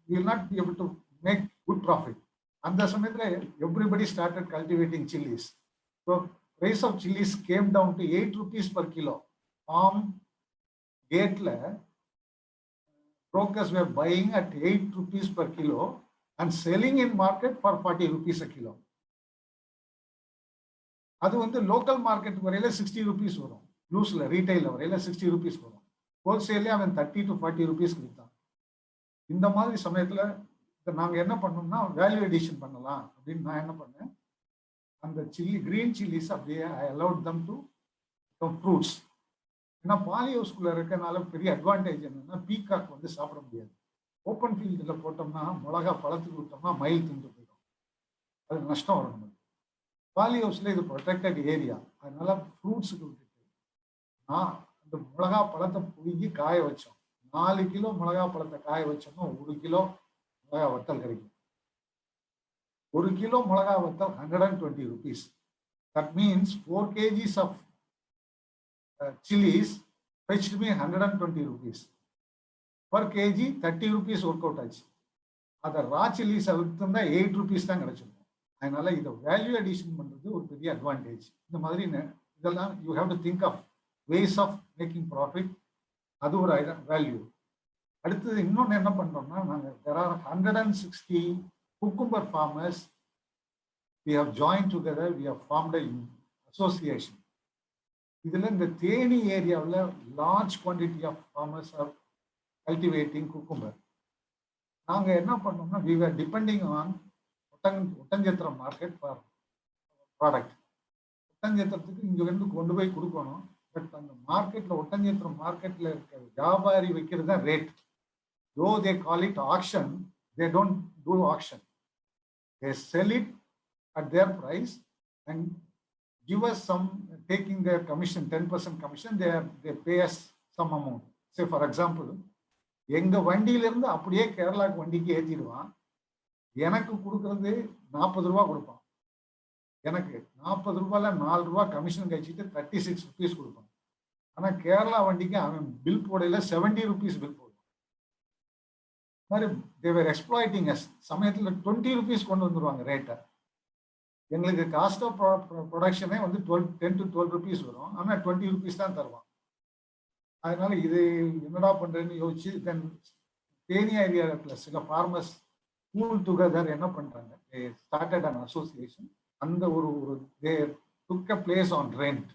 we will not be able to make good profit. அந்த சமயத்தில் everybody started cultivating chilies. So price of chilies came down to 8 rupees per kilo. Farm gateல brokers were buying at 8 rupees per kilo and selling in market for 40 rupees a kilo. அது வந்து local market வரையில 60 rupees வரும், லூஸ்ல ரீட்டைல வரையில 60 rupees வரும், ஹோல்சேல்லே அவன் 30 to 40 rupees விற்றான். இந்த மாதிரி சமயத்துல நாங்க என்ன பண்ணோம்னா வேல்யூ எடிஷன் பண்ணலாம் அப்படின்னு நான் என்ன பண்ணேன், அந்த கிரீன் சில்லிஸ் அப்படியே ஐ அலௌட் தம் டு ஃப்ரூட்ஸ். ஏன்னா பாலி ஹவுஸ்குள்ள இருக்கனால பெரிய அட்வான்டேஜ் என்னன்னா பீகாக் வந்து சாப்பிட முடியாது. ஓப்பன் ஃபீல்டில் போட்டோம்னா மிளகா பழத்துக்கு விட்டோம்னா மயில் தின்று போயிடும், அது நஷ்டம் வரும் நமக்கு. பாலி ஹவுஸ்ல இது ப்ரொடெக்டட் ஏரியா, அதனால ஃப்ரூட்ஸுக்கு விட்டுட்டு நான் அந்த மிளகா பழத்தை புழுங்கி காய வச்சோம். 4 கிலோ மிளகா பழத்தை காய வச்சோம்னா 1 கிலோ மிளகா வத்தல் கிடைக்கும். 1 கிலோ மிளகா வத்தல் 120 rupees. That means 4 kgs of chilies fetched me 120 rupees. Per kg 30 rupees work out ஆச்சு. அதை ரா சில்லிஸ் விற்றுந்தா 8 rupees தான் கிடைச்சிருக்கும். அதனால இதை வேல்யூ அடிஷன் பண்றது ஒரு பெரிய அட்வான்டேஜ். இந்த மாதிரி இதெல்லாம் you have to think of ways of making profit. அது ஒரு வேல்யூ. அடுத்தது இன்னொன்று என்ன பண்றோம்னா, நாங்கள் there are 160 cucumber farmers. We have joined together, we have formed an association. இதுல இந்த தேனி ஏரியாவில் large quantity of farmers are cultivating cucumber. நாங்க என்ன பண்ணோம்னா we were depending on Oddanchatram market for product. ஒட்டஞ்சத்திரத்துக்கு இங்க இருந்து கொண்டு போய் கொடுக்கணும். பட் அந்த மார்க்கெட்ல ஒட்டஞ்சத்திரம் மார்க்கெட்ல இருக்கிற வியாபாரி வைக்கிறது தான் rate. Though they call it auction, they don't do auction. They sell it at their price and give us some, taking their commission 10% commission, they pay us some amount. Say for example, எங்க வண்டியிலிருந்து அப்படியே கேரளாக்கு வண்டிக்கு ஏற்றிடுவான். எனக்கு கொடுக்கறது 40 ரூபா கொடுப்பான். எனக்கு 40 ரூபாயில 4 ரூபா கமிஷன் கழிச்சிட்டு 36 rupees கொடுப்பான். ஆனா கேரளா வண்டிக்கு அவன் பில் போடையில 70 rupees பில் போடுவான். மாதிரி தேவர் எக்ஸ்ப்ளாய்டிங் அஸ். சமயத்துல 20 rupees கொண்டு வந்துருவாங்க ரேட்டை. எங்களுக்கு காஸ்ட் ஆஃப் ப்ரொடக்ஷனே வந்து 10 to 12 rupees வரும், ஆனா 20 rupees தான் தருவான். அதனால இது என்னடா பண்றேன்னு யோசிச்சு தென் தேனி ஏரியாவில் சில ஃபார்மர்ஸ் கூல் டுகெதர் என்ன பண்றாங்க, they started an association. அந்த ஒரு they took a place on rent.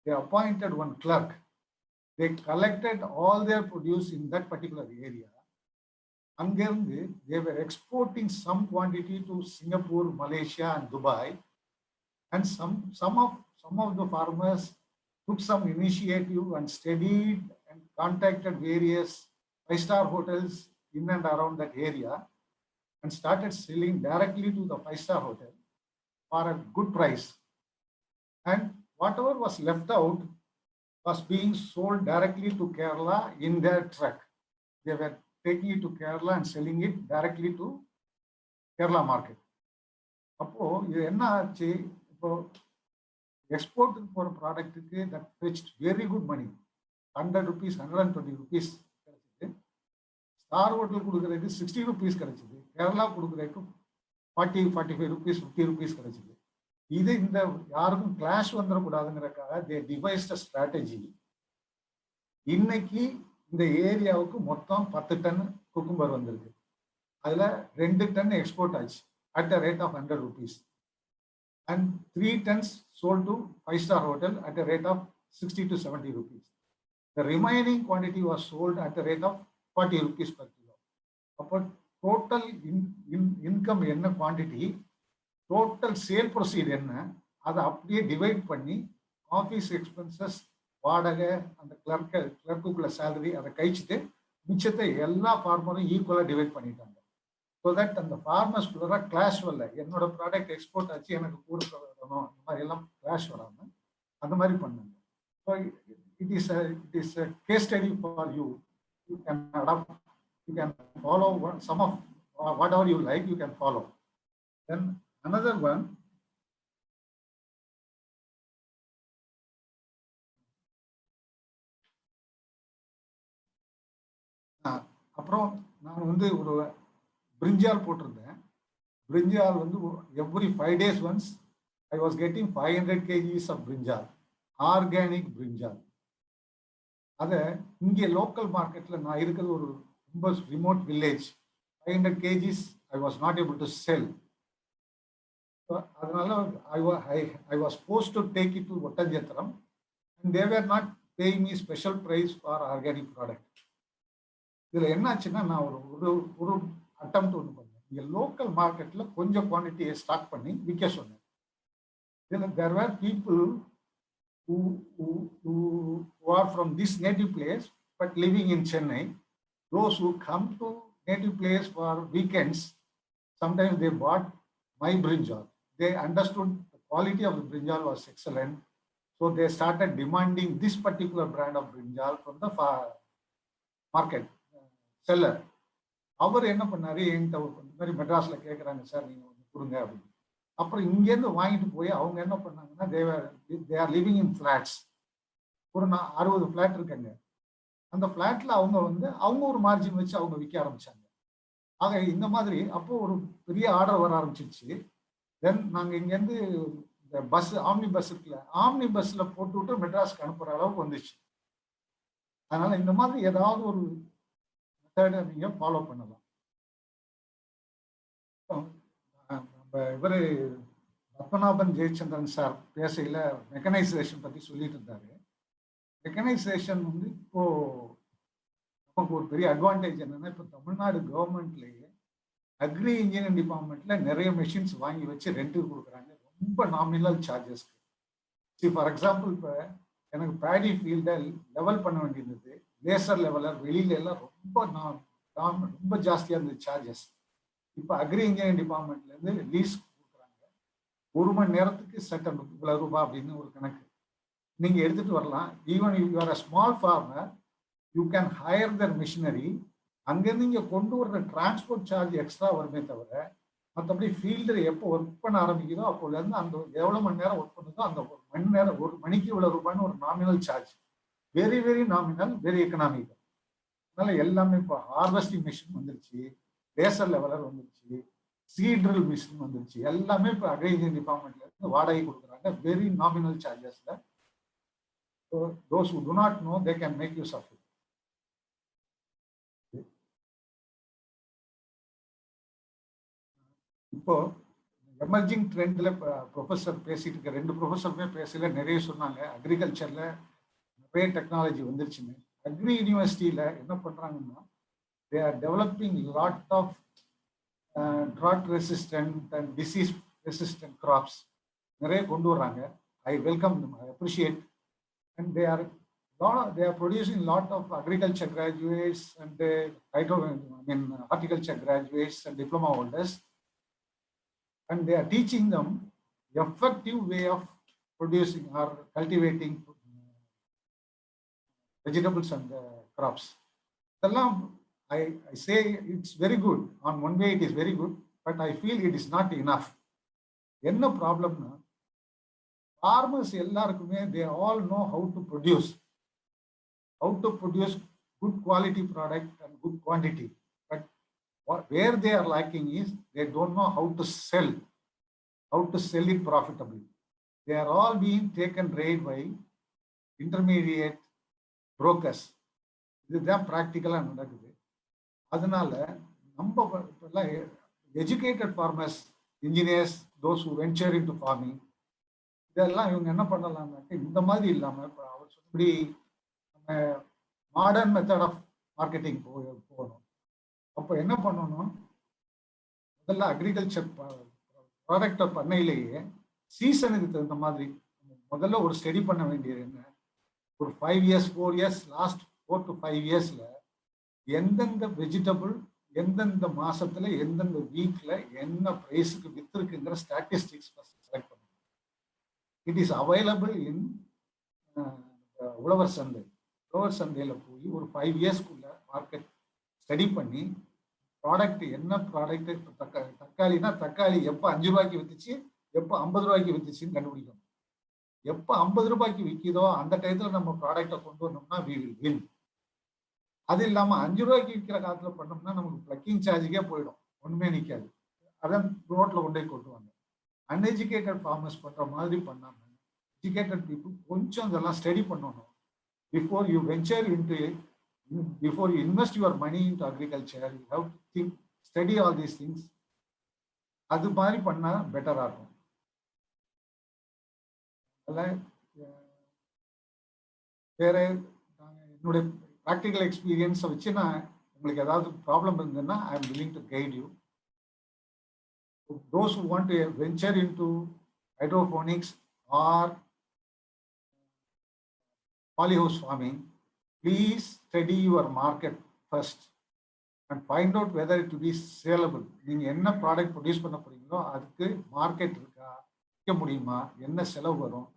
They appointed one clerk. They collected all their produce in that particular area. அங்கிருந்து they were exporting some quantity to Singapore, Malaysia and Dubai. And some of the farmers took some initiative and studied and contacted various 5-star hotels in and around that area and started selling directly to the 5-star hotel for a good price. And whatever was left out was being sold directly to Kerala in their truck. They were taking it to Kerala and selling it directly to Kerala market. அப்போ இது என்ன ஆச்சு, இப்போ எக்ஸ்போர்ட்டுக்கு போகிற ப்ராடக்ட்டுக்கு that fetched very good money. 100 rupees, 120 rupees கிடைச்சிது. Star hotel கொடுக்குறதுக்கு 60 rupees கிடைச்சிது. கேரளா கொடுக்குறதுக்கு 40, 45 rupees, 50 rupees கிடைச்சிது. இது இந்த யாருக்கும் clash வந்துடக்கூடாதுங்கிறதுக்காக they devised a strategy. இன்னைக்கு இந்த ஏரியாவுக்கு மொத்தம் 10 டன் குக்கும்பர் வந்திருக்கு. அதுல 2 டன் எக்ஸ்போர்ட் ஆச்சு. at a rate of 100 rupees. And 3 tons sold to 5-star hotel at a rate of 60 to 70 rupees. The remaining quantity was sold at a rate of 40 rupees per kilo. Upon total income என்ன quantity, total sale proceed என்ன, அதை அப்படியே divide பண்ணி office expenses, வாடகை, அந்த கிளர்க்குள்ள salary அதை கழிச்சுட்டு மிச்சத்தை எல்லா ஃபார்மரும் ஈக்குவலாக டிவைட் பண்ணிட்டாங்க. ஸோ தட் அந்த ஃபார்மர்ஸ் கிளாஷ் வரல, என்னோட ப்ராடக்ட் எக்ஸ்போர்ட் ஆச்சு எனக்கு கூட வரணும், இந்த மாதிரி எல்லாம் கிளாஷ் வராமல் அந்த மாதிரி பண்ணாங்க. So it is a case study for you. You can adopt, you can follow some of whatever you like, you can follow. Then another one, அப்புறம் நான் வந்து ஒரு பிரிஞ்சால் போட்டிருந்தேன். பிரிஞ்சால் வந்து every 5 days once I was getting 500 kgs of brinjal, organic brinjal. அதை இங்கே local மார்க்கெட்டில் நான் இருக்கிறது ஒரு ரொம்ப remote village, 500 kgs I was not able to sell. அதனால I was forced to take it to Oddanchatram, and they were not paying me special price for organic product. இதில் என்னாச்சுன்னா நான் ஒரு அட்டெம்ப்ட் ஒன்று பண்ணேன். இங்கே லோக்கல் மார்க்கெட்டில் கொஞ்சம் குவான்டிட்டியை ஸ்டாக் பண்ணி விற்க சொன்னேன். இதில் there were people who are from this native place but living in Chennai. Those who come to native place for weekends, sometimes they bought my brinjal. They understood the quality of the brinjal was excellent, so they started demanding this particular brand of brinjal from the market seller. அவர் என்ன பண்ணாரு, என்கிட்ட இந்த மாதிரி மெட்ராஸ்ல கேட்குறாங்க sir, நீங்க கொடுங்க அப்படின்னு. அப்புறம் இங்கேருந்து வாங்கிட்டு போய் அவங்க என்ன பண்ணாங்கன்னா, they are living in flats. ஒரு 60 ஃபிளாட் இருக்காங்க. அந்த ஃபிளாட்ல அவங்க ஒரு மார்ஜின் வச்சு அவங்க விற்க ஆரம்பிச்சாங்க. ஆக இந்த மாதிரி அப்போ ஒரு பெரிய ஆர்டர் வர ஆரம்பிச்சிருச்சு. தென் நாங்கள் இங்கேருந்து இந்த பஸ், ஆம்னி பஸ் இருக்குல்ல, ஆம்னி பஸ்ல போட்டு விட்டு மெட்ராஸ்க்கு அனுப்புற அளவுக்கு வந்துச்சு. அதனால இந்த மாதிரி ஏதாவது ஒரு மெத்தடை நீங்க ஃபாலோ பண்ணலாம். இவர் பத்மநாபன் ஜெயச்சந்திரன் சார் பேசையில் மெக்கனைசேஷன் பற்றி சொல்லிட்டு இருந்தாரு. மெக்கனைசேஷன் இப்போ நமக்கு ஒரு பெரிய அட்வான்டேஜ் என்னன்னா, இப்போ தமிழ்நாடு கவர்மெண்ட்லேயே அக்ரி இன்ஜினியரிங் டிபார்ட்மெண்ட்ல நிறைய மெஷின்ஸ் வாங்கி வச்சு ரெண்ட்டுக்கு கொடுக்குறாங்க, ரொம்ப நாமினல் சார்ஜஸ்க்கு. ஃபார் எக்ஸாம்பிள், இப்போ எனக்கு பேடி ஃபீல்டை லெவல் பண்ண வேண்டியிருந்தது, லேசர் லெவலர் வெளியில எல்லாம் ரொம்ப ஜாஸ்தியாக இருந்தது சார்ஜஸ். இப்போ அக்ரி இன்ஜினியரிங் டிபார்ட்மெண்ட்லேருந்து லீஸ் கொடுக்குறாங்க, 1 மணி நேரத்துக்கு சட்டம் இவ்வளவு ரூபாய் அப்படின்னு ஒரு கணக்கு நீங்கள் எடுத்துகிட்டு வரலாம். Even you are a small farmer, you can hire their machinery. அங்கேருந்து இங்கே கொண்டு வர்ற டிரான்ஸ்போர்ட் சார்ஜ் எக்ஸ்ட்ரா வருமே தவிர, மற்றபடி ஃபீல்டில் எப்போ ஒர்க் பண்ண ஆரம்பிக்குதோ அப்போலேருந்து அந்த எவ்வளோ மணி நேரம் ஒர்க் பண்ணுதோ அந்த 1 மணி நேரம், 1 மணிக்கு இவ்வளோ ரூபாய்னு ஒரு nominal charge. Very very nominal, very economical. அதனால எல்லாமே இப்போ ஹார்வெஸ்டிங் மிஷின் வந்துருச்சு, லேசர் லெவலர் வந்துருச்சு, சீட்ரில் மிஷின் வந்துருச்சு. எல்லாமே இப்போ அக்ரி இன்ஜினியரிங் டிபார்ட்மெண்ட்ல இருந்து வாடகை கொடுக்குறாங்க, வெரி நாமினல் சார்ஜஸ்ல. Those who do not know, they can make use of it. இப்போ எமர்ஜிங் ட்ரெண்ட்ல ப்ரொஃபஸர் பேசிட்டு இருக்க 2 ப்ரொஃபஸருமே பேசல, நிறைய சொன்னாங்க. அக்ரிகல்ச்சர்ல நிறைய டெக்னாலஜி வந்துருச்சுன்னு. அக்ரி யூனிவர்சிட்டியில என்ன பண்றாங்கன்னா, they are developing lot of drought resistant and disease resistant crops. நிறைய கொண்டு வராங்க. I welcome them, I appreciate. And they are producing lot of agriculture graduates and horticulture graduates and diploma holders, and they are teaching them effective way of producing or cultivating vegetables and crops. I say it's very good. On one way it is very good, but I feel it is not enough. என்ன ப்ராப்ளம்னா, farmers எல்லாருக்குமே they all know how to produce good quality product and good quantity, but where they are lacking is they don't know how to sell it profitably. They are all being taken right by intermediate brokers. இதுதான் ப்ராக்டிக்கலாக நடக்குது. அதனால நம்ம educated farmers engineers, those who venture into farming, இதெல்லாம் இவங்க என்ன பண்ணலாம்னாக்க இந்த மாதிரி இல்லாம இப்ப அவர் சொன்னபடி நம்ம மாடர்ன் மெத்தட் ஆஃப் மார்க்கெட்டிங் போகணும். அப்போ என்ன பண்ணணும், முதல்ல அக்ரிகல்ச்சர் ப்ராடக்டை பண்ணையிலேயே சீசனுக்கு தகுந்த மாதிரி முதல்ல ஒரு ஸ்டடி பண்ண வேண்டியது என்ன, ஒரு 5 years 4 years லாஸ்ட் 4 to 5 yearsல எந்தெந்த வெஜிடபிள் எந்தெந்த மாசத்துல எந்தெந்த வீக்ல என்ன பிரைஸுக்கு வித்துருக்குங்கிற ஸ்டாட்டிஸ்டிக்ஸ் செலக்ட் பண்ணணும். இட் இஸ் அவைலபிள் இன் உழவர் சந்தை. உழவர் சந்தையில போய் ஒரு 5 yearsக்குள்ள மார்க்கெட் ஸ்டடி பண்ணி ப்ராடக்ட் என்ன ப்ராடக்ட், தக்காளினா தக்காளி எப்போ 5 ரூபாய்க்கு வித்துச்சு எப்போ 50 ரூபாய்க்கு வித்துச்சுன்னு கண்டுபிடிக்கணும். எப்போ 50 ரூபாய்க்கு விற்கிதோ அந்த டயத்துல நம்ம ப்ராடக்டை கொண்டு வந்தோம்னா we will win. அது இல்லாம 5 ரூபாய்க்கு விற்கிற காலத்துல பண்ணோம்னா நமக்கு பிளக்கிங் சார்ஜுக்கே போயிடும், ஒண்ணுமே நிற்காது. அதான் ரோட்ல கொண்டு போய் கொட்டுவாங்க. அன்எஜுகேட்டட் ஃபார்மர்ஸ் பண்ற மாதிரி பண்ணாம எஜுகேட்டட் பீப்புள் கொஞ்சம் இதெல்லாம் ஸ்டடி பண்ணணும். Before you venture into before you invest your money into agriculture, you have to think, study all these things. அது மாதிரி பண்ணா பெட்டரா இருக்கும். வேற என்னுடைய ப்ராக்டிக்கல் எக்ஸ்பீரியன்ஸை வச்சு நான் உங்களுக்கு ஏதாவது ப்ராப்ளம் இருந்ததுன்னா I am willing to guide you. Those who want to venture into hydroponics or polyhouse farming, please study your market first and find out whether it will be saleable. நீங்க என்ன product produce பண்ண போறீங்களோ அதுக்கு market இருக்கா, விற்க முடியுமா, என்ன செலவு வரும்,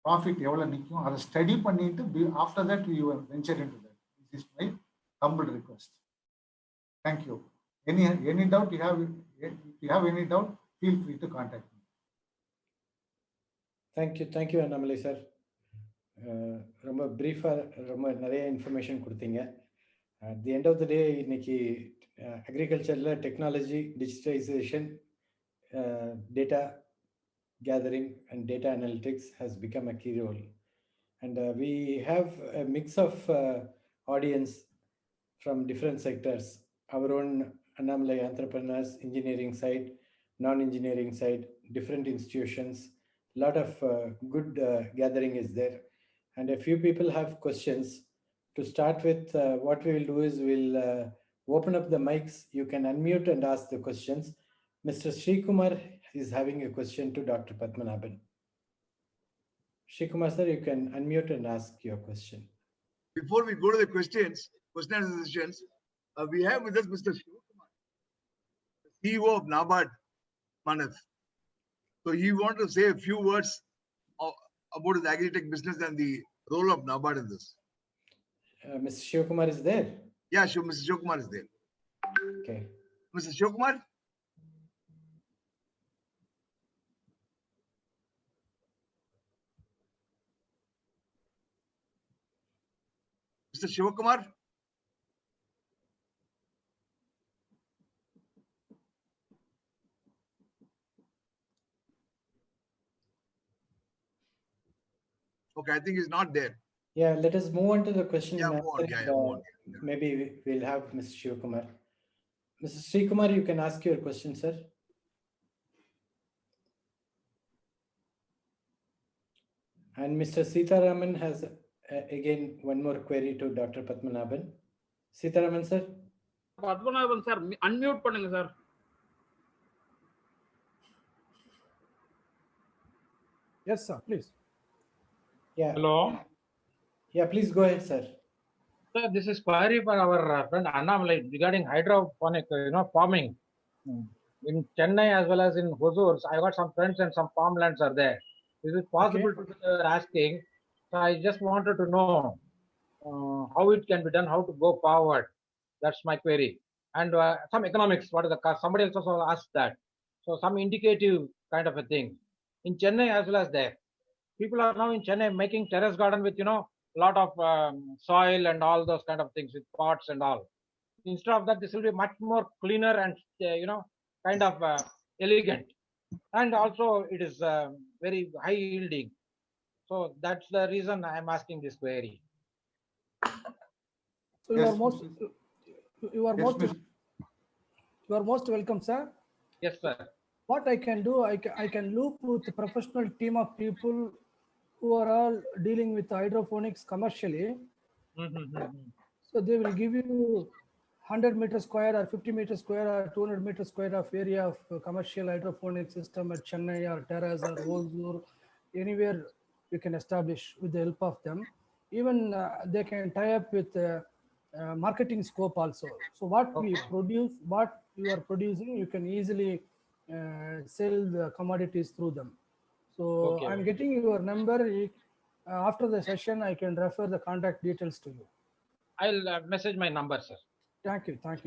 ப்ராஃபிட் எவ்வளவு நிற்கும், அதை ஸ்டடி பண்ணிட்டு after that you venture into that. This is my humble request. Thank you. Any doubt you have, if you have any doubt, feel free to contact me. Thank you Annamalai sir. ரொம்ப பிரீஃபாக ரொம்ப நிறைய information கொடுத்தீங்க. At the end of the day இன்னைக்கு அக்ரிகல்ச்சரில் technology, digitalisation, data gathering and data analytics has become a key role. And we have a mix of audience from different sectors, our own Annamalai entrepreneurs, engineering side, non-engineering side, different institutions. Lot of good gathering is there. And a few people have questions. To start with, what we will do is we'll open up the mics. You can unmute and ask the questions. Mr. Srikumar is having a question to Dr. Padmanabhan. Srikumar sir, you can unmute and ask your question. Before we go to the question and answer sessions, we have with us Mr. Shivakumar, CEO of NABARD, Manav. So he wanted to say a few words about his agri-tech business and the role of NABARD in this. Mr. Shivakumar is there? Yeah, sure, Mr. Shivakumar is there. Okay. Mr. Shivakumar? Mr. Shivakumar? Okay, I think he's not there. Yeah, let us move on to the question. Yeah, move on. Yeah, move on. Yeah. Maybe we'll have Mr. Shivakumar. Mr. Srikumar, you can ask your question, sir. And Mr. Sitaraman has again one more query to Dr. Padmanabhan. Sitaraman sir. Padmanabhan sir, unmute பண்ணுங்க sir. Yes sir, please. Yeah. Hello. Yeah, please go ahead, sir. Sir, this is query for our friend Annamalai regarding hydroponic, farming in Chennai as well as in Hosur. I got some friends and some farmlands are there. Is it possible to asking? So I just wanted to know how it can be done, how to go forward. That's my query. And some economics. What is the cost? Somebody else also asked that. So some indicative kind of a thing in Chennai as well as there. People are now in Chennai making terrace garden with lot of soil and all those kind of things with pots and all. Instead of that, this will be much more cleaner and kind of elegant, and also it is very high yielding. So that's the reason I am asking this query. So Yes, you are most welcome, sir. Yes, sir. what I can do, I can loop with a professional team of people who are all dealing with hydroponics commercially. So they will give you 100 meters square or 50 meters square or 200 meters square of area of commercial hydroponic system at Chennai or Terrace or Hosur, anywhere you can establish with the help of them. Even they can tie up with marketing scope also. So what we produce, what you are producing, you can easily sell the commodities through them. So I'm getting your number. After the session, I can refer the contact details to you. I'll message my number, sir. Thank you, sir.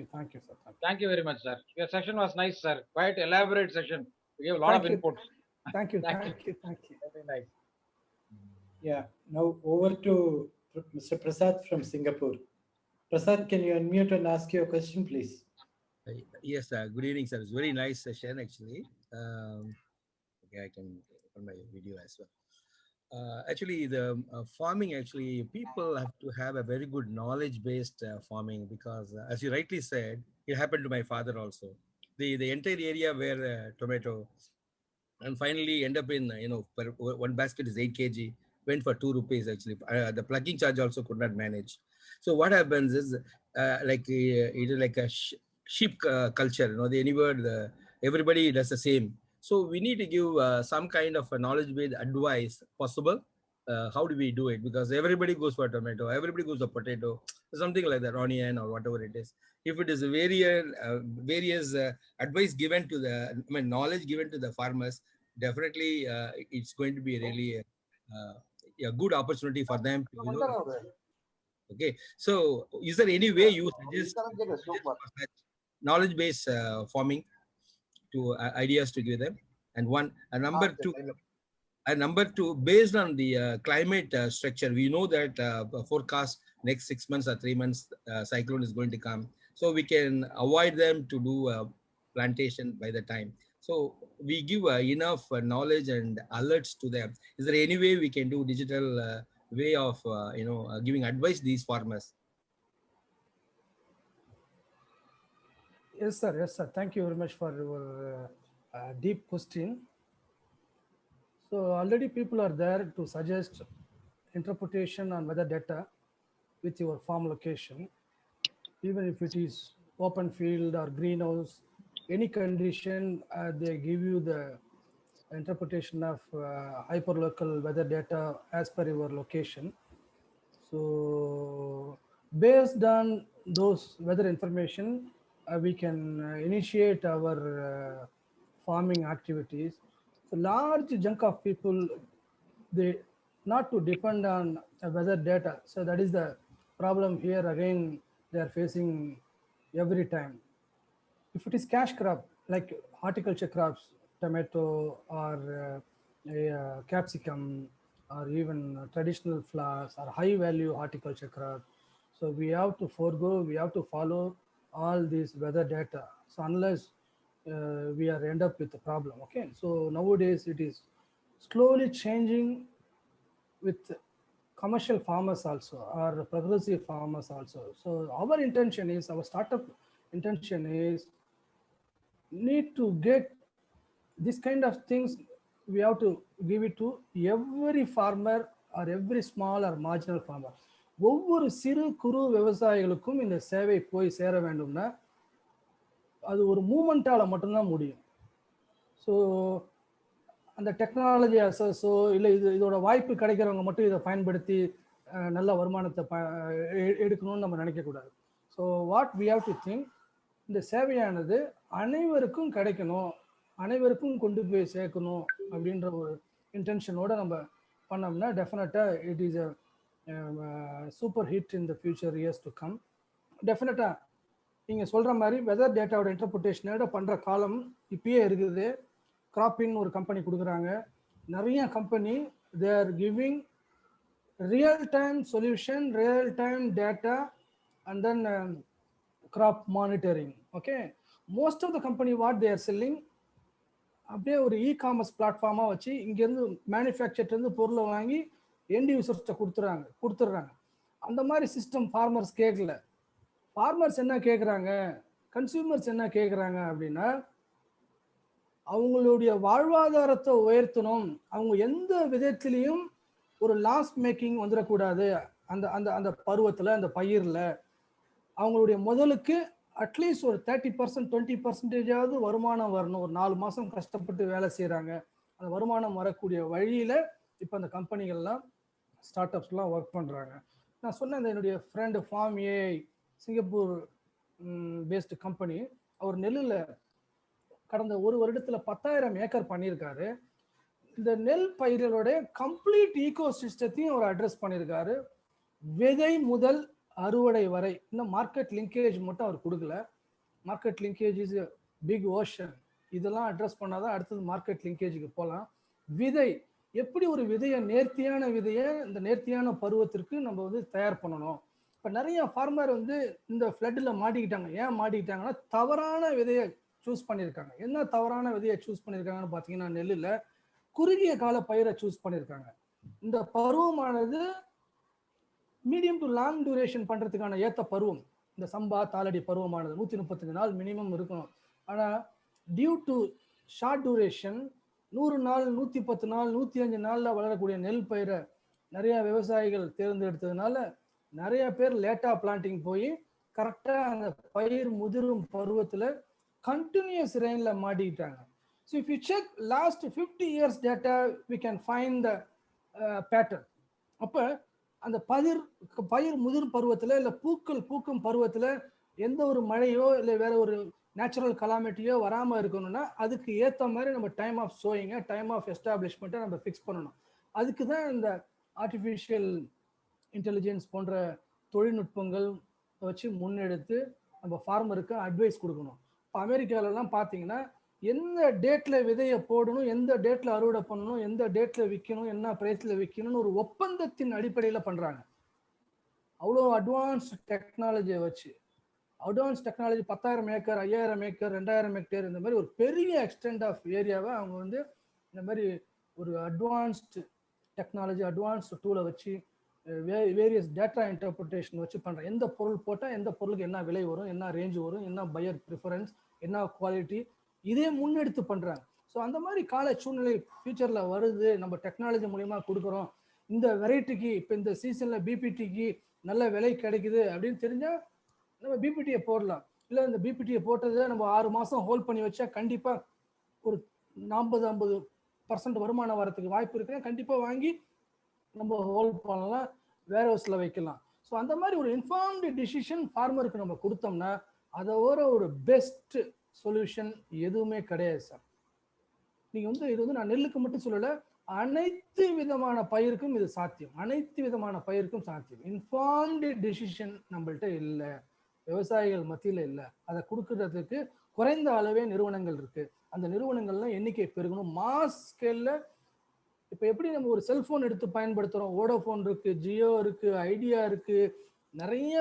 Thank you very much, sir. Your session was nice, sir. Quite elaborate session. You gave a lot of input. Thank you. Very nice. Yeah. Now over to Mr. Prasad from Singapore. Prasad, can you unmute and ask your question, please? Yes, good evening, sir. It's a very nice session, actually. Okay, I can open my video as well. Actually, the farming, actually, people have to have a very good knowledge-based farming because, as you rightly said, it happened to my father also. The entire area where tomato, and finally end up in, per one basket is 8 kg, went for 2 rupees actually. The plugging charge also could not manage. So what happens is, it is like a sheep culture, everybody does the same. So we need to give some kind of a knowledge-based advice possible. How do we do it? Because everybody goes for tomato, everybody goes for potato, something like that, onion or whatever it is. If it is various advice given to knowledge given to the farmers, definitely it's going to be really a good opportunity for them to, okay. So is there any way you suggest knowledge-based farming to ideas to give them? And number two, based on the climate structure, we know that forecast next 6 months or 3 months cyclone is going to come, so we can avoid them to do plantation by the time. So we give enough knowledge and alerts to them. Is there any way we can do digital way of giving advice to these farmers? Yes, sir. Thank you very much for your deep question. So already people are there to suggest interpretation on weather data with your farm location, even if it is open field or greenhouse, any condition, they give you the interpretation of hyperlocal weather data as per your location. So based on those weather information, we can initiate our farming activities. So large chunk of people, they not to depend on weather data. So that is the problem here again they are facing every time. If it is cash crop like horticulture crops, tomato or capsicum, or even traditional flowers or high value horticulture crops, so we have to we have to follow all these weather data. So unless we are end up with a problem. Okay, so nowadays it is slowly changing with commercial farmers also or progressive farmers also. So our intention is, our startup intention is, need to get this kind of things. We have to give it to every farmer or every small or marginal farmer. ஒவ்வொரு சிறு குறு விவசாயிகளுக்கும் இந்த சேவை போய் சேர வேண்டும்னா அது ஒரு மூமெண்டால மட்டும்தான் முடியும். ஸோ அந்த டெக்னாலஜி அசஸோ இல்லை இதோட வாய்ப்பு கிடைக்கிறவங்க மட்டும் இதை பயன்படுத்தி நல்ல வருமானத்தை எடுக்கணும்னு நம்ம நினைக்கக்கூடாது. So what we have to think, இந்த சேவையானது அனைவருக்கும் கிடைக்கணும், அனைவருக்கும் கொண்டு போய் சேர்க்கணும் அப்படின்ற ஒரு இன்டென்ஷனோட நம்ம பண்ணோம்னா டெஃபினட்டாக it is a super hit in the future years to come. டெஃபினட்டாக நீங்கள் சொல்கிற மாதிரி வெதர் டேட்டாவோட இன்டர்பிரிட்டேஷனோட பண்ணுற காலம் இப்பயே இருக்குது. கிராப்பின் ஒரு கம்பெனி கொடுக்குறாங்க, நிறைய company they are giving real time solution, real time data and then crop monitoring. Okay, most of the company what they are selling, அப்படியே ஒரு இ-காமர்ஸ் பிளாட்ஃபார்மாக வச்சு இங்கேருந்து மேனுஃபேக்சர்லேருந்து பொருளை வாங்கி எண்ட் யூசர்ஸ்ட்டை கொடுத்துட்றாங்க. அந்த மாதிரி சிஸ்டம் ஃபார்மர்ஸ் கேட்கல. ஃபார்மர்ஸ் என்ன கேட்குறாங்க, கன்சியூமர்ஸ் என்ன கேட்குறாங்க அப்படின்னா, அவங்களுடைய வாழ்வாதாரத்தை உயர்த்தணும். அவங்க எந்த விதத்திலையும் ஒரு லாஸ் மேக்கிங் வந்துடக்கூடாது. அந்த அந்த அந்த பருவத்தில், அந்த பயிரில் அவங்களுடைய முதலுக்கு அட்லீஸ்ட் ஒரு 30% 20% வருமானம் வரணும். ஒரு 4 மாதம் கஷ்டப்பட்டு வேலை செய்கிறாங்க. அந்த வருமானம் வரக்கூடிய வழியில் இப்போ அந்த கம்பெனிகள்லாம் ஸ்டார்ட் அப்ஸ்லாம் ஒர்க் பண்ணுறாங்க. நான் சொன்ன இந்த என்னுடைய friend farm AI Singapore based company, அவர் நெல்லில் கடந்த ஒரு வருடத்தில் 10,000 ஏக்கர் பண்ணியிருக்காரு. இந்த நெல் பயிர்களோட கம்ப்ளீட் ஈகோ சிஸ்டத்தையும் அவர் அட்ரஸ் பண்ணியிருக்காரு. விதை முதல் அறுவடை வரை. இன்னும் மார்க்கெட் லிங்கேஜ் மட்டும் அவர் கொடுக்கல. Market linkage is big ocean. இதெல்லாம் அட்ரஸ் பண்ணாதான் அடுத்தது மார்க்கெட் லிங்கேஜுக்கு போகலாம். விதை, எப்படி ஒரு விதையை, நேர்த்தியான விதையை இந்த நேர்த்தியான பருவத்திற்கு நம்ம வந்து தயார் பண்ணணும். இப்போ நிறைய ஃபார்மர் வந்து இந்த ஃப்ளட்டில் மாட்டிக்கிட்டாங்க. ஏன் மாட்டிக்கிட்டாங்கன்னா தவறான விதையை சூஸ் பண்ணியிருக்காங்க. என்ன தவறான விதையை சூஸ் பண்ணியிருக்காங்கன்னு பார்த்தீங்கன்னா, நெல்லில் குறுகிய கால பயிரை சூஸ் பண்ணியிருக்காங்க. இந்த பருவமானது மீடியம் டு லாங் டியூரேஷன் பண்ணுறதுக்கான ஏற்ற பருவம். இந்த சம்பா தாளடி பருவமானது 135 நாள் மினிமம் இருக்கணும். ஆனால் டியூ டு ஷார்ட் டியூரேஷன் 100 நாள் 110 நாள் 105 நாளில் வளரக்கூடிய நெல் பயிரை நிறைய விவசாயிகள் தேர்ந்தெடுத்ததுனால நிறைய பேர் லேட்டாக பிளான்டிங் போய் கரெக்டாக அந்த பயிர் முதிரும் பருவத்தில் கண்டினியூஸ் ரெயினில் மாட்டிக்கிட்டாங்க. So if you check last 50 years data we can find the pattern. அப்போ அந்த பயிர் முதிரும் பருவத்தில் இல்லை பூக்கும் பருவத்தில் எந்த ஒரு மழையோ இல்லை வேற ஒரு நேச்சுரல் கலாமிட்டியோ வராமல் இருக்கணும்னா அதுக்கு ஏற்ற மாதிரி நம்ம டைம் ஆஃப் சோயிங்கை, டைம் ஆஃப் எஸ்டாப்ளிஷ்மெண்ட்டை நம்ம ஃபிக்ஸ் பண்ணணும். அதுக்கு தான் இந்த ஆர்டிஃபிஷியல் இன்டெலிஜென்ஸ் போன்ற தொழில்நுட்பங்கள் வச்சு முன்னெடுத்து நம்ம ஃபார்மருக்கு அட்வைஸ் கொடுக்கணும். இப்போ அமெரிக்காவிலலாம் பார்த்தீங்கன்னா எந்த டேட்டில் விதையை போடணும், எந்த டேட்டில் அறுவடை பண்ணணும், எந்த டேட்டில் விற்கணும், என்ன ப்ரைஸில் விற்கணும்னு ஒரு ஒப்பந்தத்தின் அடிப்படையில் பண்ணுறாங்க. அவ்வளோ அட்வான்ஸ் டெக்னாலஜியை வச்சு, advance technology 10,000 acre 5,000 acre 2,000 hectare இந்த மாதிரி ஒரு பெரிய எக்ஸ்டெண்ட் ஆஃப் ஏரியாவை அவங்க வந்து இந்த மாதிரி ஒரு அட்வான்ஸ்டு டெக்னாலஜி, அட்வான்ஸ்டு டூலை வச்சு வேரியஸ் டேட்டா இன்டர்பிரிட்டேஷன் வச்சு பண்ணுறேன். எந்த பொருள் போட்டால் எந்த பொருளுக்கு என்ன விலை வரும், என்ன ரேஞ்சு வரும், என்ன பையர் ப்ரிஃபரன்ஸ், என்ன குவாலிட்டி, இதே முன்னெடுத்து பண்ணுறாங்க. ஸோ அந்த மாதிரி கால சூழ்நிலை ஃபியூச்சரில் வருது. நம்ம டெக்னாலஜி மூலிமா கொடுக்குறோம். இந்த வெரைட்டிக்கு இப்போ இந்த சீசனில் பிபிடிக்கு நல்ல விலை கிடைக்குது அப்படின்னு தெரிஞ்சால் நம்ம பிபிடியை போடலாம். இல்லை இந்த பிபிடியை போட்டதை நம்ம 6 மாதம் ஹோல்ட் பண்ணி வச்சா கண்டிப்பாக ஒரு 40-50% வருமானம் வரத்துக்கு வாய்ப்பு இருக்குன்னா கண்டிப்பாக வாங்கி நம்ம ஹோல்ட் பண்ணலாம், வேர் ஹவுஸில் வைக்கலாம். ஸோ அந்த மாதிரி ஒரு இன்ஃபார்ம்டு டிசிஷன் ஃபார்மருக்கு நம்ம கொடுத்தோம்னா அதோட ஒரு பெஸ்ட் சொல்யூஷன் எதுவுமே கிடையாது சார். நீங்கள் வந்து இது வந்து நான் நெல்லுக்கு மட்டும் சொல்லலை, அனைத்து விதமான பயிருக்கும் இது சாத்தியம். அனைத்து விதமான பயிருக்கும் சாத்தியம். இன்ஃபார்ம்டு டிசிஷன் நம்மள்கிட்ட இல்லை, விவசாயிகள் மத்தியில் இல்லை. அதை கொடுக்கறதுக்கு குறைந்த அளவே நிறுவனங்கள் இருக்குது. அந்த நிறுவனங்கள்லாம் எண்ணிக்கை பெருகணும். மாஸ் ஸ்கேலில் இப்போ எப்படி நம்ம ஒரு செல்ஃபோன் எடுத்து பயன்படுத்துகிறோம், வோடோஃபோன் இருக்குது, ஜியோ இருக்குது, ஐடியா இருக்குது, நிறைய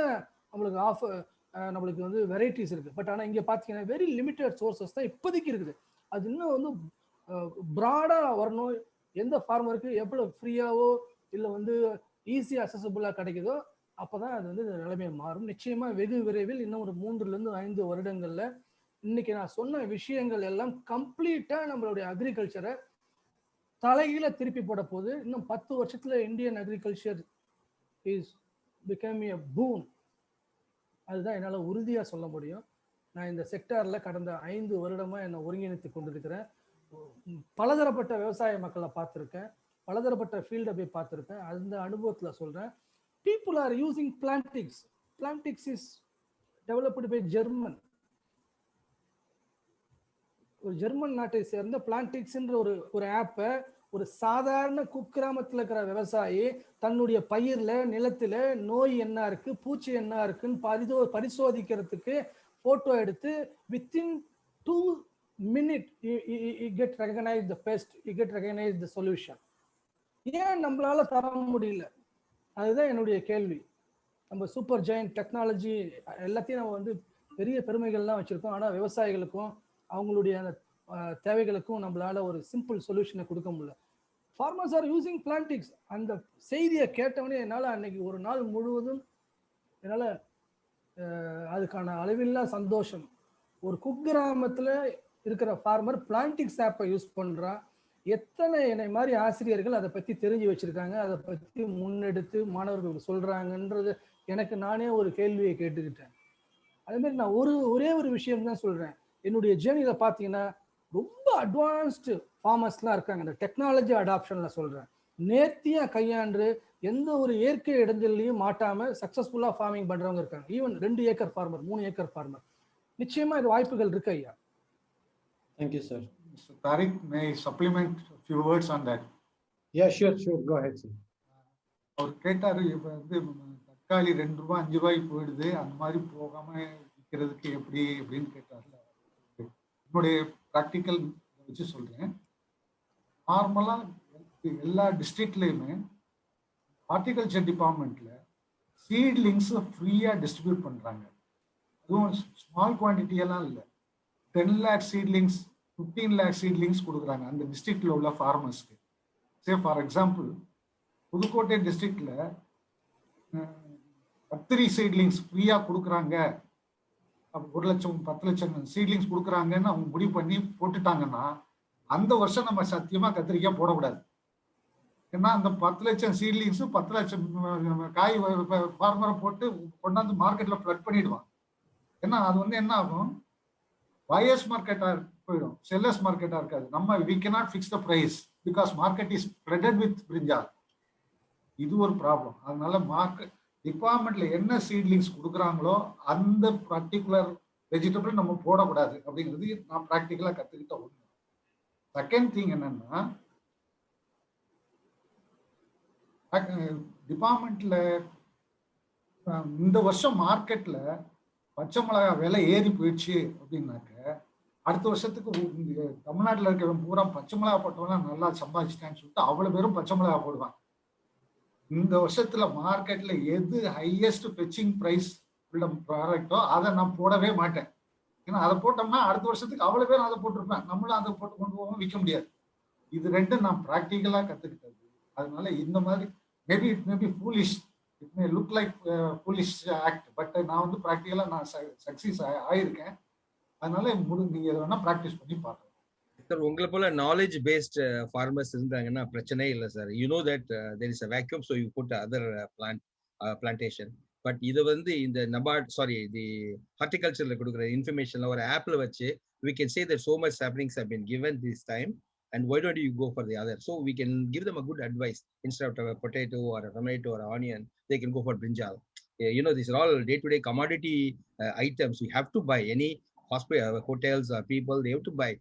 நம்மளுக்கு நம்மளுக்கு வந்து வெரைட்டிஸ் இருக்குது. பட் ஆனால் இங்கே பார்த்தீங்கன்னா வெரி லிமிட்டட் சோர்சஸ் தான் இப்போதைக்கு இருக்குது. அது இன்னும் வந்து ப்ராடாக வரணும். எந்த ஃபார்மருக்கு எவ்வளோ ஃப்ரீயாவோ இல்லை வந்து ஈஸியாக அக்சசபிளாக கிடைக்குதோ அப்போ தான் அது வந்து நிலைமையை மாறும். நிச்சயமாக வெகு விரைவில் இன்னும் ஒரு 3-5 வருடங்களில் இன்னைக்கு நான் சொன்ன விஷயங்கள் எல்லாம் கம்ப்ளீட்டாக நம்மளுடைய அக்ரிகல்ச்சரை தலைகீழ திருப்பி போட போகுது. இன்னும் 10 வருஷத்துல Indian agriculture is become a boom. அதுதான் என்னால் உறுதியாக சொல்ல முடியும். நான் இந்த செக்டாரில் கடந்த 5 வருடமாக என்னை ஒருங்கிணைத்து கொண்டிருக்கிறேன். பலதரப்பட்ட விவசாய மக்களை பார்த்துருக்கேன், பலதரப்பட்ட ஃபீல்டை போய் பார்த்துருக்கேன். அந்த அனுபவத்தில் சொல்கிறேன். People are using Plantix. Plantix is developed by German. ஒரு ஜெர்மன் நாட்டை சேர்ந்த பிளான்டிக்ஸ்ன்ற ஒரு ஆப்பை ஒரு சாதாரண குக்கிராமத்தில் இருக்கிற விவசாயி தன்னுடைய பயிரில் நிலத்தில் நோய் என்ன இருக்குது, பூச்சி என்ன இருக்குன்னு பரிசோதிக்கிறதுக்கு ஃபோட்டோ எடுத்து within 2 minutes you get recognized the pest, you get recognized the solution. ஏன் நம்மளால தர முடியல? அதுதான் என்னுடைய கேள்வி. நம்ம சூப்பர் ஜெயண்ட் டெக்னாலஜி எல்லாத்தையும் நம்ம வந்து பெரிய பெருமைகள்லாம் வச்சுருக்கோம். ஆனால் விவசாயிகளுக்கும் அவங்களுடைய அந்த தேவைகளுக்கும் நம்மளால ஒரு சிம்பிள் சொல்யூஷனை கொடுக்க முடியல. Farmers are using Plantix. அந்த செய்தியை கேட்டவனே என்னால் அன்னைக்கு ஒரு நாள் முழுவதும் என்னால் அதுக்கான அளவில்லா சந்தோஷம். ஒரு குக்கிராமத்தில் இருக்கிற ஃபார்மர் பிளான்டிக்ஸ் ஆப்பை யூஸ் பண்ணுறான். எத்தனை என்னை மாதிரி ஆசிரியர்கள் அதை பற்றி தெரிஞ்சு வச்சுருக்காங்க, அதை பற்றி முன்னெடுத்து மாணவர்களுக்கு சொல்கிறாங்கன்றது எனக்கு நானே ஒரு கேள்வியை கேட்டுக்கிட்டேன். அதேமாதிரி நான் ஒரே ஒரு விஷயம் தான் சொல்கிறேன். என்னுடைய ஜேர்னியில் பார்த்தீங்கன்னா ரொம்ப அட்வான்ஸ்டு ஃபார்மர்ஸ்லாம் இருக்காங்க. இந்த டெக்னாலஜி அடாப்ஷனில் சொல்கிறேன். நேர்த்தியாக கையாண்டு எந்த ஒரு இயற்கை இடைஞ்சல்லையும் மாட்டாமல் சக்ஸஸ்ஃபுல்லாக ஃபார்மிங் பண்ணுறவங்க இருக்காங்க. Even 2 acre farmer, 3 acre farmer. நிச்சயமா இது வாய்ப்புகள் இருக்கு ஐயா. Thank you, sir. Mr. Tariq, may I supplement a few words on that? Yeah, sure. Go ahead, sir. அவர் கேட்டாரு, இப்போ வந்து தக்காளி 2 ரூபாய் 5 ரூபாய்க்கு போயிடுது, அந்த மாதிரி போகாம விற்கிறதுக்கு எப்படி அப்படின்னு கேட்டார்ல. என்னுடைய ப்ராக்டிக்கல் வச்சு சொல்றேன். நார்மலா எல்லா டிஸ்ட்ரிக்ட்லயுமே ஹார்டிகல்ச்சர் டிபார்ட்மெண்ட்ல சீட்லிங்ஸ் ஃப்ரீயா டிஸ்ட்ரிபியூட் பண்றாங்க. அதுவும் ஸ்மால் குவான்டிட்டி எல்லாம் இல்லை. 10 lakh சீட்லிங்ஸ், 15 lakh சீட்லிங்ஸ் கொடுக்குறாங்க அந்த டிஸ்ட்ரிக்ட்ல உள்ள ஃபார்மர்ஸ்க்கு. சே ஃபார் எக்ஸாம்பிள், புதுக்கோட்டை டிஸ்ட்ரிக்ட்ல கத்திரி சீட்லிங்ஸ் ஃப்ரீயா கொடுக்குறாங்க, 1 லட்சம் 10 லட்சம் சீட்லிங்ஸ் கொடுக்குறாங்கன்னு அவங்க முடிவு பண்ணி போட்டுட்டாங்கன்னா அந்த வருஷம் நம்ம சத்தியமா கத்திரிக்காய் போடக்கூடாது. ஏன்னா அந்த 10 லட்சம் சீட்லிங்ஸ் 10 லட்சம் காய் ஃபார்மரை போட்டு கொண்டாந்து மார்க்கெட்ல ஃப்ளட் பண்ணிடுவான். ஏன்னா அது வந்து என்ன ஆகும், buyers மார்க்கெட்டா போயிடும், செல்லர்ஸ் மார்க்கெட்டா இருக்காது. நம்ம we cannot fix the price because market is flooded with brinjal. இது ஒரு ப்ராப்ளம். அதனால மார்க்கெட் டிபார்ட்மெண்ட்ல என்ன சீட்லிங்ஸ் கொடுக்குறாங்களோ அந்த பர்டிகுலர் வெஜிடபிள் நம்ம போடக்கூடாது அப்படிங்கிறது நான் ப்ராக்டிக்கலா கத்துக்கிட்ட ஒண்ணு. செகண்ட் திங் என்னன்னா, டிபார்ட்மெண்ட்ல இந்த வருஷம் மார்க்கெட்ல பச்சை மிளகாய் விலை ஏறி போயிடுச்சு அப்படின்னாக்க அடுத்த வருஷத்துக்கு தமிழ்நாட்டில் இருக்கிறவன் பூரா பச்சை மிளகாய் போட்டவெல்லாம் நல்லா சம்பாதிச்சிட்டான்னு சொல்லிட்டு அவ்வளவு பேரும் பச்சை மிளகாய் போடுவான். இந்த வருஷத்துல மார்க்கெட்ல எது ஹையஸ்ட் பெச்சிங் பிரைஸ் உள்ள ப்ராடக்டோ அதை நான் போடவே மாட்டேன். ஏன்னா அதை போட்டோம்னா அடுத்த வருஷத்துக்கு அவ்வளவு பேரும் அதை போட்டிருப்பேன், நம்மளும் அதை போட்டு கொண்டு போவோம், விற்க முடியாது. இது ரெண்டும் நான் ப்ராக்டிக்கலா கத்துக்கிட்டது. அதனால இந்த மாதிரி maybe it may be foolish, it may look like foolish act, but நான் வந்து ப்ராக்டிக்கலா நான் சக்சஸ் ஆயிருக்கேன். அதனால நீங்க எதை வேணா ப்ராக்டிஸ் பண்ணி பாருங்க. சார், உங்களை போல நாலேஜ் பேஸ்ட் ஃபார்மர்ஸ் இருந்தாங்கன்னா பிரச்சனையே இல்லை sir. You know that there is a vacuum, so you put other plantation. But இது வந்து இந்த தி ஹார்டிகல்ச்சர்ல கொடுக்குற இன்ஃபர்மேஷன்ல ஒரு ஆப்ல வச்சு we can say that so much happenings have been given this time, and why don't you go for the other? So we can give them a good advice. Instead of a potato or a tomato or an onion, they can go for brinjal. You know, these are all day-to-day commodity items. We have to buy. Any hospital, hotels or people, they have to buy.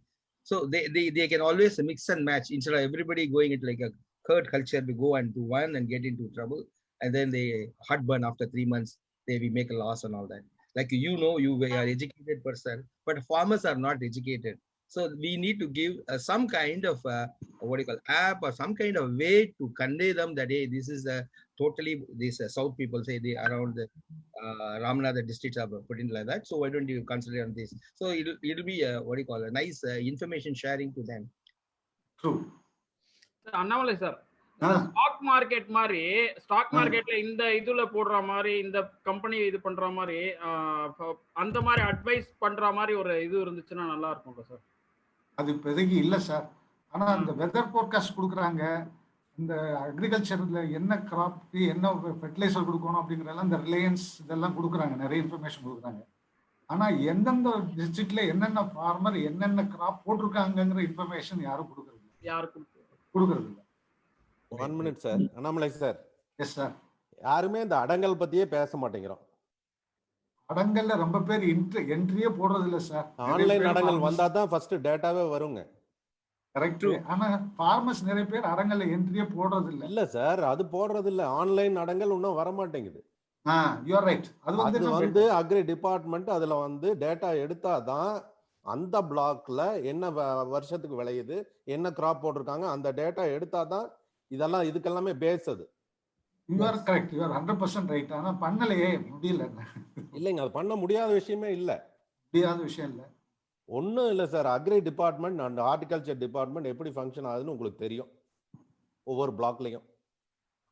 So they can always mix and match instead of everybody going into like a herd culture. We go and do one and get into trouble, and then they heartburn after 3 months. We make a loss and all that. Like, you know, you are educated person, but farmers are not educated. So we need to give some kind of what do you call app or some kind of way to convey them that, hey, this is totally these South people say they around the Ramanatha districts are put in like that. So why don't you consider on this? So it'll be what do you call a nice information sharing to them. True. Annamalai sir, stock market மாதிரி stock மார்க்கெட்ல இந்த இதுல போடுற மாதிரி இந்த company இது பண்ற மாதிரி அந்த மாதிரி அட்வைஸ் பண்ற மாதிரி ஒரு இது இருந்துச்சுன்னா நல்லா இருக்கும் சார். அது இப்போதைக்கு இல்லை சார். ஆனா அந்த வெதர் போர்காஸ்ட் கொடுக்குறாங்க, இந்த அக்ரிகல்ச்சர்ல என்ன கிராப்க்கு என்ன ஃபெர்டிலைசர் கொடுக்கணும் அப்படிங்கிறதெல்லாம் இந்த ரிலையன்ஸ் இதெல்லாம் கொடுக்குறாங்க, நிறைய இன்ஃபர்மேஷன் கொடுக்குறாங்க. ஆனா எந்தெந்த டிஸ்ட்ரிக்ட்ல என்னென்ன ஃபார்மர் என்னென்ன கிராப் போட்டிருக்காங்கிற இன்ஃபர்மேஷன் யாரும் கொடுக்கறது இல்லை. 1 minute sir. Annamalai sir. Yes sir. யாருமே இந்த அடங்கல் பத்தியே பேச மாட்டேங்கிறோம். அடங்கல்ல ரொம்ப பேர் என்ட்ரியே போடுறது இல்லை சார். ஆன்லைன் அடங்கல் வந்தா தான் ஃபர்ஸ்ட் டேட்டாவே வருங்க. கரெக்ட். ஆனா ஃபார்மர்ஸ் நிறைய பேர் அடங்கல்ல என்ட்ரியே போடுறது இல்லை. இல்ல சார், அது போடுறது இல்ல. ஆன்லைன் அடங்கல் இன்னும் வர மாட்டேங்குது. You are right. அது வந்து அக்ரி டிபார்ட்மெண்ட் அதுல வந்து டேட்டா எடுத்தாதான் அந்த பிளாக்ல என்ன வருஷத்துக்கு விளையுது, என்ன கிராப் போட்டிருக்காங்க, அந்த டேட்டா எடுத்தாதான் இதெல்லாம் இதுக்கெல்லாமே பேஸ். அது you are correct, you are 100% right. ஆனா பண்ணலையே, முடியல. இல்லைங்க, அது பண்ண முடியாத விஷயமே இல்லை. முடியாத விஷயம் இல்லை. ஒன்றும் இல்லை sir. Agri department and horticulture department எப்படி ஃபங்க்ஷன் ஆகுதுன்னு உங்களுக்கு தெரியும். ஒவ்வொரு பிளாக்லையும்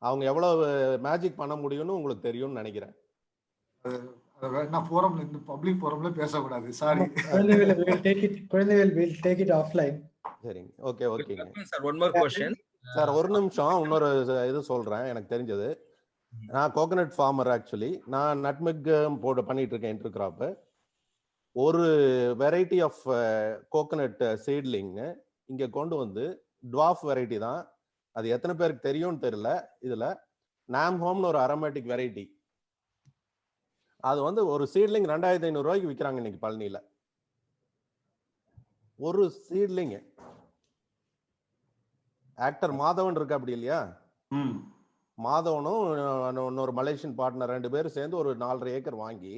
அவங்க எவ்வளவு மேஜிக் பண்ண முடியும்னு உங்களுக்கு தெரியும்னு நினைக்கிறேன். நான் ஃபோரம்ல இந்த பப்ளிக் ஃபோரம்ல பேசக்கூடாது. சாரி. குழந்தைகள் will take it. குழந்தைகள் will take it offline. சரிங்க. ஓகேங்க. Sir one more question. Sir ஒரு நிமிஷம் இன்னொரு இது சொல்றேன் எனக்கு தெரிஞ்சது. நான் கோகனட் ஃபார்மர் ஆக்சுவலி. நான் நட்மெக் பண்ணிட்டு இருக்கேன் இன்டர் கிராப். ஒரு வெரைட்டி ஆஃப் கோகனட் சீட்லிங் இங்க கொண்டு வந்து டுவார்ஃப் வெரைட்டி தான். அது எத்தனை பேருக்கு தெரியும்னு தெரியல. இதுல நாம்ஹோம்னு ஒரு அரோமேட்டிக் வெரைட்டி. அது வந்து ஒரு சீட்லிங் 2500 ரூபாய்க்கு விற்கிறாங்க இன்னைக்கு பழனியில. ஒரு சீட்லிங். ஆக்டர் மாதவன் இருக்கு அப்படி இல்லையா? மாதவனும் இன்னொரு மலேசியன் பார்ட்னர் 2 பேரும் சேர்ந்து ஒரு 4.5 ஏக்கர் வாங்கி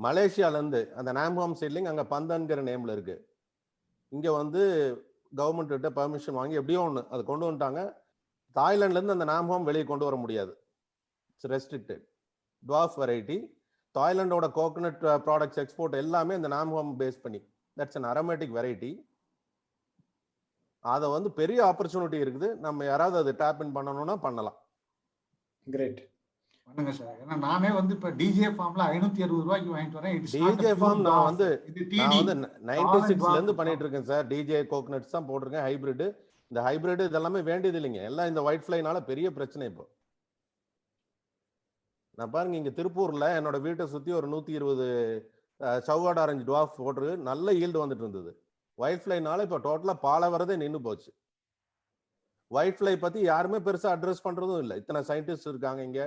மலேசியால இருந்து அந்த நாம்ஹோம் சீட்லிங் அங்க பந்தன்கிற நேம்ல இருக்கு. இங்க வந்து கவர்மெண்ட் கிட்ட பெர்மிஷன் வாங்கி எப்படியோ ஒண்ணு அது கொண்டு வந்துட்டாங்க. தாய்லாந்துல இருந்து அந்த நாம்ஹோம் வெளியே கொண்டு வர முடியாது. It's restricted. Dwarf variety. தாய்லாண்டோட கோகனட் ப்ராடக்ட்ஸ் எக்ஸ்போர்ட் எல்லாமே இந்த நாம்ஹோம் பேஸ் பண்ணி. That's an aromatic variety. அதை வந்து பெரிய ஆப்பர்ச்சுனிட்டி இருக்குது. நம்ம யாராவது அதை டேப் இன் பண்ணணும்னா பண்ணலாம். கிரேட். பண்ணுங்க சார். ஏன்னா நானே வந்து இப்ப டிஜே ஃபார்ம்ல 560 ரூபாய்க்கு வாங்கிட்டு வரேன். டிஜே ஃபார்ம் நான் வந்து 96ல இருந்து பண்ணிட்டு இருக்கேன் சார். டிஜே கோகனட்ஸ் தான் போட்டிருக்கேன். ஹைபிரிட். இந்த ஹைபிரிட் இதெல்லாமே வேண்டியது இல்லைங்க. எல்லாம் இந்த ஒயிட் ஃப்ளைனால பெரிய பிரச்சனை. இப்போ நான் பாருங்க இங்க திருப்பூர்ல என்னோட வீட்டை சுத்தி ஒரு 120 சவுகாட் ஆரஞ்சு டுவார்ஃப் போட்டு நல்ல ஈல்டு வந்துட்டு இருந்தது. ஒயிட் ஃப்ளைனால இப்போ டோட்டலா பாலை வரதே நின்று போச்சு. ஒயிட் ஃப்ளை பத்தி யாருமே பெருசா அட்ரஸ் பண்றதும் இல்லை. இத்தனை சயின்டிஸ்ட் இருக்காங்க இங்க.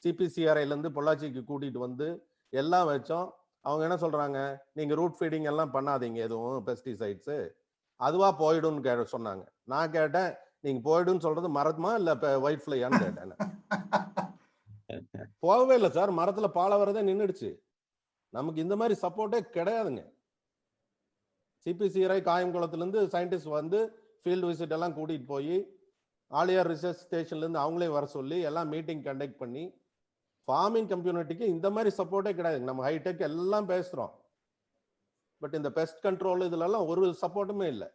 சிபிசிஆர்ஐல இருந்து பொள்ளாச்சிக்கு கூட்டிட்டு வந்து எல்லாம் வச்சோம். அவங்க என்ன சொல்றாங்க, நீங்க ரூட் ஃபீடிங் எல்லாம் பண்ணாதீங்க, எதுவும் பெஸ்டிசைட்ஸ் அதுவா போயிடும்னு சொன்னாங்க. நான் கேட்டேன், நீங்க போயிடும்னு சொல்றது மரமா இல்ல ஒயிட் ஃப்ளையான்னு கேட்டேன். போகவே இல்லை சார். மரத்துல பாலை வரதே நின்றுடுச்சு. நமக்கு இந்த மாதிரி சப்போர்ட்டே கிடையாதுங்க. சிபிசிஆர்ஐ காயங்குளத்துல இருந்து சயின்டிஸ்ட் வந்து ஃபீல்டு விசிட் எல்லாம் கூட்டிட்டு போய் ஆலியார் ரிசர்ச் ஸ்டேஷன்ல இருந்து அவங்களே வர சொல்லி எல்லாம் மீட்டிங் கண்டக்ட் பண்ணி ஃபார்மிங் கம்யூனிட்டிக்கு இந்த மாதிரி சப்போர்ட்டே கிடையாது. நம்ம ஹைடெக் எல்லாம் பேசுறோம். பட் இந்த பெஸ்ட் கண்ட்ரோல் இதுல எல்லாம் ஒரு சப்போர்ட்டுமே இல்லை.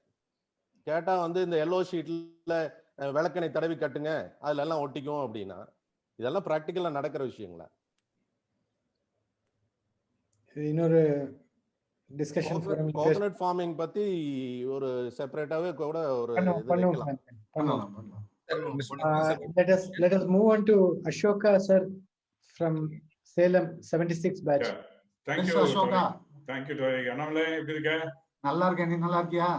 கேட்டா வந்து இந்த எல்லோ ஷீட்ல விளக்கணை தடவி கட்டுங்க, அதுல எல்லாம் ஒட்டிக்கும் அப்படின்னா இதெல்லாம் பிராக்டிக்கலா நடக்கிற விஷயங்களா? இன்னொரு டிஸ்கஷன் கோகனட் ஃபார்மிங் பத்தி ஒரு செப்பரேட்டாவே கூட ஒரு let us move on to Ashoka sir from Salem 76 batch. Thank you Ashoka. Thank you Tori. Anamle எப்படி இருக்க? நல்லா இருக்கேன். நீ நல்லா இருக்கியா?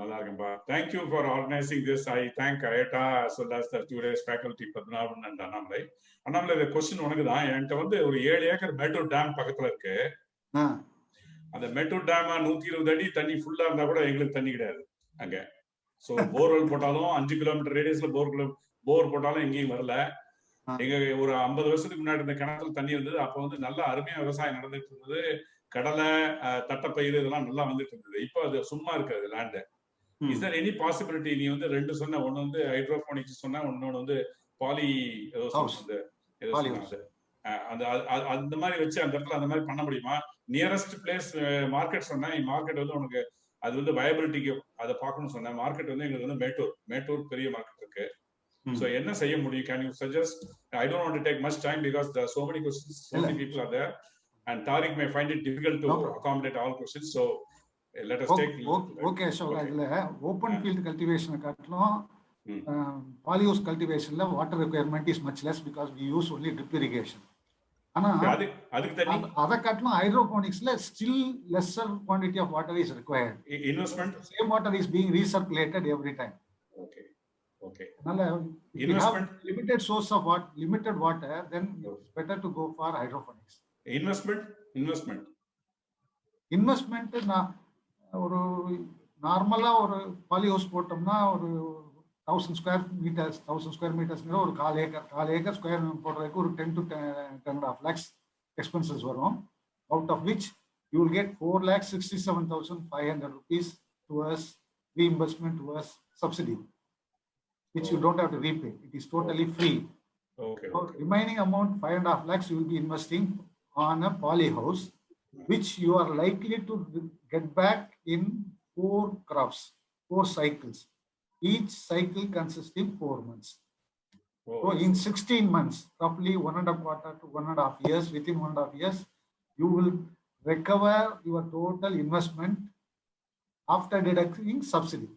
நல்லா இருக்கேன்பா. Thank you for organizing this. I thank AETA as well as the today's faculty Padmanabhan and Anamle. Anamle the question உனக்கு தான். என்கிட்ட வந்து ஒரு 7 ஏக்கர் மேட்டூர் டேம் பக்கத்துல இருக்கு. அந்த மேட்டூர் டேம் 120 அடி தண்ணி ஃபுல்லா இருந்தா கூட எங்களுக்கு தண்ணி கிடையாது அங்க. சோ போர்வெல் போட்டாலும் 5 கிலோமீட்டர் ரேடியஸ்ல போர் போட்டாலும் எங்கேயும் வரல. எங்க ஒரு 50 வருஷத்துக்கு முன்னாடி இந்த கிணத்துல தண்ணி வந்தது. அப்ப வந்து நல்லா அருமையா விவசாயம் நடந்துட்டு இருந்தது. கடலை, தட்டப்பயிர் இதெல்லாம் நல்லா வந்துட்டு இருந்தது. இப்போ அது சும்மா இருக்காது land. Is there any possibility? நீ வந்து 2 சொன்ன, ஒன்னு வந்து ஹைட்ரோபோனிக்ஸ் சொன்ன, இன்னொன்னு வந்து பாலி அந்த மாதிரி வச்சு அந்த இடத்துல அந்த மாதிரி பண்ண முடியுமா? நியரஸ்ட் பிளேஸ் மார்க்கெட் சொன்னேன். மார்க்கெட் வந்து உனக்கு அது வந்து வயபிலிட்டிக்கு அதை பார்க்கணும்னு சொன்னேன். மார்க்கெட் வந்து எங்களுக்கு வந்து மேட்டூர் பெரிய மார்க்கெட் இருக்கு. So என்ன செய்ய முடியும்? Can you suggest? I don't want to take much time because there are so many questions, so many people are there, and Tariq may find it difficult to accommodate all questions. So let us take. Okay, so இதுல open field cultivation காட்டிலும் polyhouse cultivationல water requirement is much less because we use only drip irrigation. ஆனா அதுக்கு தண்ணி அத காட்டிலும் hydroponicsல still lesser quantity of water is required. Investment, same water is being recirculated every time. Okay. Investment, limited source of limited water, then it's better to go for hydroponics. Investment ஒரு நார்மலா ஒரு polyhouse போட்டோம்னா ஒரு 1000 square மீட்டர்ஸ்ங்கிற ஒரு 1/4 acre square போடுறதுக்கு ஒரு 10 to 10.5 lakhs expenses வரும். Out of which you will get 4,67,500 rupees towards reimbursement towards subsidy, which you don't have to repay. It is totally free. So remaining amount 5.5 lakhs you will be investing on a polyhouse, which you are likely to get back in 4 crops, 4 cycles. Each cycle consisting 4 months. So in 16 months, roughly 1.25 to 1.5 years, within 1.5 years, you will recover your total investment after deducting subsidy.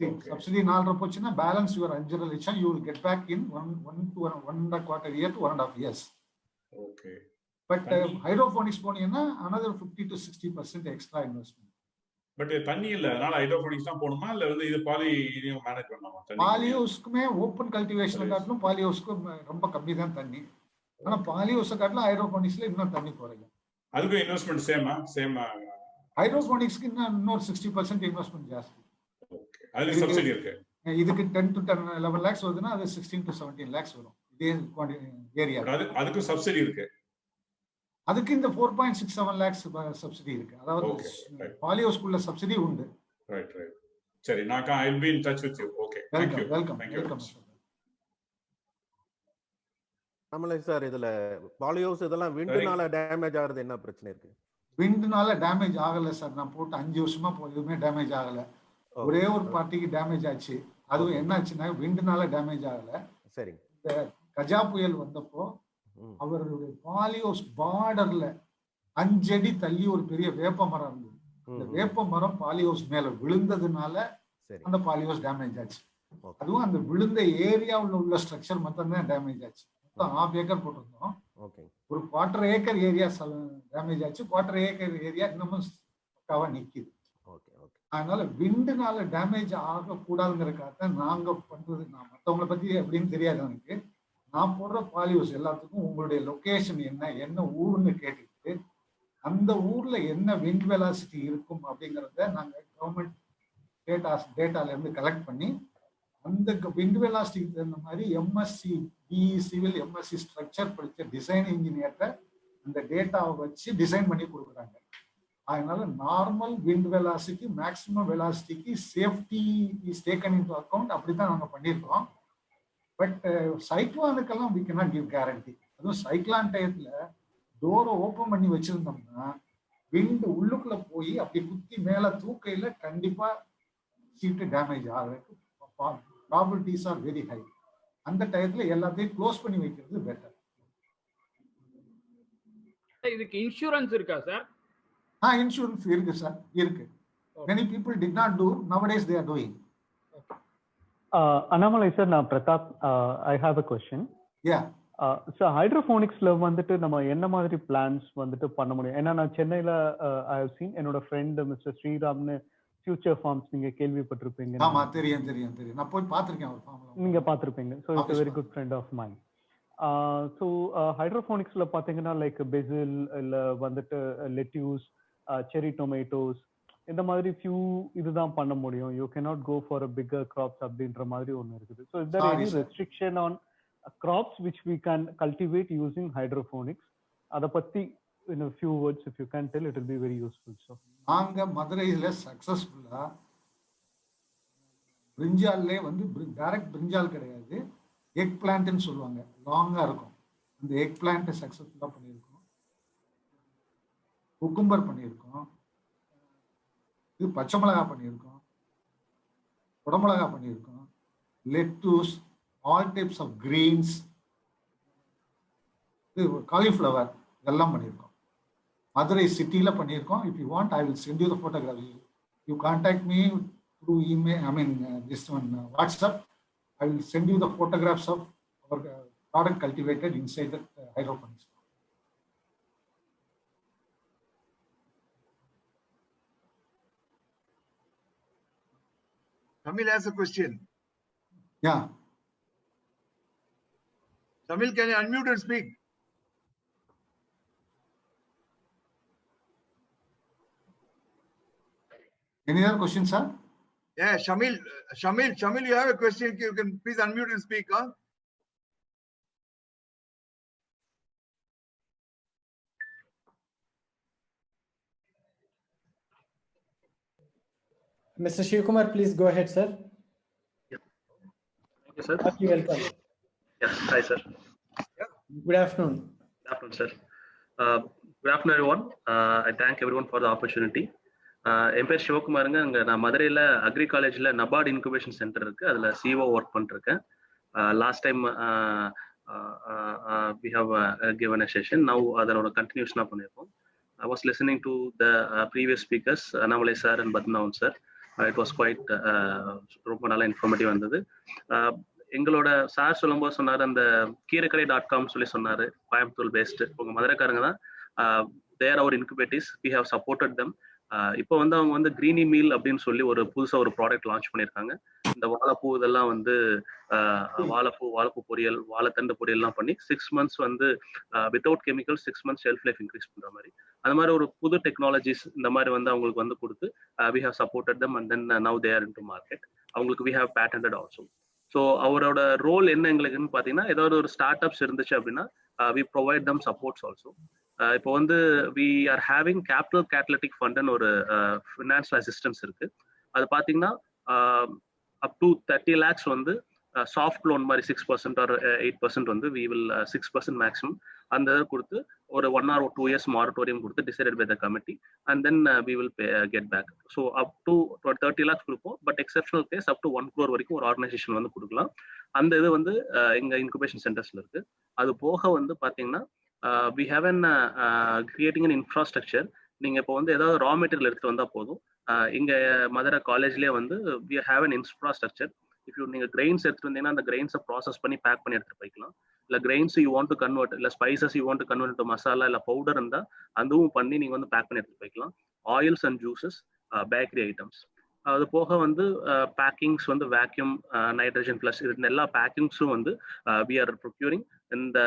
See, subsidy 4 போச்சுன்னா balance your 5 லட்சம் you will get back in 1.25 year to 1.5 years. Okay. But hydroponics போனீங்கன்னா another 50 to 60% extra investment. But தண்ணி இல்ல, அதனால hydroponics தான் போணுமா இல்ல வந்து இது பாலி இதையும் மேனேஜ் பண்ணலாமா? பாலி ஹவுஸ்க்குமே ஓப்பன் கல்டிவேஷன் காட்டிலும் பாலி ஹவுஸ்க்கு ரொம்ப கம்மி தான் தண்ணி. ஆனா பாலி ஹவுஸ் காட்டிலும் ஹைட்ரோபோனிக்ஸ்ல இன்னும் தண்ணி குறையும். அதுக்கு இன்வெஸ்ட்மெண்ட் சேமா? ஹைட்ரோபோனிக்ஸ்க்கு இன்னொரு 60% இன்வெஸ்ட்மெண்ட் ஜாஸ்தி. ஓகே. அதுக்கு சப்சிடி இருக்கு. இதுக்கு 10 to 11 lakhs வருதுன்னா அது 16 to 17 lakhs வரும். இதே ஏரியா. அதுக்கு சப்சிடி இருக்கு. அதுக்கு இந்த 4.67 lakhs சப்சிடி இருக்கு. அதாவது பாலி ஹவுஸ்க்குள்ள சப்சிடி உண்டு. ரைட். சரி, நான் I will be in touch with you. Okay. Thank you. Welcome. நம்மளே சார் இதுல பாலி ஹவுஸ் இதெல்லாம் விண்ட்னால டேமேஜ் ஆகுறது என்ன பிரச்சனை இருக்கு? விண்ட்னால டேமேஜ் ஆகல சார். நான் போட்டு 5 வருஷமா எதுவுமே டேமேஜ் ஆகல. ஒரே ஒரு பார்ட்டிக்கு டேமேஜ் ஆச்சு. அதுவும் என்ன ஆச்சுன்னா விண்ட்னால டேமேஜ் ஆகல. சரி. இந்த கஜா புயல் வந்தப்போ அவர்களுடைய பாலி ஹவுஸ் பார்டர்ல 5 அடி தள்ளி ஒரு பெரிய வேப்ப மரம் இருந்தது. இந்த வேப்ப மரம் பாலி ஹவுஸ் மேல விழுந்ததுனால அந்த பாலி ஹவுஸ் டேமேஜ் ஆச்சு. அதுவும் அந்த விழுந்த ஏரியாவில் உள்ள ஸ்ட்ரக்சர் மட்டும் தான் டேமேஜ் ஆச்சு. மொத்தம் 1/2 ஏக்கர் போட்டிருந்தோம். ஒரு 1/4 ஏக்கர் ஏரியா டேமேஜ் ஆச்சு. 1/4 ஏக்கர் ஏரியா இன்னமும் பக்காவா நிக்குது. அதனால விண்டுனால டேமேஜ் ஆகக்கூடாதுங்கிறதுக்காக நாங்க பண்றது. நான் மற்றவங்களை பத்தி எப்படின்னு தெரியாது எனக்கு. நான் போடுற பாலி ஹவுஸ் எல்லாத்துக்கும் உங்களுடைய லொகேஷன் என்ன ஊர்னு கேட்டுட்டு அந்த ஊர்ல என்ன விண்ட் வெலாசிட்டி இருக்கும் அப்படிங்கிறத நாங்க கவர்மெண்ட் டேட்டால இருந்து கலெக்ட் பண்ணி அந்த விண்ட் வெலாசிட்டிக்கு தகுந்த மாதிரி MSc BE civil MSc structure படிச்ச டிசைன் இன்ஜினியர்கிட்ட அந்த டேட்டாவை வச்சு டிசைன் பண்ணி கொடுக்குறாங்க. அதனால நார்மல் விண்ட் வெலாசிட்டி மேக்ஸிமம் வெலாசிட்டிக்கு safety is taken into account. அப்படித்தான் நாங்க பண்ணியிருக்கோம். பட் சைக்ளானுக்கெல்லாம் we cannot give guarantee. அதுவும் சைக்ளான் டயத்துல டோரை ஓப்பன் பண்ணி வச்சிருந்தோம்னா விண்ட் உள்ளுக்குள்ள போய் அப்படி குத்தி மேல தூக்கையில கண்டிப்பா சீட்டு டேமேஜ் ஆகிறதுக்கு ப்ராபபிலிட்டிஸ் ஆர் வெரி ஹை. அந்த டயத்துல எல்லாத்தையும் க்ளோஸ் பண்ணி வைக்கிறது பெட்டர். இதுக்கு இன்சூரன்ஸ் இருக்கா சார்? இன்சூரன்ஸ் இருக்கு சார், இருக்கு. Many people did not do, nowadays they are doing. Annamalai sir, நான் Pratap, I have a question. Yeah. So hydroponicsல வந்துட்டு நம்ம என்ன மாதிரி பிளான்ஸ் வந்துட்டு பண்ண முடியும்? ஏன்னா நான் சென்னையில I have seen என்னோட ஃப்ரெண்ட் மிஸ்டர் ஸ்ரீராம்னு ஃபியூச்சர் ஃபார்ம்ஸ் நீங்க கேள்விப்பட்டிருப்பீங்க. ஆமா, தெரியும். நான் போய் பார்த்திருக்கேன் அவர் ஃபார்ம்ல. நீங்க பார்த்திருப்பீங்க. So it's a very good friend of mine. So hydroponicsல பாத்தீங்கன்னா லைக் பெசில் இல்ல வந்துட்டு லெட்யூஸ், செரி டொமேட்டோஸ் இந்த மாதிரி ஃபியூ இதுதான் பண்ண முடியும். You cannot go for a bigger crops அப்படின்ற மாதிரி ஒன்று இருக்குது. So is there any restriction on crops which we can cultivate using hydroponics? அதை பத்தி in a few words if you can tell, it will be very useful. So நாங்க மதுரையில சக்சஸ்ஃபுல்லா பிரிஞ்சால்லே வந்து டைரக்ட் பிரிஞ்சால் கிடையாது, எக் பிளான்ட்னு சொல்லுவாங்க, லாங்கா இருக்கும். அந்த எக் பிளான்ட் சக்சஸ்ஃபுல்லா பண்ணியிருக்கோம். குக்கும்பர் பண்ணியிருக்கோம். இது பச்சை மிளகா பண்ணியிருக்கோம், குடமிளகா பண்ணியிருக்கோம், lettuce, all types of greens, இது காலிஃப்ளவர் இதெல்லாம் பண்ணியிருக்கோம். மதுரை சிட்டியில பண்ணியிருக்கோம். If you want I will send you the photography. You contact me through email, I mean this one WhatsApp. I will send you the photographs of our product cultivated inside the hydroponics. Shamil has a question. Yeah. Shamil, can you unmute and speak? Any other questions, sir? Yeah, Shamil, you have a question. You can please unmute and speak, huh? Mr. Shivkumar, please go ahead, sir. Yeah. Thank you, sir. You're welcome. Yeah. Hi, sir. Yeah. Good afternoon. Good afternoon, sir. Good afternoon, everyone. I thank everyone for the opportunity. என் பேர் சிவகுமாருங்க. அங்கே நான் மதுரையில் agri காலேஜில் NABARD incubation centre இருக்குது, அதில் CO work பண்ணிருக்கேன். Last time we have given a session. Now அதனோட continuation பண்ணிருக்கோம். I was listening to the previous speakers, Annamalai sir and Padmanabhan sir. It was quite ரொம்ப நல்லா இன்ஃபர்மேட்டிவ் இருந்தது. எங்களோட சார் சொல்லும்போது சொன்னார், அந்த கீரைக்கடை.com சொல்லி சொன்னாரு, கோயம்புத்தூர் பேஸ்ட், உங்க மதுரைக்காரங்க தான். தேர் அவர் இன்குபேட்டிவ்ஸ், வி ஹவ் சப்போர்ட்டட் தெம். இப்போ வந்து அவங்க வந்து கிரீனி மீல் அப்படின்னு சொல்லி ஒரு புதுசா ஒரு ப்ராடக்ட் லான்ச் பண்ணியிருக்காங்க. இந்த வாழைப்பூ இதெல்லாம் வந்து வாழைப்பூ பொரியல், வாழைத்தண்டு பொரியல்லாம் பண்ணி 6 months வந்து without chemical 6 months shelf life increase பண்ற மாதிரி, அந்த மாதிரி ஒரு புது டெக்னாலஜிஸ் இந்த மாதிரி வந்து அவங்களுக்கு வந்து கொடுத்து we have supported them and then now they are into market. அவங்களுக்கு we have patented also. So அவரோட ரோல் என்ன எங்களுக்குன்னு பார்த்தீங்கன்னா, ஏதாவது ஒரு ஸ்டார்ட் அப்ஸ் இருந்துச்சு அப்படின்னா we provide them supports also. இப்போ வந்து we are having capital catalytic ஃபண்ட்னு ஒரு ஃபினான்ஷியல் அசிஸ்டன்ஸ் இருக்கு. அது பார்த்தீங்கன்னா அப் டு 30 lakhs வந்து சாஃப்ட் லோன் மாதிரி 6% or 8% வந்து வி வில் 6% மேக்ஸிமம் அந்த இதை கொடுத்து ஒரு 1 or 2 years மாரட்டோரியம் கொடுத்து decided by the committee and then we will get back. So up to 30 lakhs கொடுப்போம். But exceptional case up to 1 crore வரைக்கும் ஒரு ஆர்கனைசேஷன் வந்து கொடுக்கலாம். அந்த இது வந்து எங்க இன்குபேஷன் சென்டர்ஸ்ல இருக்கு. அது போக வந்து பாத்தீங்கன்னா we have an creating an infrastructure. நீங்க இப்போ வந்து ஏதாவது ரா மெட்டீரியல் எடுத்து வந்தா போதும். இங்க மதுரை காலேஜ்லயே வந்து we have an infrastructure. If you நீங்க கிரெயின்ஸ் எடுத்துட்டு வந்தீங்கன்னா அந்த கிரெயின்ஸை ப்ராசஸ் பண்ணி பேக் பண்ணி எடுத்துட்டு போய்க்கலாம். இல்ல grains you want to convert, இல்ல spices you want to convert to masala இல்ல பவுடர் இருந்தா அதுவும் பண்ணி நீங்க வந்து பேக் பண்ணி எடுத்துட்டு போய்க்கலாம். Oils and juices, bakery items, அது போக வந்து பேக்கிங்ஸ் வந்து வேக்யூம், நைட்ரஜன் பிளஸ் இது எல்லா பேக்கிங்ஸும் வந்து வி ஆர் ப்ரொக்யூரிங். இந்த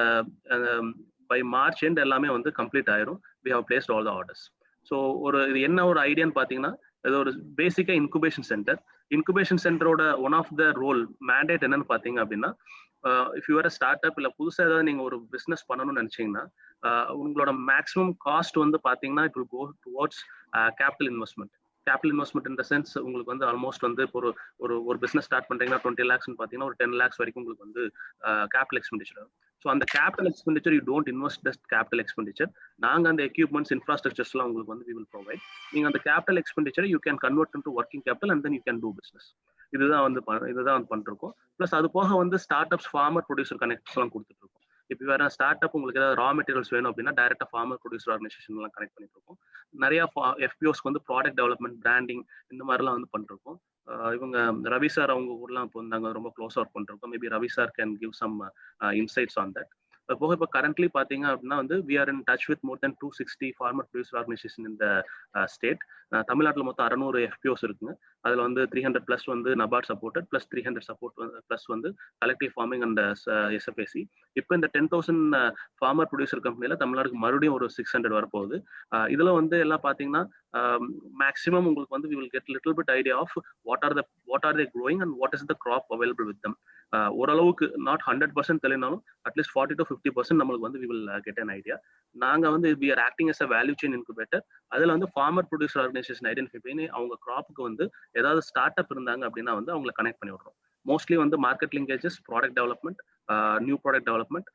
பை மார்ச் எண்ட் எல்லாமே வந்து கம்ப்ளீட் ஆயிரும். We have placed all the orders. So ஒரு இது என்ன ஒரு ஐடியான்னு பார்த்தீங்கன்னா, இது ஒரு பேசிக்கா இன்குபேஷன் சென்டர். இன்குபேஷன் சென்டரோட one of the role mandate என்னன்னு பார்த்தீங்க அப்படின்னா, if you are start up இல்லை புதுசாக ஏதாவது நீங்கள் ஒரு பிஸ்னஸ் பண்ணணும்னு நினச்சிங்கன்னா, உங்களோட மேக்ஸிமம் காஸ்ட் வந்து பார்த்தீங்கன்னா it will go towards capital investment. Capital investment in the sense உங்களுக்கு வந்து ஆல்மோஸ்ட் வந்து ஒரு ஒரு பிஸ்னஸ் ஸ்டார்ட் பண்ணுறீங்கன்னா 20 lakhs பார்த்தீங்கன்னா ஒரு 10 lakhs வரைக்கும் உங்களுக்கு வந்து கேபிட்டல் எக்ஸ்பெண்டிச்சர் ஆகும். ஸோ அந்த capital expenditure you don't invest just capital expenditure. நாங்கள் அந்த எக்யூப்மெண்ட்ஸ் இன்ஃப்ராஸ்ட்ரக்சர்ஸ்லாம் உங்களுக்கு வந்து வி வில் ப்ரொவைட். நீங்கள் அந்த capital expenditure you can convert into working capital and then you can do business. இதுதான் வந்து பண்ணிருக்கோம். ப்ளஸ் அது போக வந்து ஸ்டார்ட் அப்ஸ், ஃபார்மர் ப்ரொடியூசர் கனெக்ட்ஸ்லாம் கொடுத்துட்டு இருக்கோம். இப்போ வேற ஸ்டார்ட் அப் உங்களுக்கு ஏதாவது ரா மெட்டீரியல்ஸ் வேணும் அப்படின்னா டைரக்டா ஃபார்மர் ப்ரொடியூசர் ஆர்கனைசேஷன்லாம் கனெக்ட் பண்ணிட்டு இருக்கோம். நிறைய எஃபிஓஸ்க்கு வந்து ப்ராடக்ட் டெவலப்மெண்ட், பிராண்டிங் இந்த மாதிரிலாம் வந்து பண்ணிருக்கோம். இவங்க ரவி சார் அவங்க ஊர்லாம் இப்போ நாங்கள் ரொம்ப க்ளோஸ் ஒர்க் பண்ணிருக்கோம். Maybe Ravi sir can give some insights on that. போக இப்போ கரண்ட்லி பார்த்தீங்க அப்படின்னா வந்து we are in touch with more then 260 farmer producer organisation இந்த ஸ்டேட். தமிழ்நாட்டில் மொத்தம் 600 எஃபிஓஸ் இருக்குங்க. அதில் வந்து 300+ வந்து NABARD supported, plus 300 support plus வந்து கலெக்டிவ் ஃபார்மிங் அண்ட் எஸ்எஃப்ஏசி. இப்போ இந்த 10,000 ஃபார்மர் ப்ரொடியூசர் கம்பெனியில் தமிழ்நாடுக்கு மறுபடியும் ஒரு 600 வரப்போகுது. இதில் வந்து எல்லாம் பார்த்தீங்கன்னா மேக்ஸிமம் உங்களுக்கு வந்து we will get little bit idea of what are they growing and what is the crop available with them. ஓரளவுக்கு நாட் 100% தெரியனாலும் அட்லீஸ்ட் 40 to 50% நம்மளுக்கு வந்து we will get an idea. நாங்கள் வந்து we are acting as a value chain incubator. அதில் வந்து farmer producer organisation identify பண்ணி அவங்க கிராப்புக்கு வந்து ஏதாவது ஸ்டார்ட் அப் இருந்தாங்க அப்படின்னா வந்து அவங்களை கனெக்ட் பண்ணி விடுறோம். மோஸ்ட்லி வந்து market linkages, product development, new product development,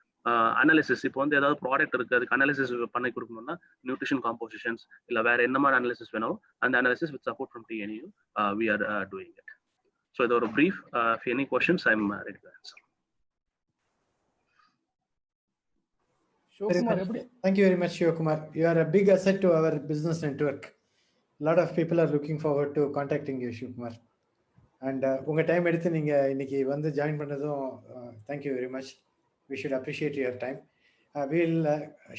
analysis. இப்போ வந்து ஏதாவது ப்ராடக்ட் இருக்கு அதுக்கு அனாலிசிஸ் பண்ணி கொடுக்கணும்னா நியூட்ரிஷன் காம்போசிஷன்ஸ் இல்லை வேற என்ன மாதிரி அனாலிசிஸ் வேணும் அந்த analysis with support from TNU we are doing it. So இது ஒரு brief. If any questions, I'm ready to answer. Thank you very much, Shivakumar. You are a big asset to our business network. A lot of people are looking forward to contacting you, Shivakumar. And உங்க time எடுத்து நீங்க இன்னைக்கு வந்து join பண்ணதும் thank you very much. We should appreciate your time.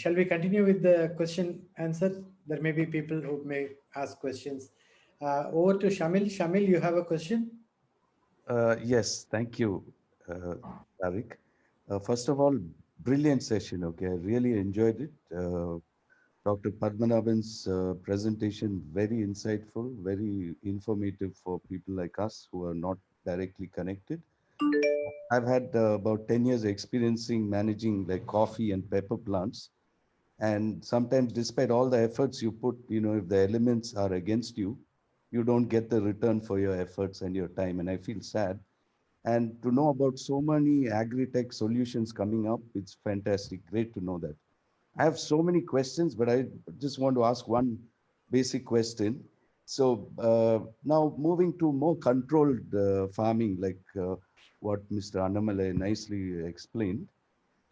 Shall we continue with the question answer? There may be people who may ask questions. Over to Shamil. Shamil, you have a question? Yes, thank you, Tariq. First of all, brilliant session. Okay, I really enjoyed it. Dr. Padmanabhan's presentation, very insightful, very informative for people like us who are not directly connected. I've had about 10 years experiencing managing like coffee and pepper plants. And sometimes despite all the efforts you put, you know, if the elements are against you, you don't get the return for your efforts and your time. And I feel sad. And to know about so many agri-tech solutions coming up, it's fantastic. Great to know that. I have so many questions, but I just want to ask one basic question. So now moving to more controlled farming, like what Mr. Annamalai nicely explained.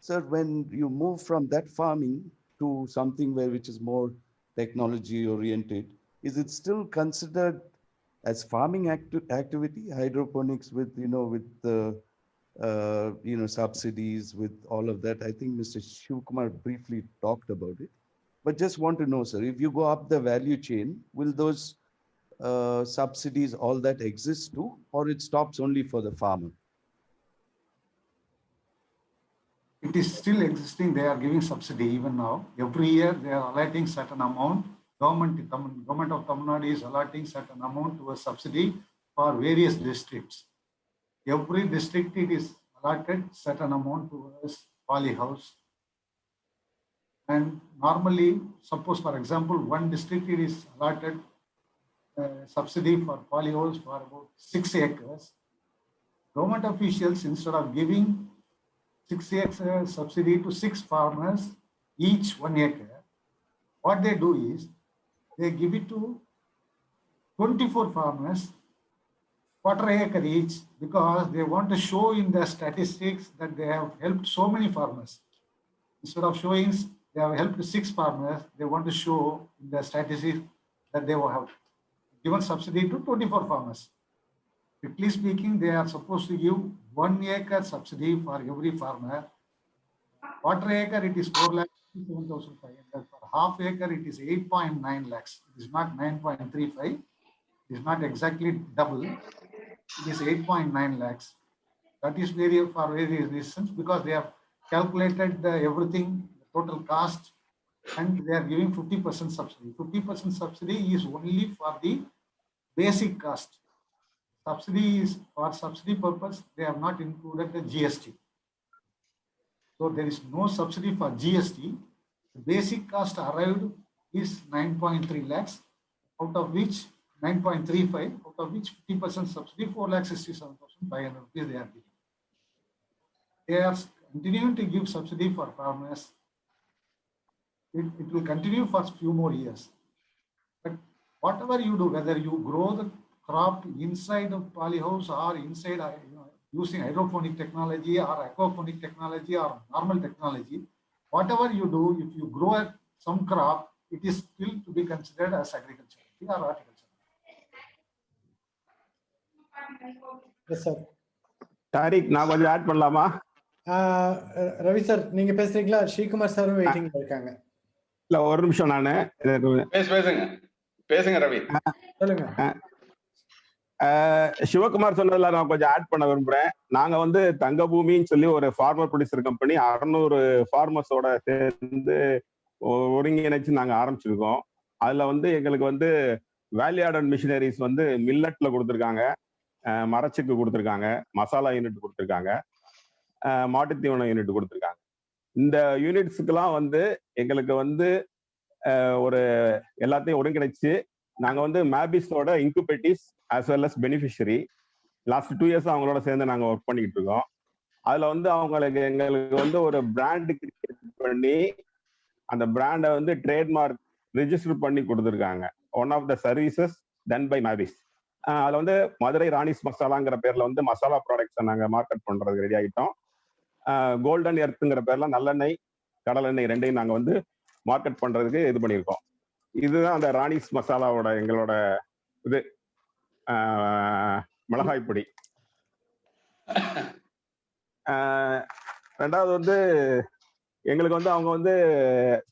Sir, when you move from that farming to something which is more technology oriented, is it still considered as farming activity, hydroponics with, with the, subsidies, with all of that? I think Mr. Shivkumar briefly talked about it, but just want to know, sir, if you go up the value chain, will those subsidies, all that exist too, or it stops only for the farmer? It is still existing. They are giving subsidy even now. Every year they are allotting certain amount. Government of Tamil Nadu is allotting certain amount to a subsidy for various districts. Every district it is allotted certain amount towards polyhouse. And normally, suppose for example, one district it is allotted subsidy for polyhouse for about 6 acres. Government officials, instead of giving 6 acres subsidy to 6 farmers, each 1 acre, what they do is they give it to 24 farmers, quarter acre each, because they want to show in the statistics that they have helped so many farmers. Instead of showing they have helped 6 farmers, they want to show in the statistics that they have given subsidy to 24 farmers. Strictly speaking, they are supposed to give 1 acre subsidy for every farmer. Quarter acre, it is 4,57,500. For half acre, it is 8.9 lakhs. It is not 9.35. It is not exactly double. It is 8.9 lakhs. That is for various reasons, because they have calculated everything, the total cost, and they are giving 50% subsidy. 50% subsidy is only for the basic cost. Subsidy is for subsidy purpose, they have not included the GST. So there is no subsidy for GST. The basic cost arrived is 9.3 lakhs, out of which 9.35, out of which 50% subsidy, 4,67,500 rupees they are giving. They are continuing to give subsidy for farmers. It will continue for a few more years. But whatever you do, whether you grow the crop inside of polyhouse or inside, using hydroponic technology or aquaponic technology or normal technology, whatever you do, if you grow some crop, it is still to be considered as agriculture or horticulture. Yes, sir. Tariq நான் கொஞ்சம் add பண்ணலாமா? Ravi sir நீங்க பேசுறீங்களா? ஸ்ரீகுமார் சாரும் வெயிட்டிங்ல இருக்காங்க. இல்ல ஒரு நிமிஷம் நானு பேசுங்க ரவி. சொல்லுங்க. சிவகுமார் சொன்னதுல நான் கொஞ்சம் ஆட் பண்ண விரும்புறேன். நாங்க வந்து தங்கபூமின்னு சொல்லி ஒரு ஃபார்மர் ப்ரொடியூசர் கம்பெனி 600 ஃபார்மர்ஸோட சேர்ந்து ஒருங்கிணைச்சு நாங்க ஆரம்பிச்சிருக்கோம். அதுல வந்து எங்களுக்கு வந்து வேல்யூ ஆடட் மிஷினரிஸ் வந்து மில்லட்ல கொடுத்துருக்காங்க, மரச்சுக்கு கொடுத்துருக்காங்க, மசாலா யூனிட் கொடுத்துருக்காங்க, மாட்டுத்தீவன யூனிட் கொடுத்துருக்காங்க. இந்த யூனிட்ஸுக்கெல்லாம் வந்து எங்களுக்கு வந்து ஒரு எல்லாத்தையும் ஒருங்கிணைச்சு நாங்க வந்து மேபிஸோட இன்குபேட்டிவ்ஸ் as well as beneficiary last 2 years அவங்களோட சேர்ந்து நாங்க ஒர்க் பண்ணிக்கிட்டு இருக்கோம். அதுல வந்து எங்களுக்கு வந்து ஒரு பிராண்ட் கிரியேட் பண்ணி அந்த பிராண்டை வந்து ட்ரேட்மார்க் ரெஜிஸ்டர் பண்ணி கொடுத்துருக்காங்க. One of the services done by MABIF. அதுல வந்து மதுரை ராணிஸ் மசாலாங்கிற பேர்ல வந்து மசாலா ப்ராடக்ட்ஸை நாங்க மார்க்கெட் பண்றதுக்கு ரெடி ஆகிட்டோம். கோல்டன் எர்த்துங்கிற பேர்ல நல்லெண்ணெய் கடலெண்ணெய் ரெண்டையும் நாங்க வந்து மார்க்கெட் பண்றதுக்கு இது பண்ணியிருக்கோம். இதுதான் அந்த ராணிஸ் மசாலாவோட எங்களோட இது மிளகாய் பொடி. ரெண்டாவது வந்து எங்களுக்கு வந்து அவங்க வந்து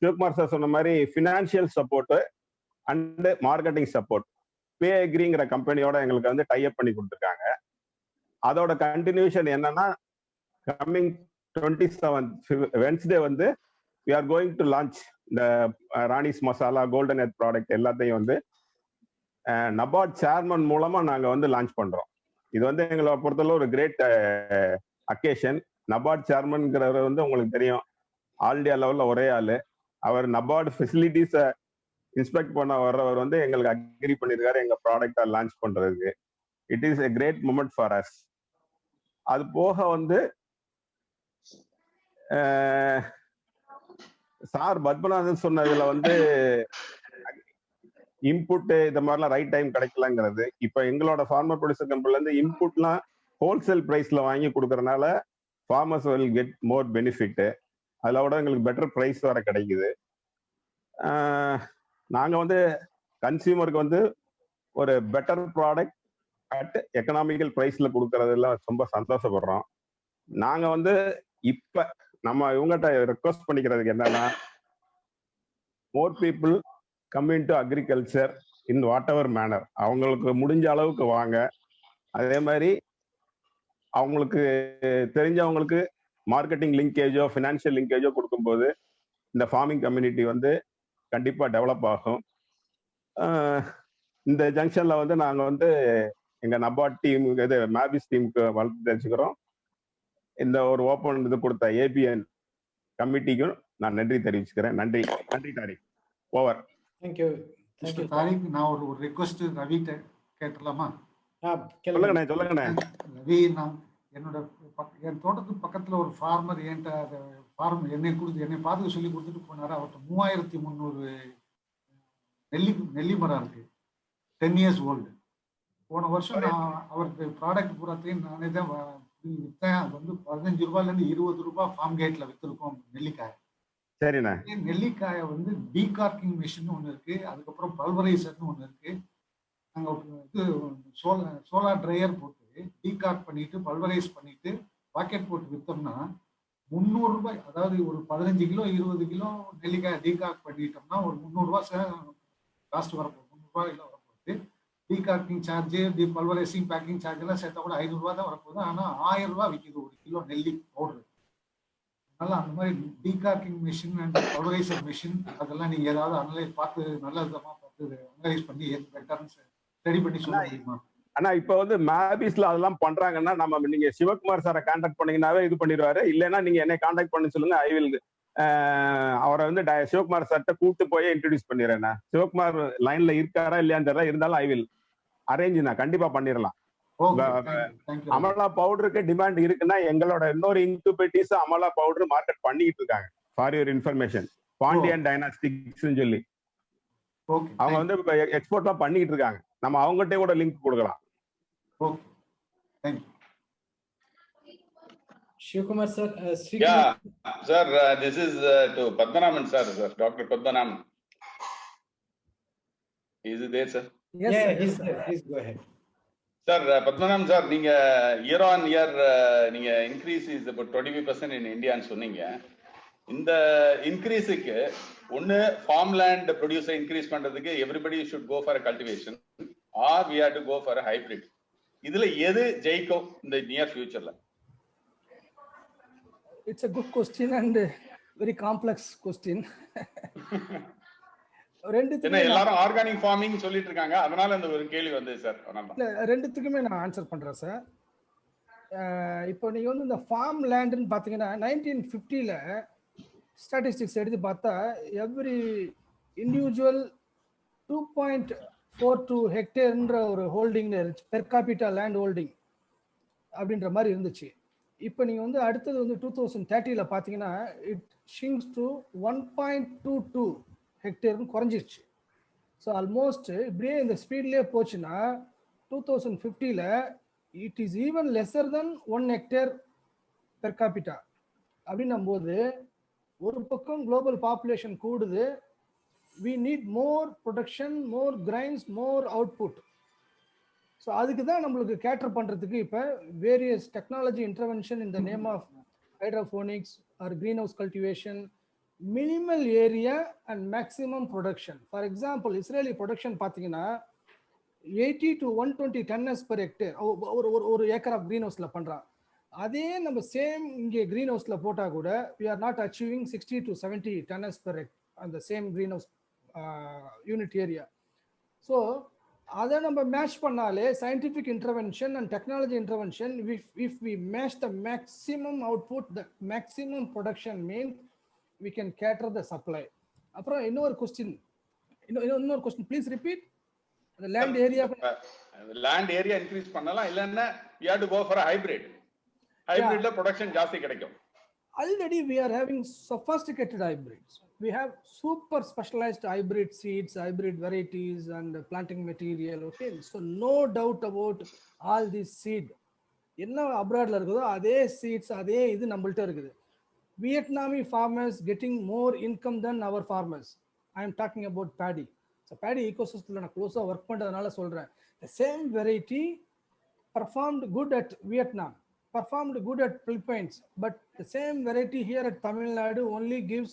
சிவகுமார் சார் சொன்ன மாதிரி financial support and marketing support AABN கம்பெனியோட எங்களுக்கு வந்து டைப் பண்ணி கொடுத்துருக்காங்க. அதோட கண்டினியூஷன் என்னன்னா கம்மிங் 27th வென்ஸ்டே வந்து we are going to launch the Rani's masala golden earth product எல்லாத்தையும் வந்து நபார்ட் சேர்மன் மூலமா நாங்க வந்து லான்ச் பண்றோம். இது வந்து எங்களை பொறுத்தவரை ஒரு கிரேட் அக்கேஷன். நபார்ட் சேர்மன்ங்கிறவர் வந்து உங்களுக்கு தெரியும், ஆல் இண்டியா லெவல்ல ஒரே ஆளு. அவர் நபார்டு ஃபெசிலிட்டிஸை இன்ஸ்பெக்ட் பண்ண வர்றவர் வந்து எங்களுக்கு அக்ரி பண்ணியிருக்காரு எங்க ப்ராடக்டை லான்ச் பண்றதுக்கு. It is a great moment for us. அது போக வந்து சார் பத்மநாதன் சொன்னதுல வந்து இன்புட் இந்த மாதிரிலாம் ரைட் டைம் கிடைக்கலங்கிறது. இப்ப எங்களோட ஃபார்மர் ப்ரொடியூசர் கம்பெனில இருந்து இன்புட்லாம் ஹோல்சேல் பிரைஸ்ல வாங்கி கொடுக்கறதுனால farmers will get more benefit. அதில் விட எங்களுக்கு பெட்டர் ப்ரைஸ் வர கிடைக்குது. நாங்கள் வந்து கன்சியூமருக்கு வந்து ஒரு பெட்டர் ப்ராடக்ட் அட் எக்கனாமிக்கல் ப்ரைஸில் கொடுக்கறதுல ரொம்ப சந்தோஷப்படுறோம். நாங்கள் வந்து இப்போ நம்ம இவங்ககிட்ட ரெக்வஸ்ட் பண்ணிக்கிறதுக்கு என்னன்னா, more people coming to agriculture in whatever manner. அவங்களுக்கு முடிஞ்ச அளவுக்கு வாங்க. அதே மாதிரி அவங்களுக்கு தெரிஞ்சவங்களுக்கு மார்க்கெட்டிங் லிங்கேஜோ ஃபினான்ஷியல் லிங்கேஜோ கொடுக்கும்போது இந்த ஃபார்மிங் கம்யூனிட்டி வந்து கண்டிப்பாக டெவலப் ஆகும். இந்த ஜங்ஷனில் வந்து நாங்கள் வந்து எங்கள் நபார்ட் டீம் இது மேபிஸ் டீமுக்கு வளர்த்து தெரிஞ்சுக்கிறோம். இந்த ஒரு ஓப்பன் இது கொடுத்த ஏபிஎன் கமிட்டிக்கும் நான் நன்றி தெரிவிச்சுக்கிறேன். நன்றி தாரிக். ஓவர். தேங்க்யூ. தாரிக், நான் ஒரு ரெக்வஸ்ட் ரவி கேட்டலாமா? சொல்லுங்கண்ணே. ரவி, நான் என் தோட்டத்துக்கு பக்கத்துல ஒரு ஃபார்மர் என்கிட்ட என்னை பார்த்து சொல்லி கொடுத்துட்டு போனாரு. அவர்கிட்ட 3300 நெல்லி மரம் இருக்கு, 10 years ஓல்டு. போன வருஷம் நான் அவருக்கு ப்ராடக்ட் பூராத்தையும் நானே தான் விற்றேன். அது வந்து 15 ரூபாயிலேருந்து 20 ரூபாய் ஃபார்ம் கேட்ல விற்றுருக்கோம் நெல்லிக்காய். சரிண்ணா. நெல்லிக்காயை வந்து டீகார்க்கிங் மிஷின் ஒன்று இருக்கு, அதுக்கப்புறம் பல்வரைசர்னு ஒன்று இருக்கு. நாங்கள் இது சோலார் ட்ரையர் போட்டு டீகார்க் பண்ணிட்டு பல்வரைஸ் பண்ணிட்டு பாக்கெட் போட்டு விற்றோம்னா 300 ரூபாய். அதாவது ஒரு 15 கிலோ 20 கிலோ நெல்லிக்காய் டீகார்க் பண்ணிட்டோம்னா ஒரு 300 ரூபாய் காஸ்ட் வரப்போகுது. 300 ரூபாய் வரப்போகுது. டீகார்க்கிங் சார்ஜ், பல்வரைசிங், பேக்கிங் சார்ஜ் எல்லாம் சேர்த்தா கூட 500 ரூபாய் தான் வரப்போகுது. ஆனால் 1000 ரூபாய் விற்கிது ஒரு கிலோ நெல்லி பவுடர். அதனால அந்த மாதிரி டீகார்க்கிங் மிஷின் அண்ட் பல்வரைசர் மிஷின் அதெல்லாம் நீங்க ஏதாவது அனலைஸ் பார்த்து நல்ல விதமா பார்த்து அனலைஸ் பண்ணி பெட்டர்னு ரெடி பண்ணி சொல்ல முடியுமா? ஆனா இப்ப வந்து மேபிஸ்ல அதெல்லாம் பண்றாங்கன்னா நம்ம நீங்க சிவகுமார் சாரை கான்டாக்ட் பண்ணீங்கன்னாவே இது பண்ணிடுவாரு. இல்லைன்னா நீங்க என்னை கான்டாக்ட் பண்ணி சொல்லுங்க. ஐ வில் அவரை வந்து சிவகுமார் சார்ட்ட கூப்பிட்டு போய் இன்ட்ரடியூஸ் பண்ணிடுறேன். சிவகுமார் லைன்ல இருக்காரா இல்லையான்னு தெரியல, இருந்தாலும் ஐ வில் அரேஞ்ச். நான் கண்டிப்பா பண்ணிடலாம். அமலா பவுடருக்கு டிமாண்ட் இருக்குன்னா எங்களோட இன்னொரு இன்குபேட்டிஸ் அமலா பவுடர் மார்க்கெட் பண்ணிட்டு இருக்காங்க. ஃபார் யுவர் இன்ஃபர்மேஷன், பாண்டியன் டைனாஸ்டிக்ஸ் சொல்லி அவங்க வந்து இப்ப எக்ஸ்போர்ட் தான் பண்ணிட்டு இருக்காங்க. நம்ம அவங்ககிட்ட கூட லிங்க் கொடுக்கலாம். Shivakumar sir, yeah sir, this is to Padmanabhan sir, Dr. Padmanabhan. Is it there sir? Yes, yeah, he's there. Please go ahead. Sir, Padmanabhan sir, நீங்க year on year நீங்க increase is about 25% in India ன்னு சொன்னீங்க. இந்த இன்க்ரீஸுக்கு ஒன்னு farm land producer increase பண்றதுக்கு everybody should go for cultivation or we have to go for hybrid. இதுல எது ஜெயிக்கும் இந்த நியர் ஃபியூச்சர்ல? It's a good question and very complex question. எல்லாரும் ஆர்கானிக் ஃபார்மிங் சொல்லிட்டு இருக்காங்க, அதனால அந்த ஒரு கேள்வி வந்தது சார். ரெண்டுத்துக்குமே நான் ஆன்சர் பண்றேன் சார். இப்போ நீங்க வந்து இந்த ஃபார்ம் லேண்டுன்னு பாத்தீங்கன்னா 1950ல ஸ்டாட்டிஸ்டிக்ஸ் எடுத்து பார்த்தா எவ்ரி இண்டிவிஜுவல் 2.42 ஹெக்டேர்ன்ற ஒரு holding per capita land holding அப்படின்ற மாதிரி இருந்துச்சு. இப்போ நீங்கள் வந்து அடுத்தது வந்து 2030ல பார்த்தீங்கன்னா இட் ஷிங்ஸ் டு 1.22 ஹெக்டேர்னு குறைஞ்சிருச்சு. ஸோ ஆல்மோஸ்ட் இப்படியே இந்த ஸ்பீட்லேயே போச்சுன்னா 2050ல it is even lesser than 1 hectare per capita. அப்படின்னும் போது ஒரு பக்கம் குளோபல் பாப்புலேஷன் கூடுது, we need more production, more grains, more output. So அதுக்கு தான் நம்மளுக்கு கேட்டர் பண்ணுறதுக்கு இப்போ various technology intervention in the name of hydroponics or green house cultivation, minimal area and maximum production. For example Israeli production பார்த்தீங்கன்னா 80 to 120 tons per hectare ஒரு acre of green ஹவுஸில் பண்ணுறான். அதே நம்ம சேம் இங்கே க்ரீன் ஹவுஸில் போட்டால் கூட we are not achieving 60 to 70 tons per hectare அந்த same green house unit area. So அதை நம்ம மேட்ச் பண்ணாலே scientific intervention and technology intervention, if we match the maximum output, the maximum production means we can cater the supply. அப்புறம் இன்னொரு question please repeat. அந்த land area increase பண்ணலாம், இல்லன்னா we have to go for a hybrid. ஹைபிரிட்ல production ஜாஸ்தி கிடைக்கும். Already we are having sophisticated hybrids. We have super specialized hybrid seeds, hybrid varieties and planting material. Okay, so no doubt about all this seed என்ன அப்ராட்ல இருக்குதோ அதே seeds அதே இது நம்மள்ட்ட இருக்குது. வியட்நாமி farmers getting more income than our farmers. I am talking about paddy. So paddy ecosystem நான் க்ளோஸா work பண்றதுனால சொல்றேன். The same variety performed good at Vietnam, performed good at Philippines, but the same variety here at Tamil Nadu only gives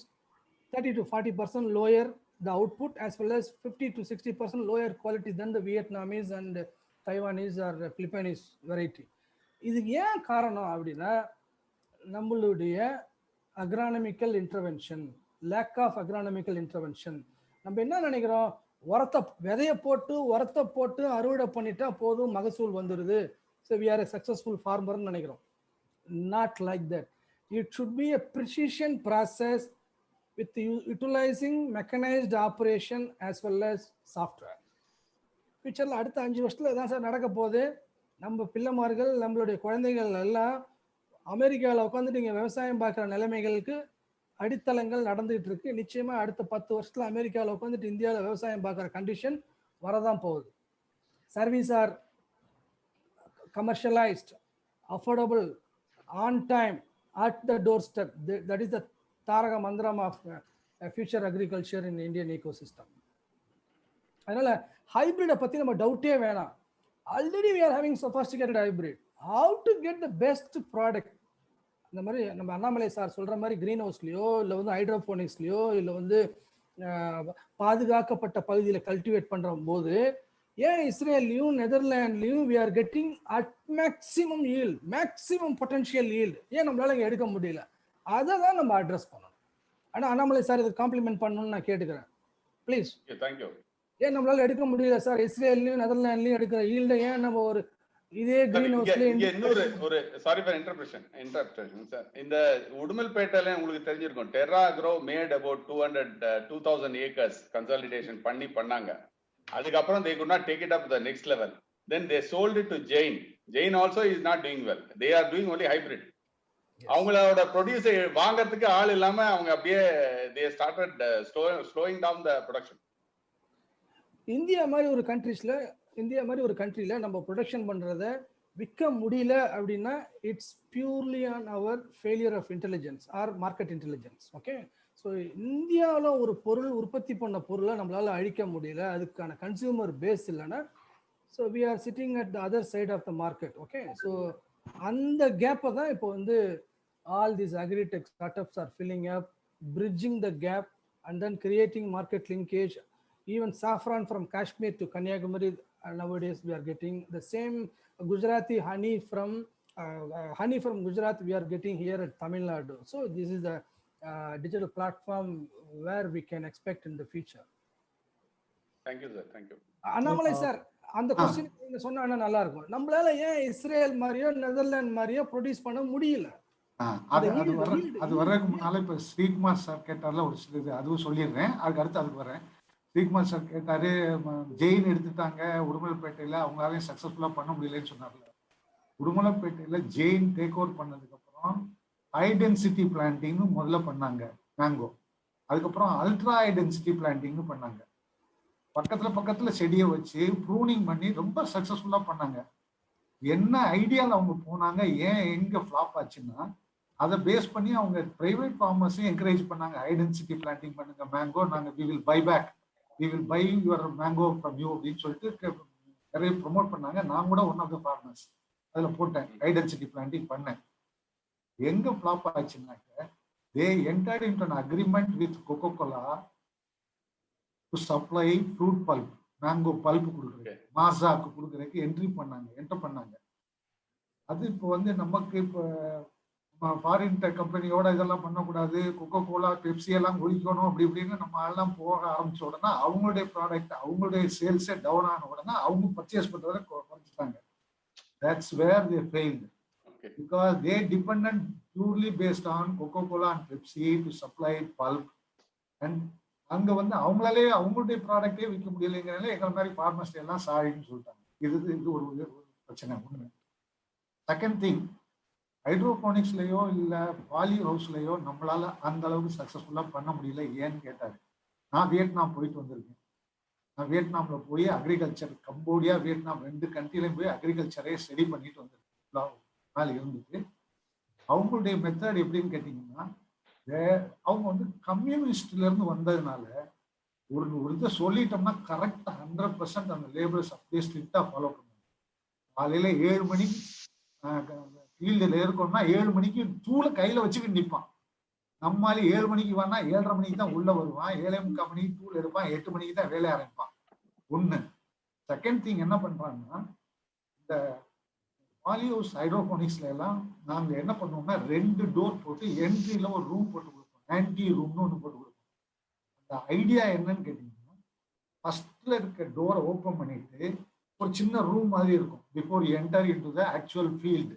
30 to 40% lower the output, as well as 50 to 60% lower quality than the Vietnamese and Taiwanese or Philippines variety. இதுக்கு ஏன் காரணம் அப்படின்னா நம்மளுடைய அக்ரானமிக்கல் intervention, lack of அக்ரானமிக்கல் intervention. நம்ம என்ன நினைக்கிறோம், விதைய போட்டு உரத்தை போட்டு அறுவடை பண்ணிட்டா போதும் மகசூல் வந்துடுது, so we are a successful ஃபார்மர்னு நினைக்கிறோம். Not like that. It should be a precision process with utilizing mechanized operation as well as software. ஃபியூச்சரில் அடுத்த 5 வருஷத்தில் இதான் சார் நடக்க போகுது. நம்ம பிள்ளைமார்கள் நம்மளுடைய குழந்தைகள் எல்லாம் அமெரிக்காவில் உட்காந்துட்டு இங்கே விவசாயம் பார்க்குற நிலைமைகளுக்கு அடித்தளங்கள் நடந்துகிட்டு இருக்கு. நிச்சயமாக அடுத்த 10 வருஷத்தில் அமெரிக்காவில் உட்காந்துட்டு இந்தியாவில் விவசாயம் பார்க்குற கண்டிஷன் வரதான் போகுது. Service are commercialised, affordable, on time, at the door step. That is the தாரக மந்திரம் of future agriculture in Indian ecosystem. அதனால ஹைபிரிடை பற்றி நம்ம டவுட்டே வேணாம். Already we are having sophisticated hybrid. How to get the best product? இந்த மாதிரி நம்ம அண்ணாமலை சார் சொல்கிற மாதிரி க்ரீன் ஹவுஸ்லையோ இல்லை வந்து ஹைட்ரோபோனிக்ஸ்லையோ இல்லை வந்து பாதுகாக்கப்பட்ட பகுதியில் கல்டிவேட் பண்ணுற போது ஏன் இஸ்ரேல்லையும் நெதர்லாண்ட்லையும் we are getting at maximum yield, maximum potential yield ஏன் நம்மளால இங்கே எடுக்க முடியல? அதை தான் நம்ம அட்ரஸ் பண்ணணும். ஆனால் அண்ணாமலை சார் இதுக்கு காம்ப்ளிமெண்ட் பண்ணணும்னு நான் கேட்டுக்கிறேன் ப்ளீஸ். தேங்க்யூ. ஏன் நம்மளால எடுக்க முடியல சார்? இஸ்ரேல்லையும் நெதர்லாண்ட்லையும் எடுக்கிற ஈல்டை ஏன் நம்ம ஒரு இதே கிரீன் ஹவுஸ்ல இன்னொரு ஒரு சாரி ஃபார் இன்டர்ப்ரஷன் சார். இந்த உடுமல்பேட்டையில உங்களுக்கு தெரிஞ்சிருக்கும், Terra Agro made about 2000 acres consolidation பண்ணாங்க. அதுக்கப்புறம் they could not take it up to the next level. Then they sold it to Jain. Jain also is not doing well. They are doing only hybrid. அவங்களோட produce வாங்கறதுக்கு ஆள் இல்லாம அவங்க அப்படியே they started slowing down the production. India மாதிரி ஒரு கண்ட்ரில நம்ம ப்ரொடக்ஷன் பண்றத விற்க முடியல அப்படின்னா it's purely on our failure of intelligence or market intelligence. Okay, so இந்தியாவில் ஒரு பொருள் உற்பத்தி பண்ண பொருளை நம்மளால அழிக்க முடியல, அதுக்கான கன்சியூமர் பேஸ் இல்லைன்னா so we are sitting at the other side of the market. Okay, so அந்த கேப்பை தான் இப்போ வந்து all these agritech startups are filling up, bridging the gap and then creating market linkage. Even saffron from Kashmir to Kanyakumari, nowadays we are getting the same Gujarati honey from Gujarat we are getting here at Tamil Nadu. So this is the digital platform where we can expect in the future. Thank you sir, thank you. Annamalai sir, அந்த question நீங்க சொன்னா நல்லா இருக்கும். நம்மளால ஏன் Israel மாதிரியோ Netherlands மாதிரியோ produce பண்ண முடியல? அது வர்றதுக்கு முன்னால இப்ப ஸ்ரீகுமார் சார் கேட்டார்ல ஒரு சில அதுவும் சொல்லிடுறேன், அதுக்கு வரேன். ஸ்ரீகுமார் சார் கேட்டாரு, ஜெயின் எடுத்துட்டாங்க உடுமலைப்பேட்டையில, அவங்களாலையும் சக்சஸ்ஃபுல்லா பண்ண முடியலன்னு சொன்னார்ல. உடுமலைப்பேட்டையில ஜெயின் டேக் ஓவர் பண்ணதுக்கு அப்புறம் ஹை டென்சிட்டி பிளான்டிங்னு முதல்ல பண்ணாங்க மேங்கோ. அதுக்கப்புறம் அல்ட்ரா ஹை டென்சிட்டி பிளான்டிங்னு பண்ணாங்க. பக்கத்துல செடியை வச்சு ப்ரூனிங் பண்ணி ரொம்ப சக்சஸ்ஃபுல்லா பண்ணாங்க. என்ன ஐடியால அவங்க போனாங்க, ஏன் எங்க ஃபிளாப் ஆச்சுன்னா அதை பேஸ் பண்ணி அவங்க பிரைவேட் ஃபார்மர்ஸையும் என்கரேஜ் பண்ணாங்க. ஹை டென்சிட்டி பிளான்டிங் பண்ணுங்க மேங்கோ, நாங்க we will buy back, we will buy your mango from you அப்படின்னு சொல்லிட்டு நிறைய ப்ரொமோட் பண்ணாங்க. நான் கூட ஒன் ஆஃப் த ஃபார்மர்ஸ் அதில் போட்டேன், ஹை டென்சிட்டி பிளான்டிங் பண்ணேன். எங்க flop ஆச்சுன்னாக்க they entered into an agreement with Coca-Cola to supply fruit pulp, mango bulb கொடுக்குறதுக்கு, மாசாக்கு கொடுக்குறதுக்கு என்டர் பண்ணாங்க. அது இப்போ வந்து நமக்கு இப்போ ஃபாரின் கம்பெனியோட இதெல்லாம் பண்ணக்கூடாது, கொக்கோ கோலா பெப்சி எல்லாம் ஒழிக்கணும் அப்படி இப்படின்னு நம்ம எல்லாம் போக ஆரம்பிச்ச உடனே அவங்களுடைய ப்ராடக்ட் அவங்களுடைய சேல்ஸே டவுன் ஆன உடனே அவங்க பர்ச்சேஸ் பண்றதை குறைச்சிட்டாங்க. That's where they failed because they dependent purely based on Coca Cola and Pepsi to supply pulp. And அங்க வந்து அவங்களாலே அவங்களுடைய ப்ராடக்டே விற்க முடியலைங்கிறனால எங்களை மாதிரி ஃபார்மர்ஸ் எல்லாம் சாரின்னு சொல்லிட்டாங்க. இது ஒரு பிரச்சனை ஒண்ணு. செகண்ட் திங், ஹைட்ரோபோனிக்ஸ்லயோ இல்ல பாலி ஹவுஸ்லயோ நம்மளால அந்த அளவுக்கு சக்சஸ்ஃபுல்லா பண்ண முடியல. ஏன்னு கேட்டாரு, நான் வியட்நாம் போயிட்டு வந்திருக்கேன். நான் வியட்நாம்ல போய் அக்ரிகல்ச்சர், கம்போடியா வியட்நாம் 2 கண்ட்ரிலையும் போய் அக்ரிகல்ச்சரே ஸ்டடி பண்ணிட்டு வந்திருக்கேன். நாள் இருந்துட்டு அவங்களுடைய மெத்தட் எப்படின்னு கேட்டிங்கன்னா, அவங்க வந்து கம்யூனிஸ்ட்ல இருந்து வந்ததுனால ஒரு இதை சொல்லிட்டோம்னா கரெக்டாக 100% அந்த லேபர்ஸ் அப்படியே ஸ்ட்ரிக்டாக ஃபாலோ பண்ணுவாங்க. காலையில் 7 மணிக்கு ஃபீல்டில் இருக்கோம்னா 7 மணிக்கு தூளை கையில் வச்சுக்கிட்டு நிற்பான். நம்மளால 7 மணிக்கு வானா 7:30 மணிக்கு தான் உள்ள வருவான், 7:45 மணிக்கு தூள் எடுப்பான், 8 மணிக்கு தான் வேலையை ஆரம்பிப்பான். ஒன்று. செகண்ட் திங் என்ன பண்றாங்கன்னா, இந்த பாலியோஸ் ஹைட்ரோபோனிக்ஸ்ல எல்லாம் நாங்க என்ன பண்ணுவோம்னா 2 டோர் போட்டு என்ட்ரியில ஒரு ரூம் போட்டு கொடுப்போம், ஆன்டி ரூம்னு ஒன்று போட்டு கொடுப்போம். அந்த ஐடியா என்னன்னு கேட்டீங்கன்னா, ஃபர்ஸ்ட்ல இருக்க டோரை ஓப்பன் பண்ணிட்டு ஒரு சின்ன ரூம் மாதிரி இருக்கும். Before enter into the actual field,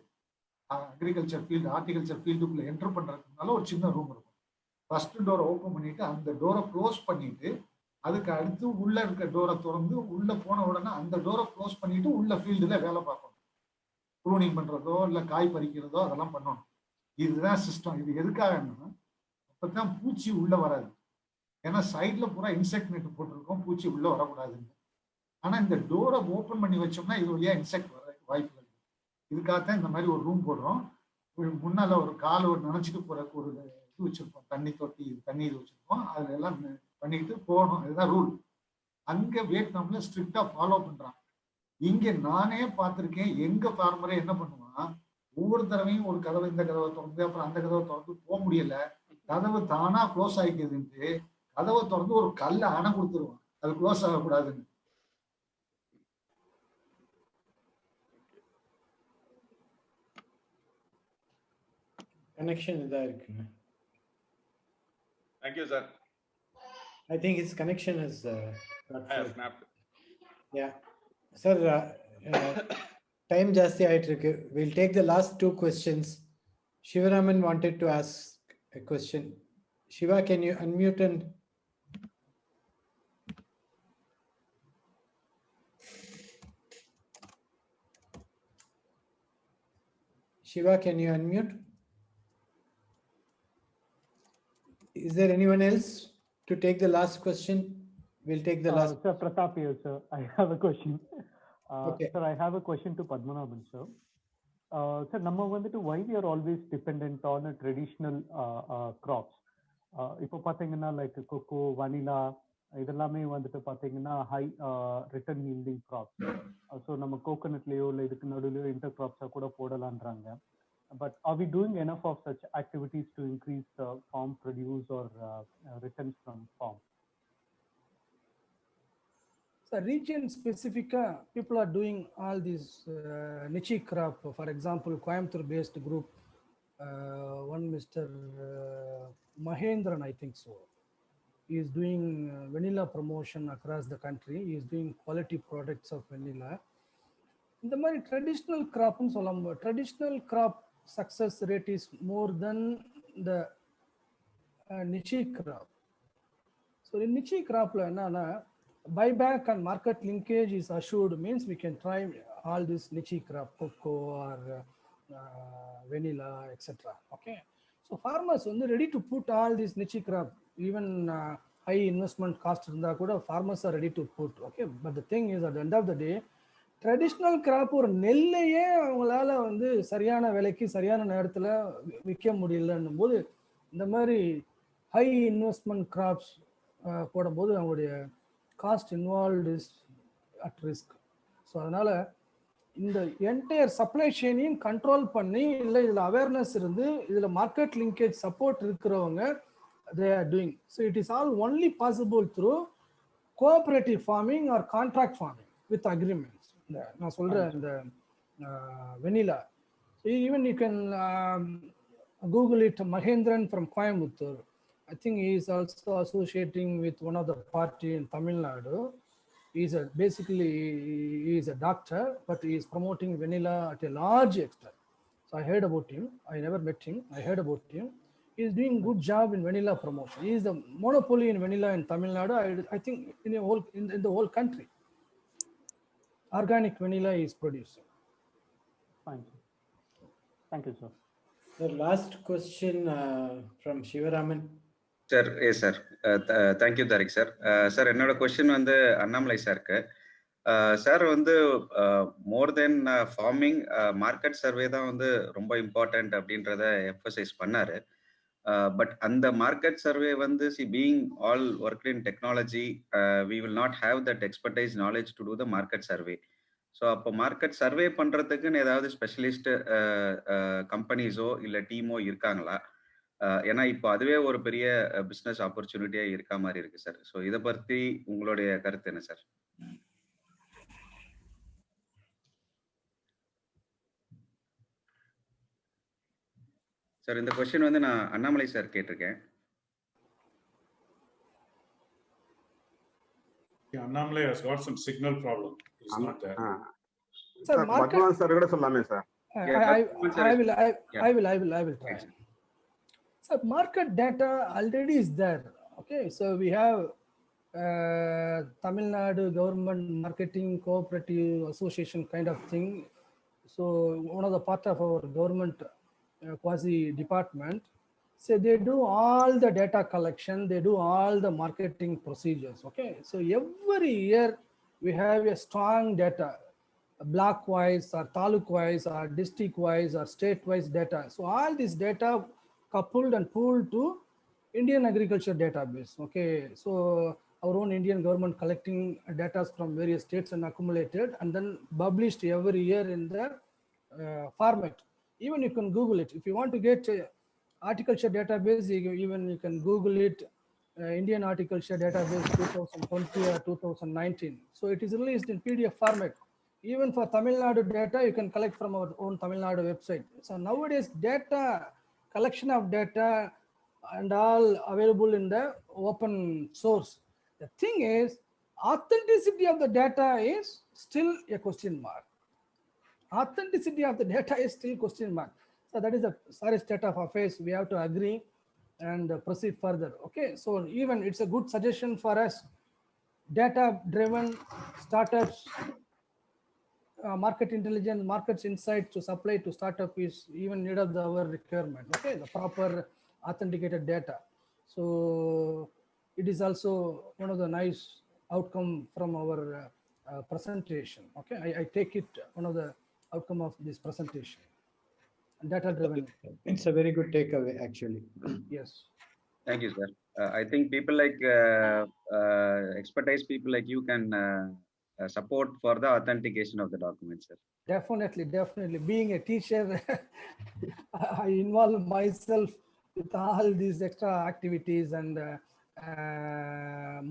agriculture field, horticulture ஃபீல்டுக்குள்ள என்டர் பண்றதுனால ஒரு சின்ன ரூம் இருக்கும். ஃபர்ஸ்ட் டோரை ஓப்பன் பண்ணிட்டு அந்த டோரை க்ளோஸ் பண்ணிட்டு அதுக்கு அடுத்து உள்ள இருக்க டோரை திறந்து உள்ள போன உடனே அந்த டோரை க்ளோஸ் பண்ணிட்டு உள்ள ஃபீல்டுல வேலை பார்க்கணும். ப்ரூனிங் பண்றதோ இல்லை காய் பறிக்கிறதோ அதெல்லாம் பண்ணணும். இதுதான் சிஸ்டம். இது எதுக்காகன்னா அப்பதான் பூச்சி உள்ள வராது. ஏன்னா சைட்ல பூரா இன்செக்ட் நெட் போட்டிருக்கோம், பூச்சி உள்ள வரக்கூடாதுன்னு. ஆனா இந்த டோரை ஓப்பன் பண்ணி வச்சோம்னா இது வழியா இன்செக்ட் வர வாய்ப்பு இருக்கு. இதுக்காகத்தான் இந்த மாதிரி ஒரு ரூம் போடுறோம். முன்னால ஒரு கால் ஒரு நினைச்சிட்டு போறதுக்கு ஒரு இது வச்சிருப்போம், தண்ணி தொட்டி, தண்ணி இது வச்சிருப்போம். அதுல எல்லாம் பண்ணிட்டு போகணும். இதுதான் ரூல். அங்க வியட்நாம்ல ஸ்ட்ரிக்டா ஃபாலோ பண்றான். இங்க நானே பார்த்திருக்கேன், எங்க ஃபார்மரே என்ன பண்ணுவான், ஒவ்வொரு தடவையும் ஒரு கதவை இந்த கதவை திறந்து அப்புறம் அந்த கதவை திறந்து போக முடியல, கதவு தானா க்ளோஸ் ஆகிக்குதுன்ட்டு கதவை திறந்து ஒரு கல்ல அணை கொடுத்துருவான், அது க்ளோஸ் ஆகக்கூடாதுன்னு. கனெக்ஷன் இதா இருக்குங்க. Thank you, sir. I think his connection is snapped. Yeah. Sir, time ஜாஸ்தி ஆயிட்டு இருக்கு. We'll take the last 2 questions. Shivaraman wanted to ask a question. Shiva, can you unmute and Shiva, can you unmute? Is there anyone else to take the last question? We'll take the last. Sir, Pratap here, sir. I have a question. Okay. Sir, I have a question to Padmanabhan, sir. Sir, நம்ம வந்துட்டு why we are always dependent on a traditional crops. இப்போ பார்த்தீங்கன்னா like kho kho, vanilla இதெல்லாமே வந்துட்டு பார்த்தீங்கன்னா high return yielding crops. So நம்ம கோகோனட்லேயோ இல்லை இதுக்கு நடுவுலையோ இன்டர் கிராப்ஸாக கூட போடலான்றாங்க. But are we doing enough of such activities to increase the farm produce or returns from farm? So region specific, people are doing all these niche crop. For example, Coimbatore based group, one Mr. Mahendran, I think so. He is doing vanilla promotion across the country. He is doing quality products of vanilla. இந்த மாதிரி traditional கிராப்னு சொல்லலாம். Traditional crop success rate is more than the niche crop. So niche கிராப்ல என்னன்னா buyback and market linkage is assured, means we can try all this niche crop, cocoa or vanilla, etc. Okay, so farmers are ready to put all this niche crop, even high investment cost in the kuda farmers are ready to put. Okay, but the thing is at the end of the day traditional crop ஒரு நெல்லையே அவங்களால வந்து சரியான விலைக்கு சரியான நேரத்தில் விற்க முடியலன்னும் போது இந்த மாதிரி ஹை இன்வெஸ்ட்மெண்ட் கிராப்ஸ் போடும்போது அவங்களுடைய cost involved is at risk. So அதனால் இந்த என்டையர் சப்ளை செயினையும் கண்ட்ரோல் பண்ணி இல்லை இதில் அவேர்னஸ் இருந்து இதில் மார்க்கெட் லிங்கேஜ் சப்போர்ட் இருக்கிறவங்க they are doing. So it is all only possible through cooperative farming or contract farming with agreements. நான் சொல்கிறேன் இந்த vanilla, even you can Google it, Mahendran from Coimbatore. I think he is also associating with one of the party in Tamil Nadu. He is a doctor, but he is promoting vanilla at a large extent. So I heard about him. I never met him. I heard about him. He is doing good job in vanilla promotion. He is the monopoly in vanilla in Tamil Nadu. I think in the whole country. Organic vanilla is producing. Fine. Thank you, sir. The last question from Shivaraman. Sir, sir thank you Tariq sir. Sir என்னோட question வந்து அண்ணாமலை சாருக்கு. Sir வந்து more then farming market survey தான் வந்து ரொம்ப important அப்படின்றத emphasise பண்ணாரு. But அந்த மார்க்கெட் சர்வே வந்து being all work in technology, we will not have that expertise knowledge to do the market survey. So அப்போ மார்க்கெட் சர்வே பண்ணுறதுக்குன்னு ஏதாவது ஸ்பெஷலிஸ்ட் கம்பெனிஸோ இல்லை டீமோ இருக்காங்களா? ஏன்னா இப்போ அதுவே ஒரு பெரிய பிஸ்னஸ் ஆப்பர்ச்சுனிட்டியாக இருக்க மாதிரி இருக்கு சார். ஸோ இதை பற்றி உங்களுடைய கருத்து என்ன சார்? சார் இந்த கொஸ்டின் வந்து நான் அண்ணாமலை சார் கேட்டிருக்கேன். Annamalai has got some signal problem. He's not there. Sir, market. Sir, கூட சொல்லாமே sir. I will try. So market data already is there. Okay, so we have Tamil Nadu Government Marketing Cooperative Association kind of thing. So one of the part of our government quasi department. So they do all the data collection, they do all the marketing procedures. Okay, so every year we have a strong data, block wise or taluk wise or district wise or state wise data. So all this data coupled and pooled to Indian agriculture database. Okay, so our own Indian government collecting data from various states and accumulated and then published every year in the format. Even you can Google it if you want to get horticulture database. Even you can Google it, Indian horticulture database 2020 or 2019. So it is released in PDF format. Even for Tamil Nadu data, you can collect from our own Tamil Nadu website. So nowadays, data collection of data and all available in the open source. The thing is, authenticity of the data is still a question mark. Authenticity of the data is still question mark. So that is the sorry state of affairs. We have to agree and proceed further. Okay, so even it's a good suggestion for us. Data-driven startups, market intelligence, markets insight to supply to startup is even need of our requirement. Okay, the proper authenticated data. So it is also one of the nice outcome from our presentation. Okay, I take it one of the outcome of this presentation. Data driven. It's a very good takeaway, actually. Yes. Thank you, sir. I think people like expertise people like you can support for the authentication of the documents, sir. Definitely. Being a teacher, I involve myself with all these extra activities and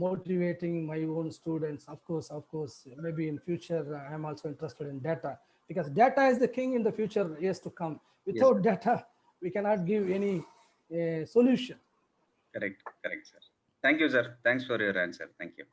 motivating my own students. Of course, maybe in future I am also interested in data, because data is the king in the future years to come. Without data, we cannot give any solution. Correct, sir. Thank you, sir. Thanks for your answer. Thank you.